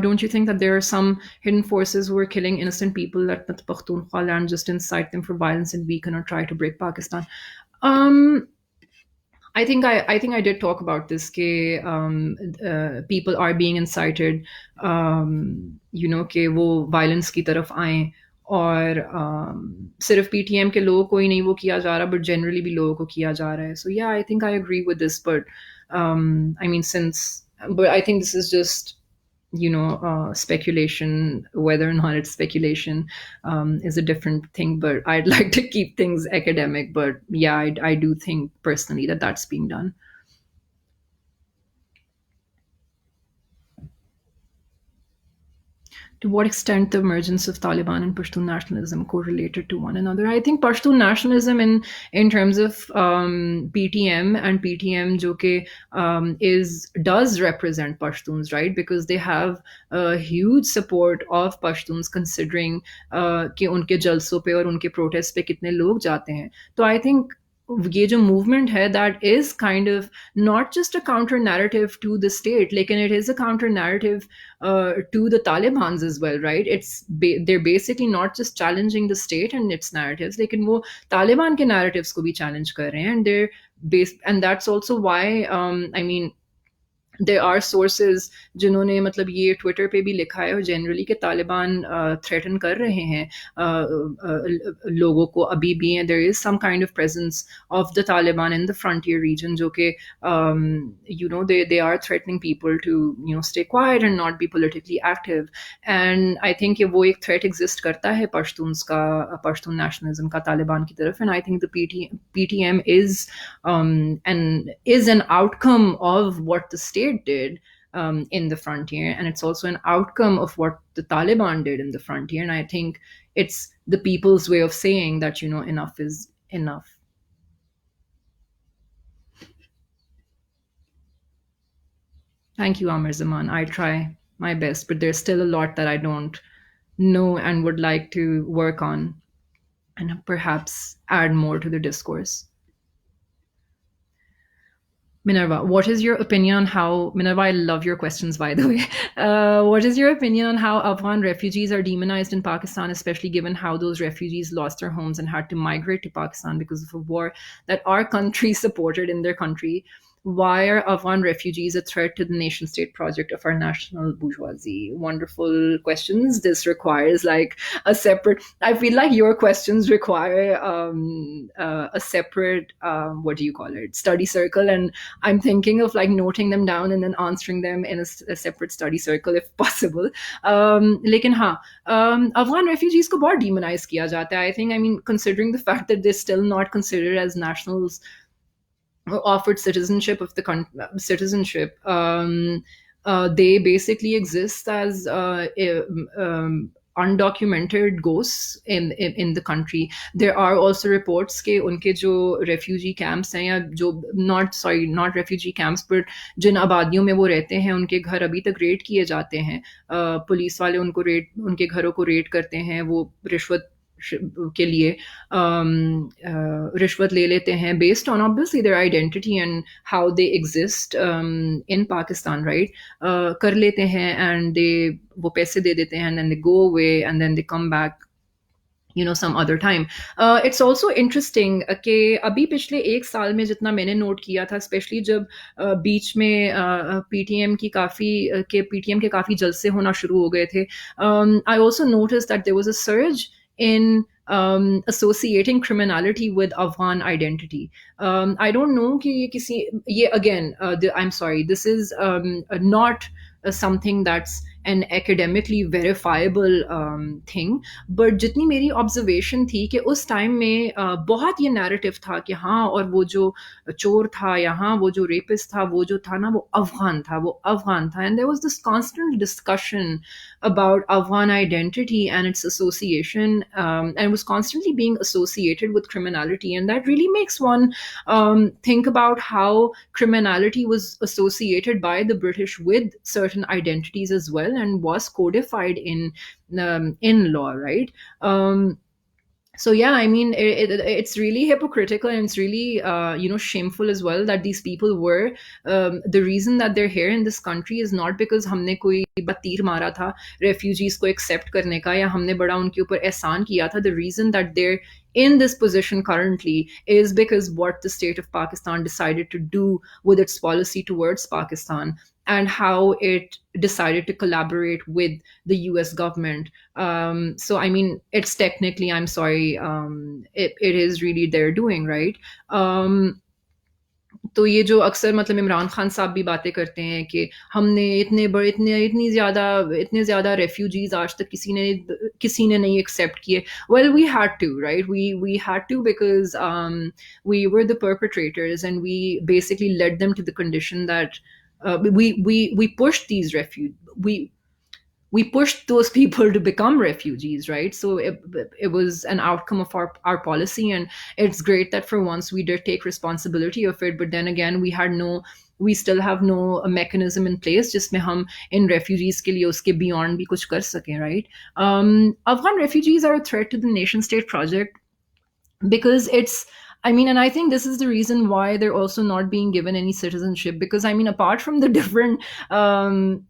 don't you think that there are some hidden forces who are killing innocent people at the Pakhtunkhwa land, just incite them for violence and weaken or try to break Pakistan? Um, I think I did talk about this. Ke people are being incited, कि वो violence की तरफ आएं, और सिर्फ PTM के लोगों को ही नहीं वो किया जा रहा, बट जनरली भी लोगों को किया जा रहा है। So yeah I think I agree with this, but I mean since but I think this is just speculation. Whether or not it's speculation is a different thing, but I'd like to keep things academic. But yeah, I do think personally that that's being done. To what extent the emergence of Taliban and Pashtun nationalism correlated to one another? I think Pashtun nationalism in terms of PTM and PTM, जो कि is does represent Pashtuns, right? Because they have a huge support of Pashtuns, considering कि उनके जलसों पे और उनके protest पे कितने लोग जाते हैं। तो I think ये जो मूवमेंट है, that is kind of not just a counter narrative to the state, लेकिन it is a counter narrative to the Taliban's as well, right? They're basically not just challenging the state and its narratives, लेकिन वो तालिबान के narratives को भी challenge कर रहे हैं, and they're based, and that's also why I mean there are sources जिन्होंने मतलब ये ट्विटर पे भी लिखा है, और जनरली कि तालिबान थ्रेटन कर रहे हैं लोगों को अभी भी, and there is some kind of presence of the Taliban in the frontier region, जो कि they are threatening people to stay quiet and not be politically active. And I think कि वो एक threat exist करता है पश्तून्स का, Pashtun nationalism का तालिबान की तरफ, and I think the PTM is an outcome of what the state did in the frontier, and it's also an outcome of what the Taliban did in the frontier. And I think it's the people's way of saying that enough is enough. Thank you, Amir Zaman. I try my best, but there's still a lot that I don't know and would like to work on, and perhaps add more to the discourse. Minerva, what is your opinion on how, Minerva, I love your questions, by the way. What is your opinion on how Afghan refugees are demonized in Pakistan, especially given how those refugees lost their homes and had to migrate to Pakistan because of a war that our country supported in their country? Why are Afghan refugees a threat to the nation state project of our national bourgeoisie? Wonderful questions. This requires like a separate, I feel like your questions require a separate, what do you call it, study circle. And I'm thinking of like noting them down and then answering them in a separate study circle if possible. लेकिन हाँ, Afghan refugees को बहुत demonize किया जाता है. I mean, considering the fact that they're still not considered as nationals offered citizenship of the citizenship. They basically exist as undocumented ghosts in the country. There are also reports के उनके जो refugee camps हैं, या जो not refugee camps, but जिन आबादियों में वो रहते हैं, उनके घर अभी तक रेड किए जाते हैं। पुलिस वाले उनके घरों को रेड करते हैं, वो रिश्वत के लिए रिश्वत ले लेते हैं based on obviously their identity and how they exist in Pakistan, right? कर लेते हैं, and वो पैसे दे देते हैं, and then they go away, and then they come back some other time. It's also interesting कि अभी पिछले एक साल में जितना मैंने नोट किया था, स्पेशली जब बीच में पीटीएम की पीटीएम के काफ़ी जलसे होना शुरू हो गए थे. I also noticed that there was a surge in associating criminality with Afghan identity. I don't know कि ये again, I'm sorry, this is not something that's an academically verifiable thing, but जितनी मेरी ऑब्जर्वेशन थी कि उस time में बहुत ये नैरेटिव था कि हाँ, और वो जो चोर था, यहाँ वो जो रेपिस्ट था, वो जो था ना, वो अफगान था, वो अफगान था. And there was this constant discussion about Afghan identity and its association, and was constantly being associated with criminality. And that really makes one think about how criminality was associated by the British with certain identities as well, and was codified in law, right? So yeah, I mean, it's really hypocritical, and it's really shameful as well that these people were the reason that they're here in this country is not because हमने कोई तीर मारा था refugees को accept करने का, या हमने बड़ा उनके ऊपर एहसान किया था. The reason that they're in this position currently is because what the state of Pakistan decided to do with its policy towards Pakistan, and how it decided to collaborate with the US government. So, I mean, it's technically, I'm sorry, it is really their doing, right? तो ये जो अक्सर मतलब इमरान खान साहब भी बातें करते हैं कि हमने इतने ज़्यादा रेफ्यूजीज आज तक किसी ने नहीं एक्सेप्ट किए. Well, we had to, right? We had to because we were the perpetrators, and we basically led them to the condition that we pushed these we pushed those people to become refugees, right? So it was an outcome of our policy, and it's great that for once we did take responsibility of it. But then again, we still have no mechanism in place जिसमें हम इन refugees के लिए उसके beyond भी कुछ कर सकें, right? Afghan refugees are a threat to the nation state project because it's, I mean, and I think this is the reason why they're also not being given any citizenship, because I mean, apart from the different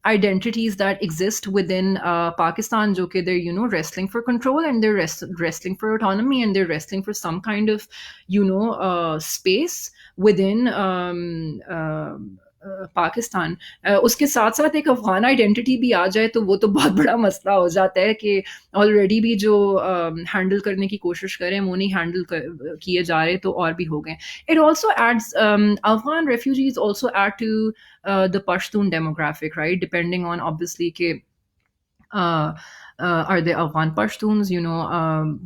identities that exist within Pakistan, jo ke they're wrestling for control, and they're wrestling for autonomy, and they're wrestling for some kind of space within Pakistan. उसके साथ साथ एक Afghan identity भी आ जाए तो वो तो बहुत बड़ा मसला हो जाता है कि ऑलरेडी भी जो हैंडल करने की कोशिश करें वो नहीं हैंडल किए जा रहे, तो और भी हो गए. It also adds, Afghan refugees also add to the Pashtun demographic, right? Depending on obviously के are they Afghan Pashtuns,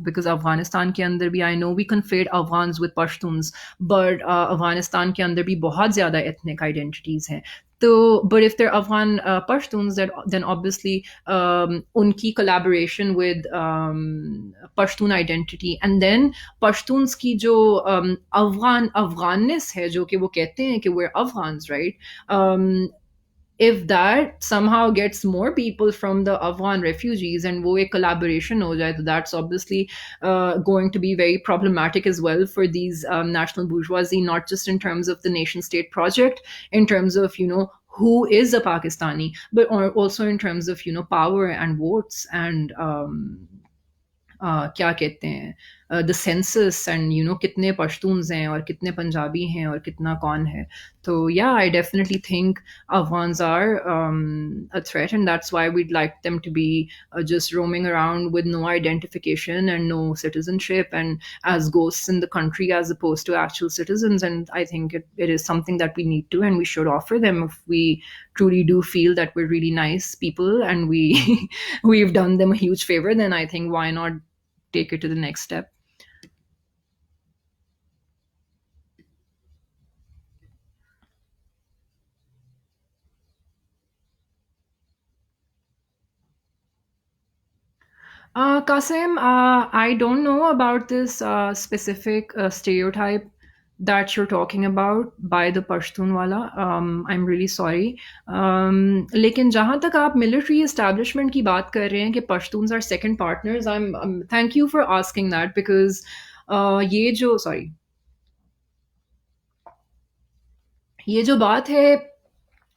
because Afghanistan ke andar bhi, I know we conflate Afghans with Pashtuns, but Afghanistan ke andar bhi bahut zyada ethnic identities hain. So, but if they're Afghan Pashtuns, then obviously unki collaboration with Pashtun identity, and then Pashtuns ki jo Afghanness hai, jo कि वो कहते हैं कि we're Afghans, right? If that somehow gets more people from the Afghan refugees and wo ek collaboration ho jaye, so that's obviously going to be very problematic as well for these national bourgeoisie, not just in terms of the nation state project, in terms of, who is a Pakistani, but also in terms of, power and votes and क्या कहते हैं the census and कितने पश्तून्स हैं और कितने पंजाबी हैं और कितना कौन है. तो या, I definitely think Afghans are a threat, and that's why we'd like them to be just roaming around with no identification and no citizenship, and as ghosts in the country as opposed to actual citizens. And I think it is something that we need to, and we should offer them if we truly do feel that we're really nice people and we've done them a huge favor. Then I think why not take it to the next step. Qasim, I don't know about this specific stereotype that you're talking about by the Pashtun wala. I'm really sorry. लेकिन जहाँ तक आप military establishment की बात कर रहे हैं कि Pashtuns are second partners, thank you for asking that, because ये जो बात है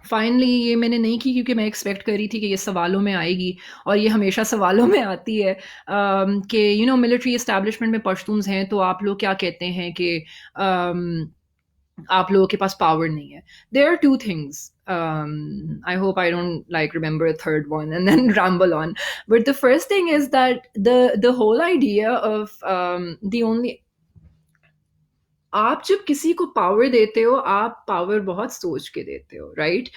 फाइनली ये मैंने नहीं की क्योंकि मैं एक्सपेक्ट कर रही थी कि ये सवालों में आएगी, और ये हमेशा सवालों में आती है कि मिलिट्री इस्टेब्लिशमेंट में पश्तून्स हैं तो आप लोग क्या कहते हैं कि आप लोगों के पास पावर नहीं है. There are two things. I hope I don't like remember a third one and then ramble on. But the first thing is that the whole idea of the only, आप जब किसी को पावर देते हो आप power बहुत सोच के देते हो, right?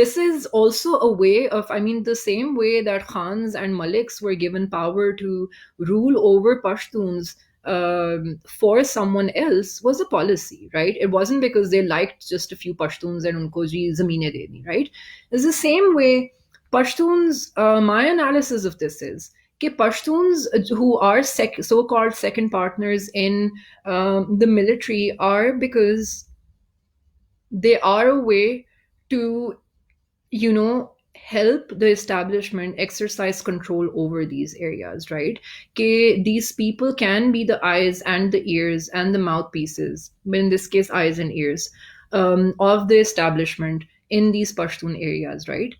This is also a way of, I mean, the same way that Khans and Maliks were given power to rule over Pashtuns for someone else was a policy, right? It wasn't because they liked just a few Pashtuns and unko ji zameenein de di, right? It's the same way Pashtuns, my analysis of this is that Pashtuns who are so-called second partners in the military are because they are a way to, help the establishment exercise control over these areas, right? These people can be the eyes and the ears and the mouthpieces, but in this case, eyes and ears, of the establishment in these Pashtun areas, right?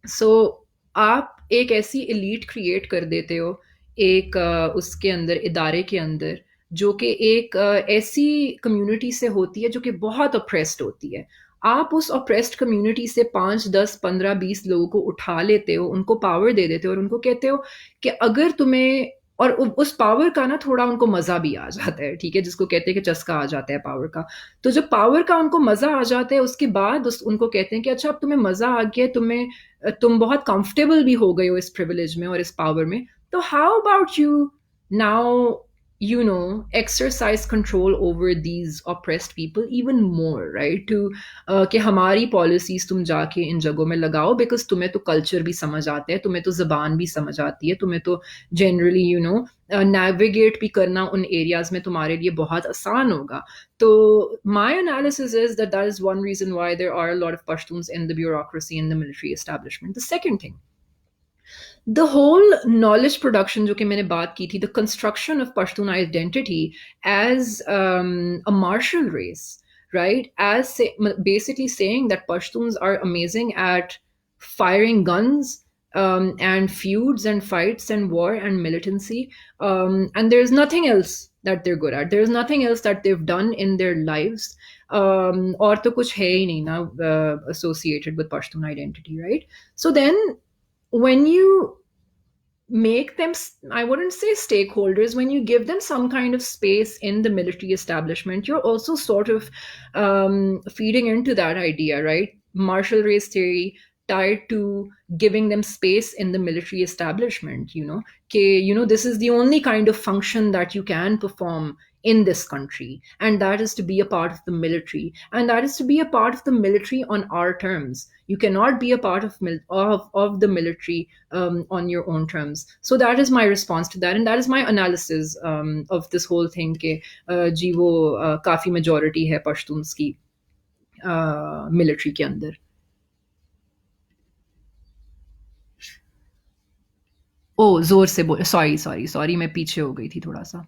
सो आप एक ऐसी elite create कर देते हो एक उसके अंदर, इदारे के अंदर, जो कि एक ऐसी कम्युनिटी से होती है जो कि बहुत अप्रेस्ड होती है. आप उस अप्रेस्ड कम्युनिटी से 5, 10, 15, 20 लोगों को उठा लेते हो, उनको पावर दे देते हो और उनको कहते हो कि अगर तुम्हें, और उस पावर का ना थोड़ा उनको मजा भी आ जाता है, ठीक है, जिसको कहते हैं कि चस्का आ जाता है पावर का. तो जब पावर का उनको मजा आ जाता है उसके बाद उनको कहते हैं कि अच्छा अब तुम्हें मजा आ गया, तुम बहुत कंफर्टेबल भी हो गए हो इस प्रिविलेज में और इस पावर में, तो how about you now exercise control over these oppressed people even more, right? To कि हमारी पॉलिसीज तुम जाके इन जगहों में लगाओ, बिकॉज तुम्हें तो कल्चर भी समझ आते हैं, तुम्हें तो जबान भी समझ आती है, तुम्हें तो जनरली नेविगेट भी करना उन एरियाज में तुम्हारे लिए बहुत आसान होगा. तो my analysis is that that is one reason why there are a lot of Pashtuns in the bureaucracy and the military establishment. The second thing, the whole knowledge production जो कि मैंने बात की थी, the construction of Pashtun identity as a martial race, right? Basically saying that Pashtuns are amazing at firing guns, and feuds and fights and war and militancy, and there's nothing else that they're good at. There's nothing else that they've done in their lives. और तो कुछ है ही नहीं ना associated with Pashtun identity, right? So then when you make them, I wouldn't say stakeholders, when you give them some kind of space in the military establishment, you're also sort of feeding into that idea, right? Martial race theory tied to giving them space in the military establishment, this is the only kind of function that you can perform in this country, and that is to be a part of the military, and that is to be a part of the military on our terms. You cannot be a part of the military on your own terms. So that is my response to that, and that is my analysis of this whole thing कि जी वो काफी majority है पश्तून्स की military के अंदर. ओ जोर से बोल, सॉरी सॉरी सॉरी, मैं पीछे हो गई थी थोड़ा सा.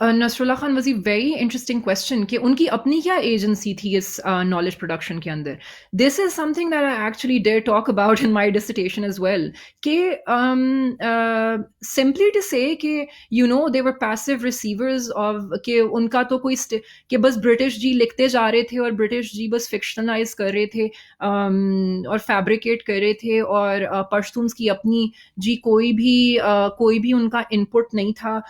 Nasrullah Khan was a very interesting question कि उनकी अपनी क्या एजेंसी थी इस नॉलेज प्रोडक्शन के अंदर. This is something that I actually dare talk about in my dissertation as well, कि सिंपली टू से कि they were passive receivers of, कि उनका तो कोई कि बस ब्रिटिश जी लिखते जा रहे थे और ब्रिटिश जी बस फिक्शनलाइज कर रहे थे और फैब्रिकेट कर रहे थे, और पश्तून्स की अपनी जी कोई भी उनका इनपुट नहीं था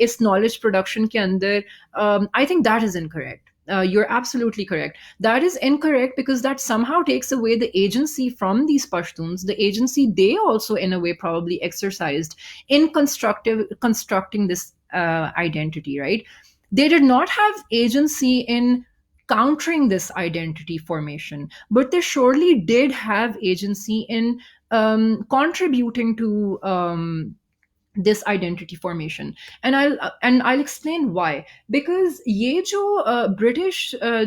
इस knowledge production के अंदर. I think that is incorrect. You're absolutely correct. That is incorrect because that somehow takes away the agency from these Pashtuns, the agency they also in a way probably exercised in constructing this identity, right? They did not have agency in countering this identity formation, but they surely did have agency in contributing to this identity formation. And I'll explain why. Because ये जो British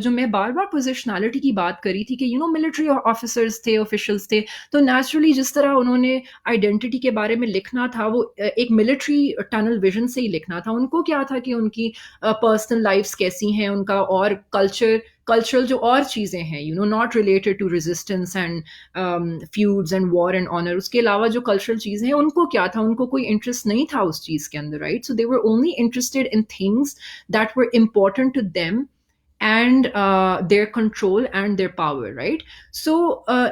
जो मैं बार बार पोजिशनैलिटी की बात करी थी कि military officers थे, ऑफिशियल्स थे, तो नेचुरली जिस तरह उन्होंने आइडेंटिटी के बारे में लिखना था वो एक मिलिट्री टनल विजन से ही लिखना था। उनको क्या था कि उनकी पर्सनल लाइफ्स कैसी हैं, उनका और कल्चरल जो और चीज़ें हैं, not related to resistance and feuds and war and honour, उसके अलावा जो कल्चरल चीज़ें हैं उनको क्या था, उनको कोई इंटरेस्ट नहीं था उस चीज़ के अंदर, right? So they were only interested in things that were important to them and their control and their power, right? So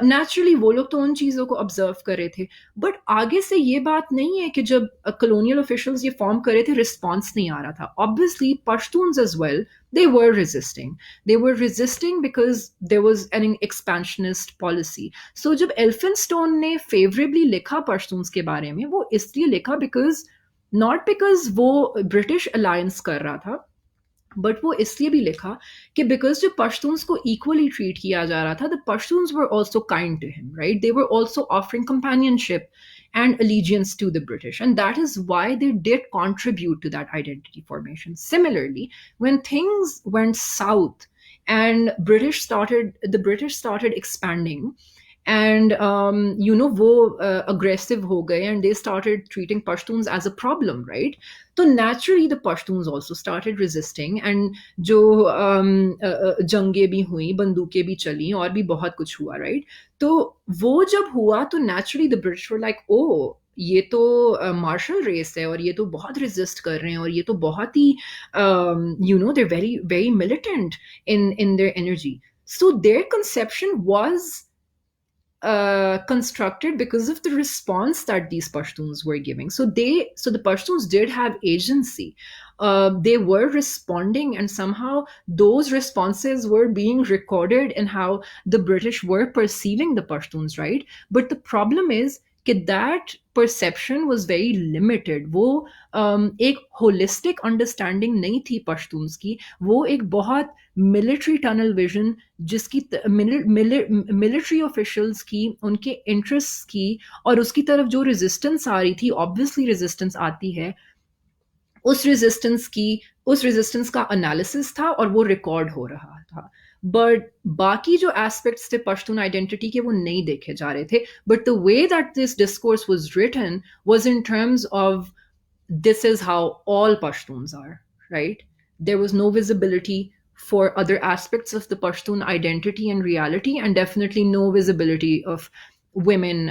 naturally वो लोग तो उन चीज़ों को ऑब्जर्व कर रहे थे, बट आगे से ये बात नहीं है कि जब colonial officials ये फॉर्म कर रहे थे रिस्पॉन्स नहीं आ रहा था. Obviously Pashtuns as well, they were resisting. They were resisting because there was an expansionist policy. So जब Elphinstone ने favorably लिखा Pashtuns के बारे में, वो इसलिए लिखा because not because वो British alliance कर रहा था, बट वो इसलिए भी लिखा कि बिकॉज जो पश्तून्स को इक्वली ट्रीट किया जा रहा था, the Pashtuns were also kind to him, right? They were also offering companionship and allegiance to the British. And that is why they did contribute to that identity formation. Similarly, when things went south and the British started expanding, and वो aggressive हो गए and they started treating Pashtuns as a problem, right? So naturally the Pashtuns also started resisting, and जो जंगे भी हुई, बंदूकें भी चली और भी बहुत कुछ हुआ, right? तो वो जब हुआ तो naturally the British were like, oh, ये तो मार्शल रेस है और ये तो बहुत रेजिस्ट कर रहे हैं और ये तो बहुत ही they're very very militant in their energy. So their conception was constructed because of the response that these Pashtuns were giving. So the Pashtuns did have agency. They were responding, and somehow those responses were being recorded in how the British were perceiving the Pashtuns, right? But the problem is that perception was very limited. वो एक holistic understanding नहीं थी पश्तून्स की, वो एक बहुत military tunnel vision जिसकी military officials की, उनके interests की और उसकी तरफ जो resistance आ रही थी, obviously resistance आती है, उस रेजिस्टेंस का एनालिसिस था और वो रिकॉर्ड हो रहा था. बट बाकी जो एस्पेक्ट्स थे पश्तून आइडेंटिटी के वो नहीं देखे जा रहे थे. But the way that this discourse was written was in terms of this is how all Pashtuns are, right? There was no visibility for other aspects of the Pashtun identity and reality, and definitely no visibility of women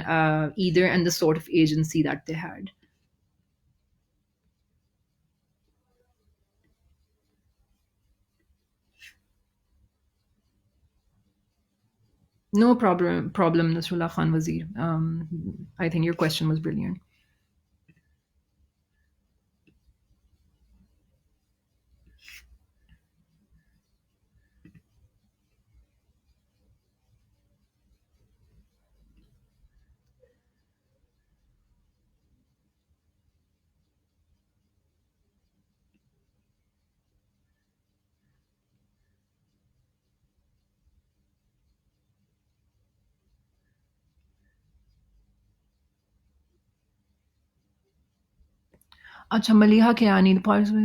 either, and the sort of agency that they had. No problem, Nasrullah Khan Wazir. I think your question was brilliant. अच्छा, Maliha Kayani, the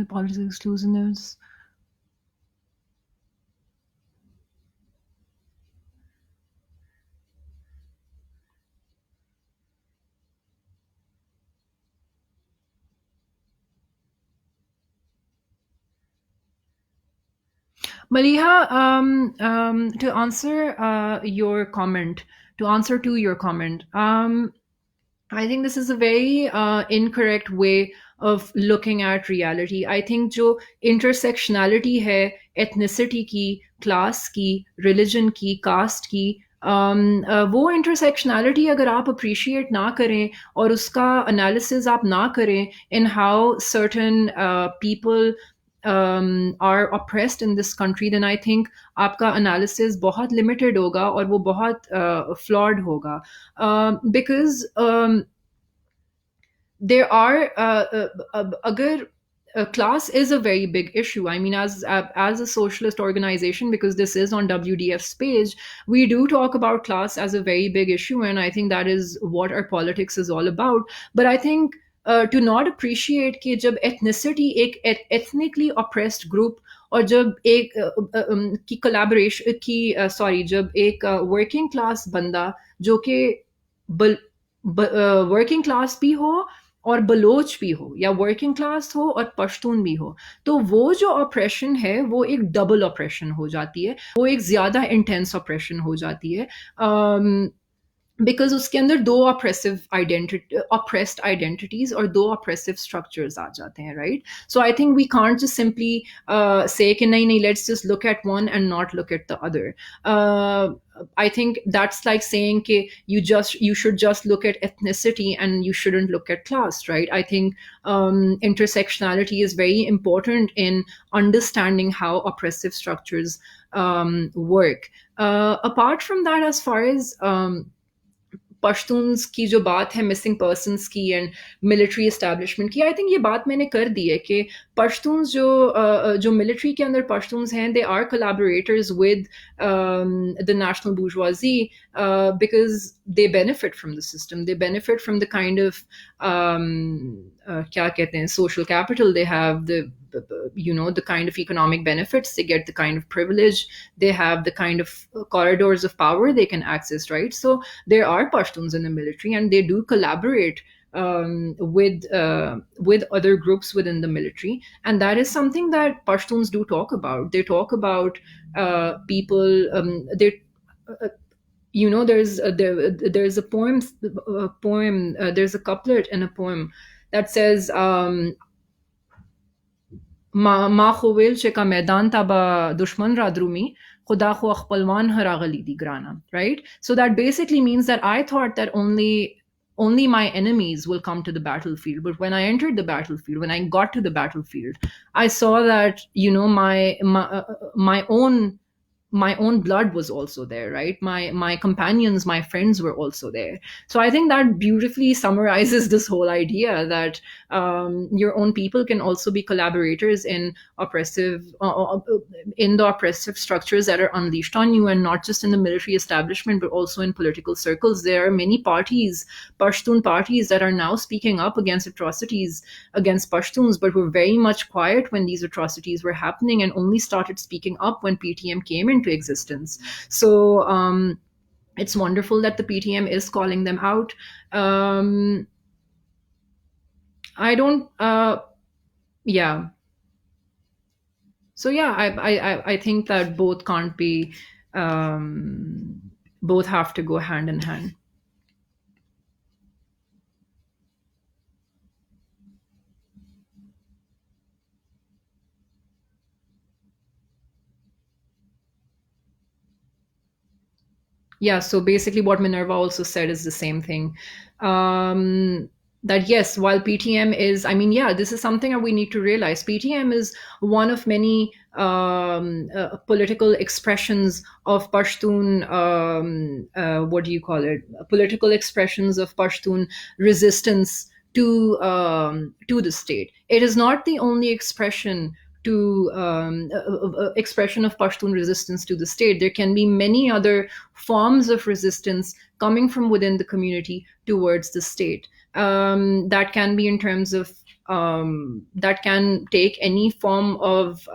politics exclusiveness. Maliha, to answer your comment, I think this is a very incorrect way of looking at reality. I think जो intersectionality है ethnicity की, class की, religion की, caste की, वो intersectionality अगर आप appreciate ना करें और उसका analysis आप ना करें in how certain people are oppressed in this country, then I think आपका analysis बहुत limited होगा और वो बहुत flawed होगा. Because there are अगर class is a very big issue. I mean, as a socialist organization, because this is on WDF's page, we do talk about class as a very big issue, and I think that is what our politics is all about. But I think to not appreciate कि जब ethnicity एक ethnically oppressed group, और जब एक की collaboration की sorry, जब एक working class बंदा जो कि वर्किंग क्लास भी हो और बलोच भी हो, या वर्किंग क्लास हो और पश्तून भी हो, तो वो जो ऑपरेशन है वो एक डबल ऑपरेशन हो जाती है, वो एक ज्यादा इंटेंस ऑपरेशन हो जाती है, बिकॉज उसके अंदर दो ऑप्रेस्ड आइडेंटिटीज और दो ऑप्रेसिव स्ट्रक्चर्स आ जाते हैं, right? So I think we can't just simply say कि नहीं नहीं, let's just look at one and not look at the other. I think that's like saying कि you should just look at ethnicity and you shouldn't look at class, right? I think intersectionality is very important in understanding how oppressive structures work. Apart from that, as far as Pashtuns की जो बात है missing persons की and military establishment की, I think ये बात मैंने कर दी है कि पश्तून्स जो मिलिट्री के अंदर पश्तून्स हैं, they are collaborators with the national bourgeoisie because they benefit from the system, they benefit from the kind of क्या कहते हैं social capital they have, the kind of economic benefits they get, the kind of privilege they have, the kind of corridors of power they can access, right? So there are Pashtuns in the military and they do collaborate with other groups within the military, and that is something that Pashtuns do talk about. They talk about people, they there's a poem, there's a couplet in a poem that says ما خو ویل چې کا میدان ته به دشمن را درومي خدا خو خپلوان راغلي دي ګرانه, right? So that basically means that I thought that only my enemies will come to the battlefield, but when I entered the battlefield, when I got to the battlefield, I saw that my own blood was also there, right? My companions, my friends were also there. So I think that beautifully summarizes this whole idea that your own people can also be collaborators in the oppressive structures that are unleashed on you, and not just in the military establishment but also in political circles. There are many parties, Pashtun parties, that are now speaking up against atrocities against Pashtuns, but were very much quiet when these atrocities were happening and only started speaking up when PTM came into existence. So it's wonderful that the PTM is calling them out. I don't yeah. So yeah, I think that both can't be both have to go hand in hand. Yeah, so basically what Minerva also said is the same thing. That yes, while PTM is, I mean, yeah, this is something that we need to realize. PTM is one of many political expressions of Pashtun, what do you call it? Political expressions of Pashtun resistance to the state. It is not the only expression to expression of Pashtun resistance to the state. There can be many other forms of resistance coming from within the community towards the state. That can be in terms of that can take any form of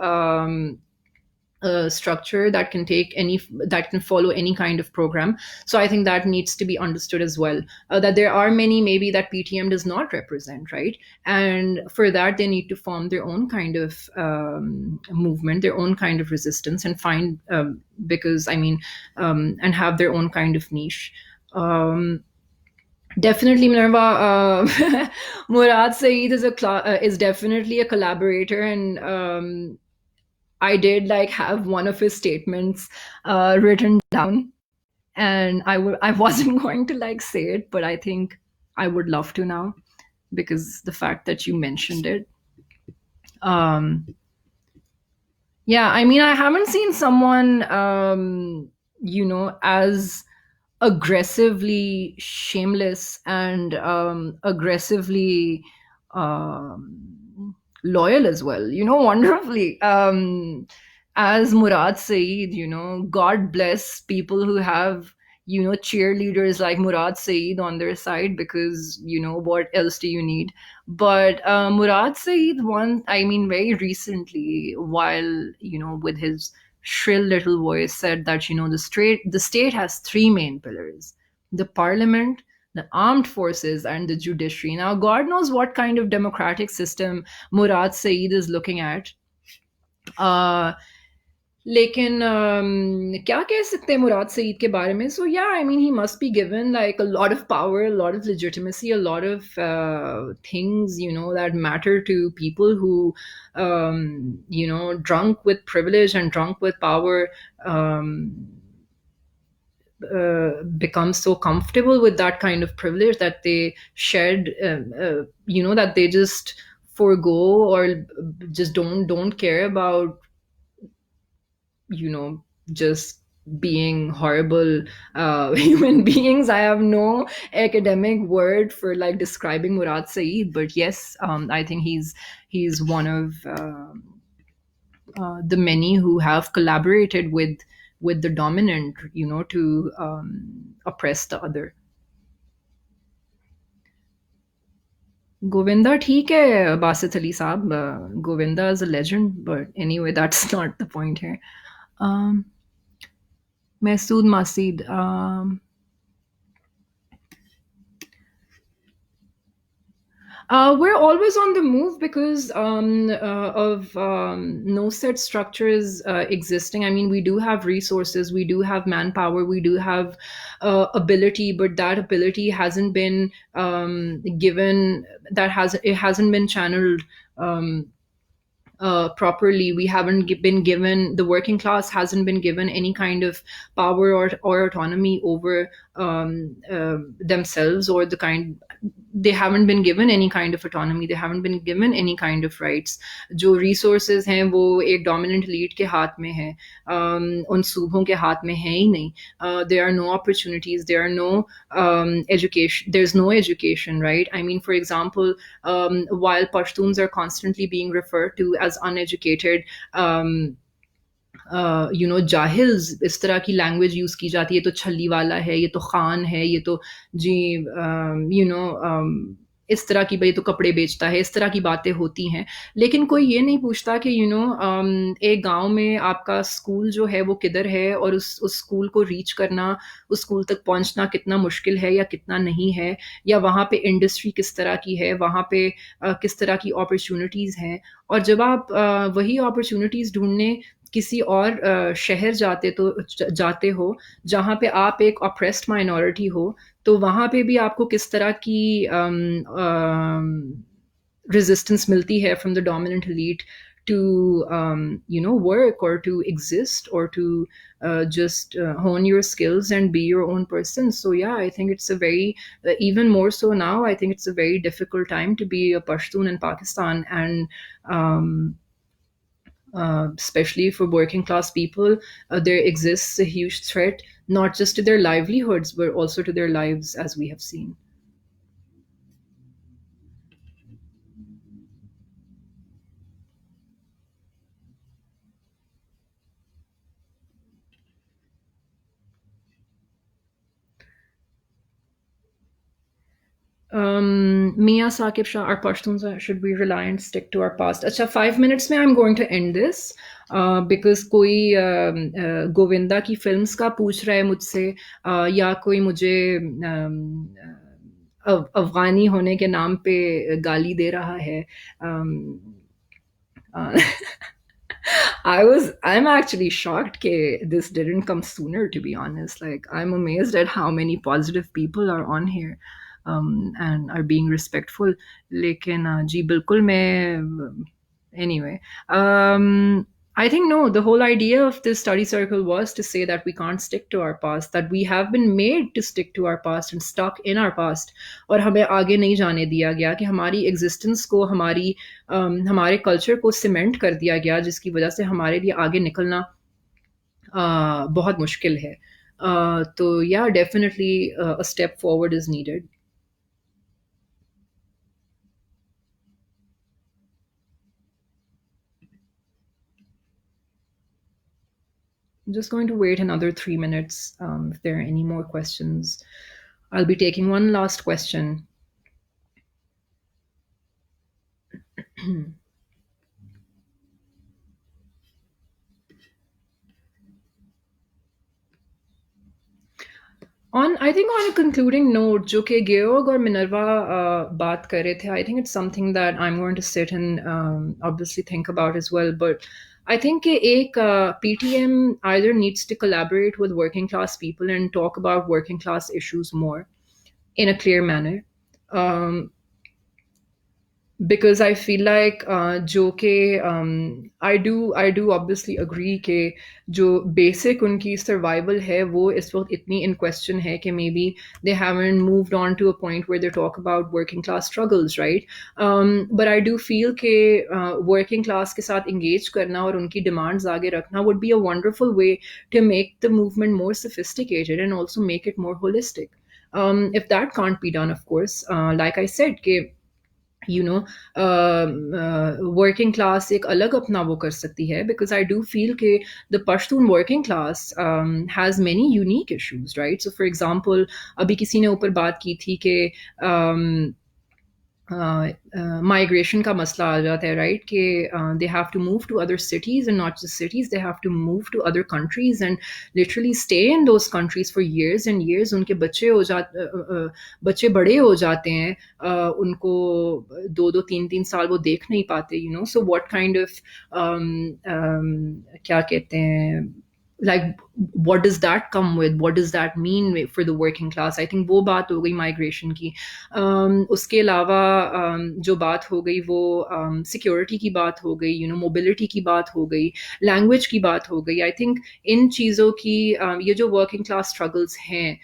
structure, that can follow any kind of program. So I think that needs to be understood as well, that there are many maybe that PTM does not represent, right? And for that they need to form their own kind of movement, their own kind of resistance, and find because I mean and have their own kind of niche. Definitely, Minerva. Murad Saeed is definitely a collaborator, and I did like have one of his statements written down, and I wasn't going to like say it, but I think I would love to now because the fact that you mentioned it. Yeah, I mean, I haven't seen someone as aggressively shameless and aggressively loyal as well, wonderfully. As Murad Saeed, God bless people who have, cheerleaders like Murad Saeed on their side, because, what else do you need? But Murad Saeed, I mean, very recently, while, with his shrill little voice, said that, the state has three main pillars: the parliament, the armed forces, and the judiciary. Now, God knows what kind of democratic system Murad Saeed is looking at. Uh, लेकिन क्या कह सकते हैं मुराद सईद के बारे में? So yeah, I mean, he must be given like a lot of power, a lot of legitimacy, a lot of things, that matter to people who, drunk with privilege and drunk with power, um, become so comfortable with that kind of privilege that they shed, that they just forego or just don't care about, just being horrible human beings. I have no academic word for like describing Murad Saeed, but yes, I think he's one of the many who have collaborated with the dominant, to oppress the other. Govinda, ठीक है, Basit Ali Saab. Govinda is a legend, but anyway, that's not the point here. Um, Masood Masid. We're always on the move because of no set structures existing. I mean, we do have resources, we do have manpower, we do have ability, but that ability hasn't been given. It hasn't been channeled. Properly. We haven't been given, the working class hasn't been given any kind of power or autonomy over themselves, or they haven't been given any kind of autonomy, they haven't been given any kind of rights. जो resources हैं वो एक dominant elite के हाथ में है, उन सूबों के हाथ में है ही नहीं. There are no opportunities, there are no education, there's no education, right? I mean, for example, while Pashtuns are constantly being referred to as uneducated, जाहिल्स, इस तरह की लैंग्वेज यूज़ की जाती है, तो छल्ली वाला है, ये तो खान है, ये तो जी, इस तरह की, भाई तो कपड़े बेचता है, इस तरह की बातें होती हैं. लेकिन कोई ये नहीं पूछता कि एक गांव में आपका स्कूल जो है वो किधर है, और उस स्कूल को रीच करना, उस स्कूल तक पहुंचना कितना मुश्किल है या कितना नहीं है, या वहाँ पे इंडस्ट्री किस तरह की है, वहाँ पे किस तरह की अपॉर्चुनिटीज़ हैं. और जब आप वही अपॉर्चुनिटीज़ ढूंढने किसी और शहर जाते हो, जहाँ पे आप एक ऑप्रेस्ड माइनॉरिटी हो, तो वहाँ पे भी आपको किस तरह की रेजिस्टेंस मिलती है from the dominant elite to work or to exist or to just hone your skills and be your own person. So yeah, I think it's a very even more so now, I think it's a very difficult time to be a Pashtun in Pakistan. And especially for working class people, there exists a huge threat, not just to their livelihoods, but also to their lives, as we have seen. Mia Saqib Shah, our Pashtuns, should we rely and stick to our past? Acha, 5 minutes mein I'm going to end this because कोई गोविंदा की films का पूछ रहा है मुझसे, या कोई मुझे अफगानी होने के नाम पे गाली दे रहा है. I'm actually shocked that this didn't come sooner, to be honest. Like, I'm amazed at how many positive people are on here and are being respectful. लेकिन जी बिल्कुल मैं anyway. I think no, the whole idea of this study circle was to say that we can't stick to our past, that we have been made to stick to our past and stuck in our past, और हमें आगे नहीं जाने दिया गया, कि हमारी existence को, हमारे कल्चर को सीमेंट कर दिया गया, जिसकी वजह से हमारे लिए आगे निकलना बहुत मुश्किल है. तो या definitely a step forward is needed. I'm just going to wait another 3 minutes. If there are any more questions, I'll be taking one last question. On, I think on a concluding note, जो कि Georg और Minerva बात कर रहे थे, I think it's something that I'm going to sit and obviously think about as well. But I think कि एक PTM either needs to collaborate with working class people and talk about working class issues more in a clear manner. Um, because I feel like जो कि I do obviously agree कि जो basic उनकी survival है वो इस वक्त इतनी in question है कि maybe they haven't moved on to a point where they talk about working class struggles, right? But I do feel कि working class के साथ engage करना और उनकी demands आगे रखना would be a wonderful way to make the movement more sophisticated and also make it more holistic. If that can't be done, of course, like I said, कि you know working class एक अलग अपना वो कर सकती है, because I do feel कि the Pashtun working class has many unique issues, right? So for example, अभी किसी ने ऊपर बात की थी कि माइग्रेशन का मसला आ जाता है, राइट? कि they have to move to other cities and not just cities, they have to move to other countries and literally stay in those countries for years and years. उनके बच्चे बच्चे बड़े हो जाते हैं, उनको 2-2 3-3 साल वो देख नहीं पाते, you know. So what kind of क्या कहते हैं, like what does that come with, what does that mean for the working class? I think वो बात हो गई माइग्रेशन की. उसके अलावा जो बात हो गई वो सिक्योरिटी की बात हो गई, यू नो, मोबिलिटी की बात हो गई, लैंग्वेज की बात हो गई. आई थिंक इन चीज़ों की ये जो वर्किंग क्लास स्ट्रगल्स हैं,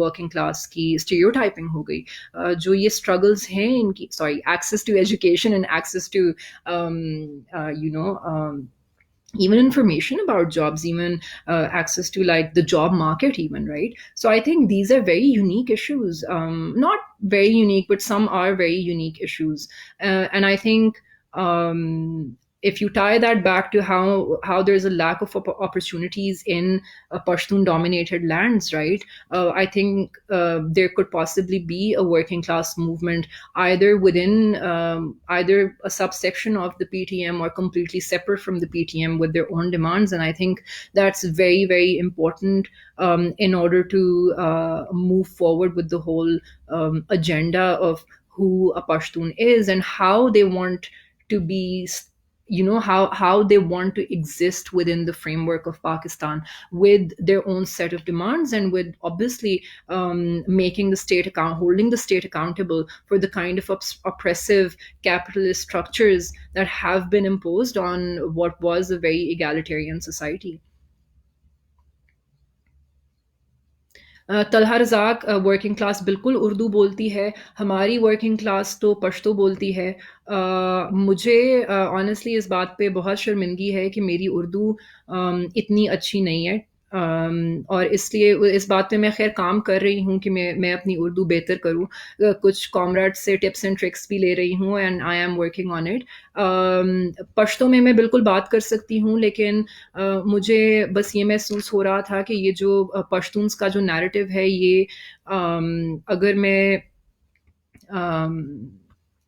वर्किंग क्लास की स्टीरियोटाइपिंग हो गई, जो ये स्ट्रगल्स हैं इनकी, sorry, access to education and access to you know even information about jobs, even access to like the job market, even, right? So I think these are very unique issues, not very unique, but some are very unique issues. And I think if you tie that back to how there's a lack of opportunities in Pashtun dominated lands, right? I think there could possibly be a working class movement either within either a subsection of the PTM or completely separate from the PTM with their own demands. And I think that's very, very important in order to move forward with the whole agenda of who a Pashtun is and how they want to be, you know, how they want to exist within the framework of Pakistan with their own set of demands, and with obviously making the state holding the state accountable for the kind of oppressive capitalist structures that have been imposed on what was a very egalitarian society. Talha Razzaq, working class बिल्कुल उर्दू बोलती है, हमारी working class तो पश्तो बोलती है. मुझे honestly इस बात पे बहुत शर्मिंदगी है कि मेरी उर्दू इतनी अच्छी नहीं है, और इसलिए इस बात पे मैं खैर काम कर रही हूँ कि मैं अपनी उर्दू बेहतर करूँ. कुछ कॉमरेड से टिप्स एंड ट्रिक्स भी ले रही हूँ, and I am working on it. Pashto में मैं बिल्कुल बात कर सकती हूँ, लेकिन मुझे बस ये महसूस हो रहा था कि ये जो पश्तून्स का जो नैरेटिव है, ये अगर मैं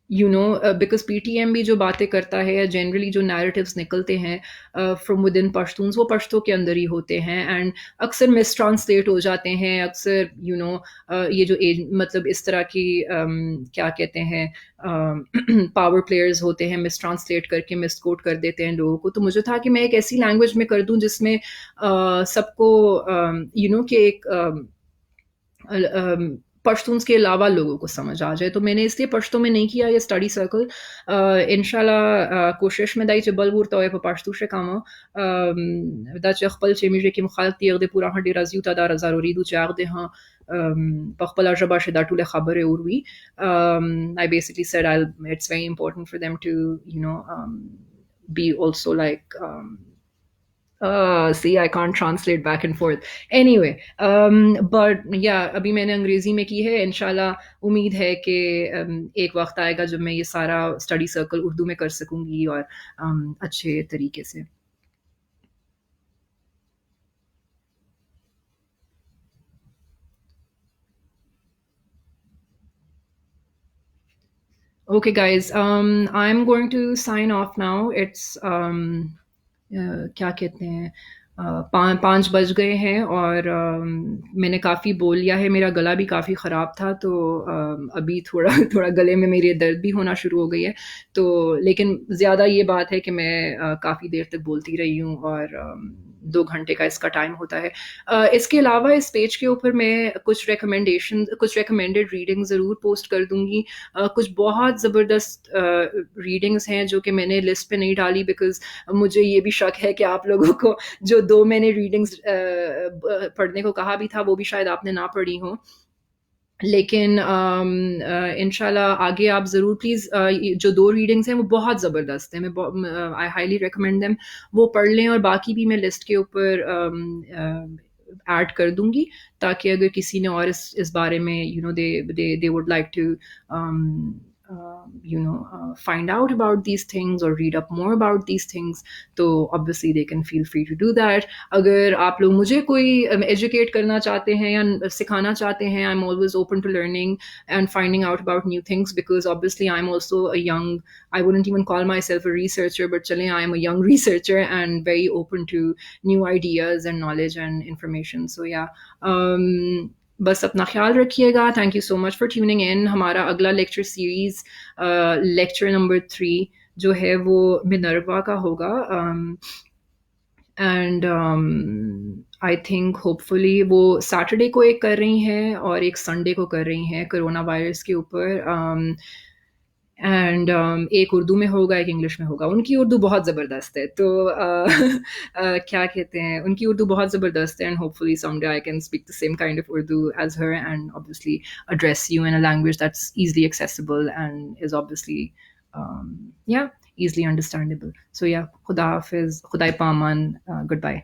यू नो, बिकॉज पीटीएम भी जो बातें करता है या जनरली जो नैरेटिव्स निकलते हैं फ्रॉम विद इन पश्तून्स, वो पश्तो के अंदर ही होते हैं, एंड अक्सर मिस ट्रांसलेट हो जाते हैं. अक्सर यू नो ये जो एज मतलब इस तरह की क्या कहते हैं पावर प्लेयर्स होते हैं, मिस ट्रांसलेट करके मिस कोट कर देते हैं लोगों को. तो मुझे था कि मैं एक ऐसी लैंग्वेज में कर दूं जिसमें सबको यू नो कि एक पश्तून्स के अलावा लोगों को समझ आ जाए. तो मैंने इसलिए पश्तो में नहीं किया ये स्टडी सर्कल. इंशाल्लाह कोशिश में दाई जबल वूर तो पश्तू से काम दा चखपल चेमिजे की मुखालती यगदे पूरा हड्डी राजियू ता दा ज़रूरी दू चाग दे हां पखपला जबा से दाटुले खबर Urvi. I basically said it's very important for them to, you know, be also like see, I can't translate back and forth. Anyway, but yeah, अभी मैंने अंग्रेजी में की है. इंशाल्लाह उम्मीद है कि एक वक्त आएगा जब मैं ये सारा स्टडी सर्कल उर्दू में कर सकूंगी और अच्छे तरीके से. Okay, guys. I'm going to sign off now. It's क्या कहते हैं, 5 बज गए हैं और मैंने काफ़ी बोल लिया है, मेरा गला भी काफ़ी ख़राब था, तो अभी थोड़ा थोड़ा गले में मेरे दर्द भी होना शुरू हो गई है। तो लेकिन ज़्यादा ये बात है कि मैं काफ़ी देर तक बोलती रही हूँ और 2 घंटे का इसका टाइम होता है। इसके अलावा इस पेज के ऊपर मैं कुछ रिकमेंडेड रीडिंग ज़रूर पोस्ट कर दूँगी। कुछ बहुत ज़बरदस्त रीडिंग्स हैं जो कि मैंने लिस्ट पे नहीं डाली, बिकॉज़ मुझे ये भी शक है कि आप लोगों को जो 2 मैंने रीडिंग्स पढ़ने को कहा भी था, वो भी शायद आपने ना पढ़ी हों। लेकिन इंशाल्लाह आगे आप ज़रूर प्लीज़, जो 2 रीडिंग्स हैं वो बहुत ज़बरदस्त हैं। आई हाइली रिकमेंड देम, वो पढ़ लें और बाकी भी मैं लिस्ट के ऊपर ऐड कर दूँगी, ताकि अगर किसी ने और इस बारे में they would like to find out about these things or read up more about these things, तो obviously they can feel free to do that. अगर आप लोग मुझे कोई educate करना चाहते हैं या सिखाना चाहते हैं, I'm always open to learning and finding out about new things, because obviously I'm also a young, I wouldn't even call myself a researcher, but chale, I am a young researcher and very open to new ideas and knowledge and information. So yeah, बस अपना ख्याल रखिएगा। Thank you so much for tuning in. हमारा अगला lecture series, lecture number 3 जो है वो Minerva का होगा, एंड आई थिंक होपफुली वो सैटरडे को एक कर रही हैं और एक संडे को कर रही हैं कोरोना वायरस के ऊपर, एंड एक उर्दू में होगा, एक इंग्लिश में होगा। उनकी उर्दू बहुत ज़बरदस्त है, तो क्या कहते हैं, उनकी उर्दू बहुत ज़बरदस्त है, and hopefully someday I can speak the same kind of Urdu as her and obviously address you in a language that's easily accessible and is obviously yeah, easily understandable. So yeah, khuda hafiz, khudai paman, goodbye.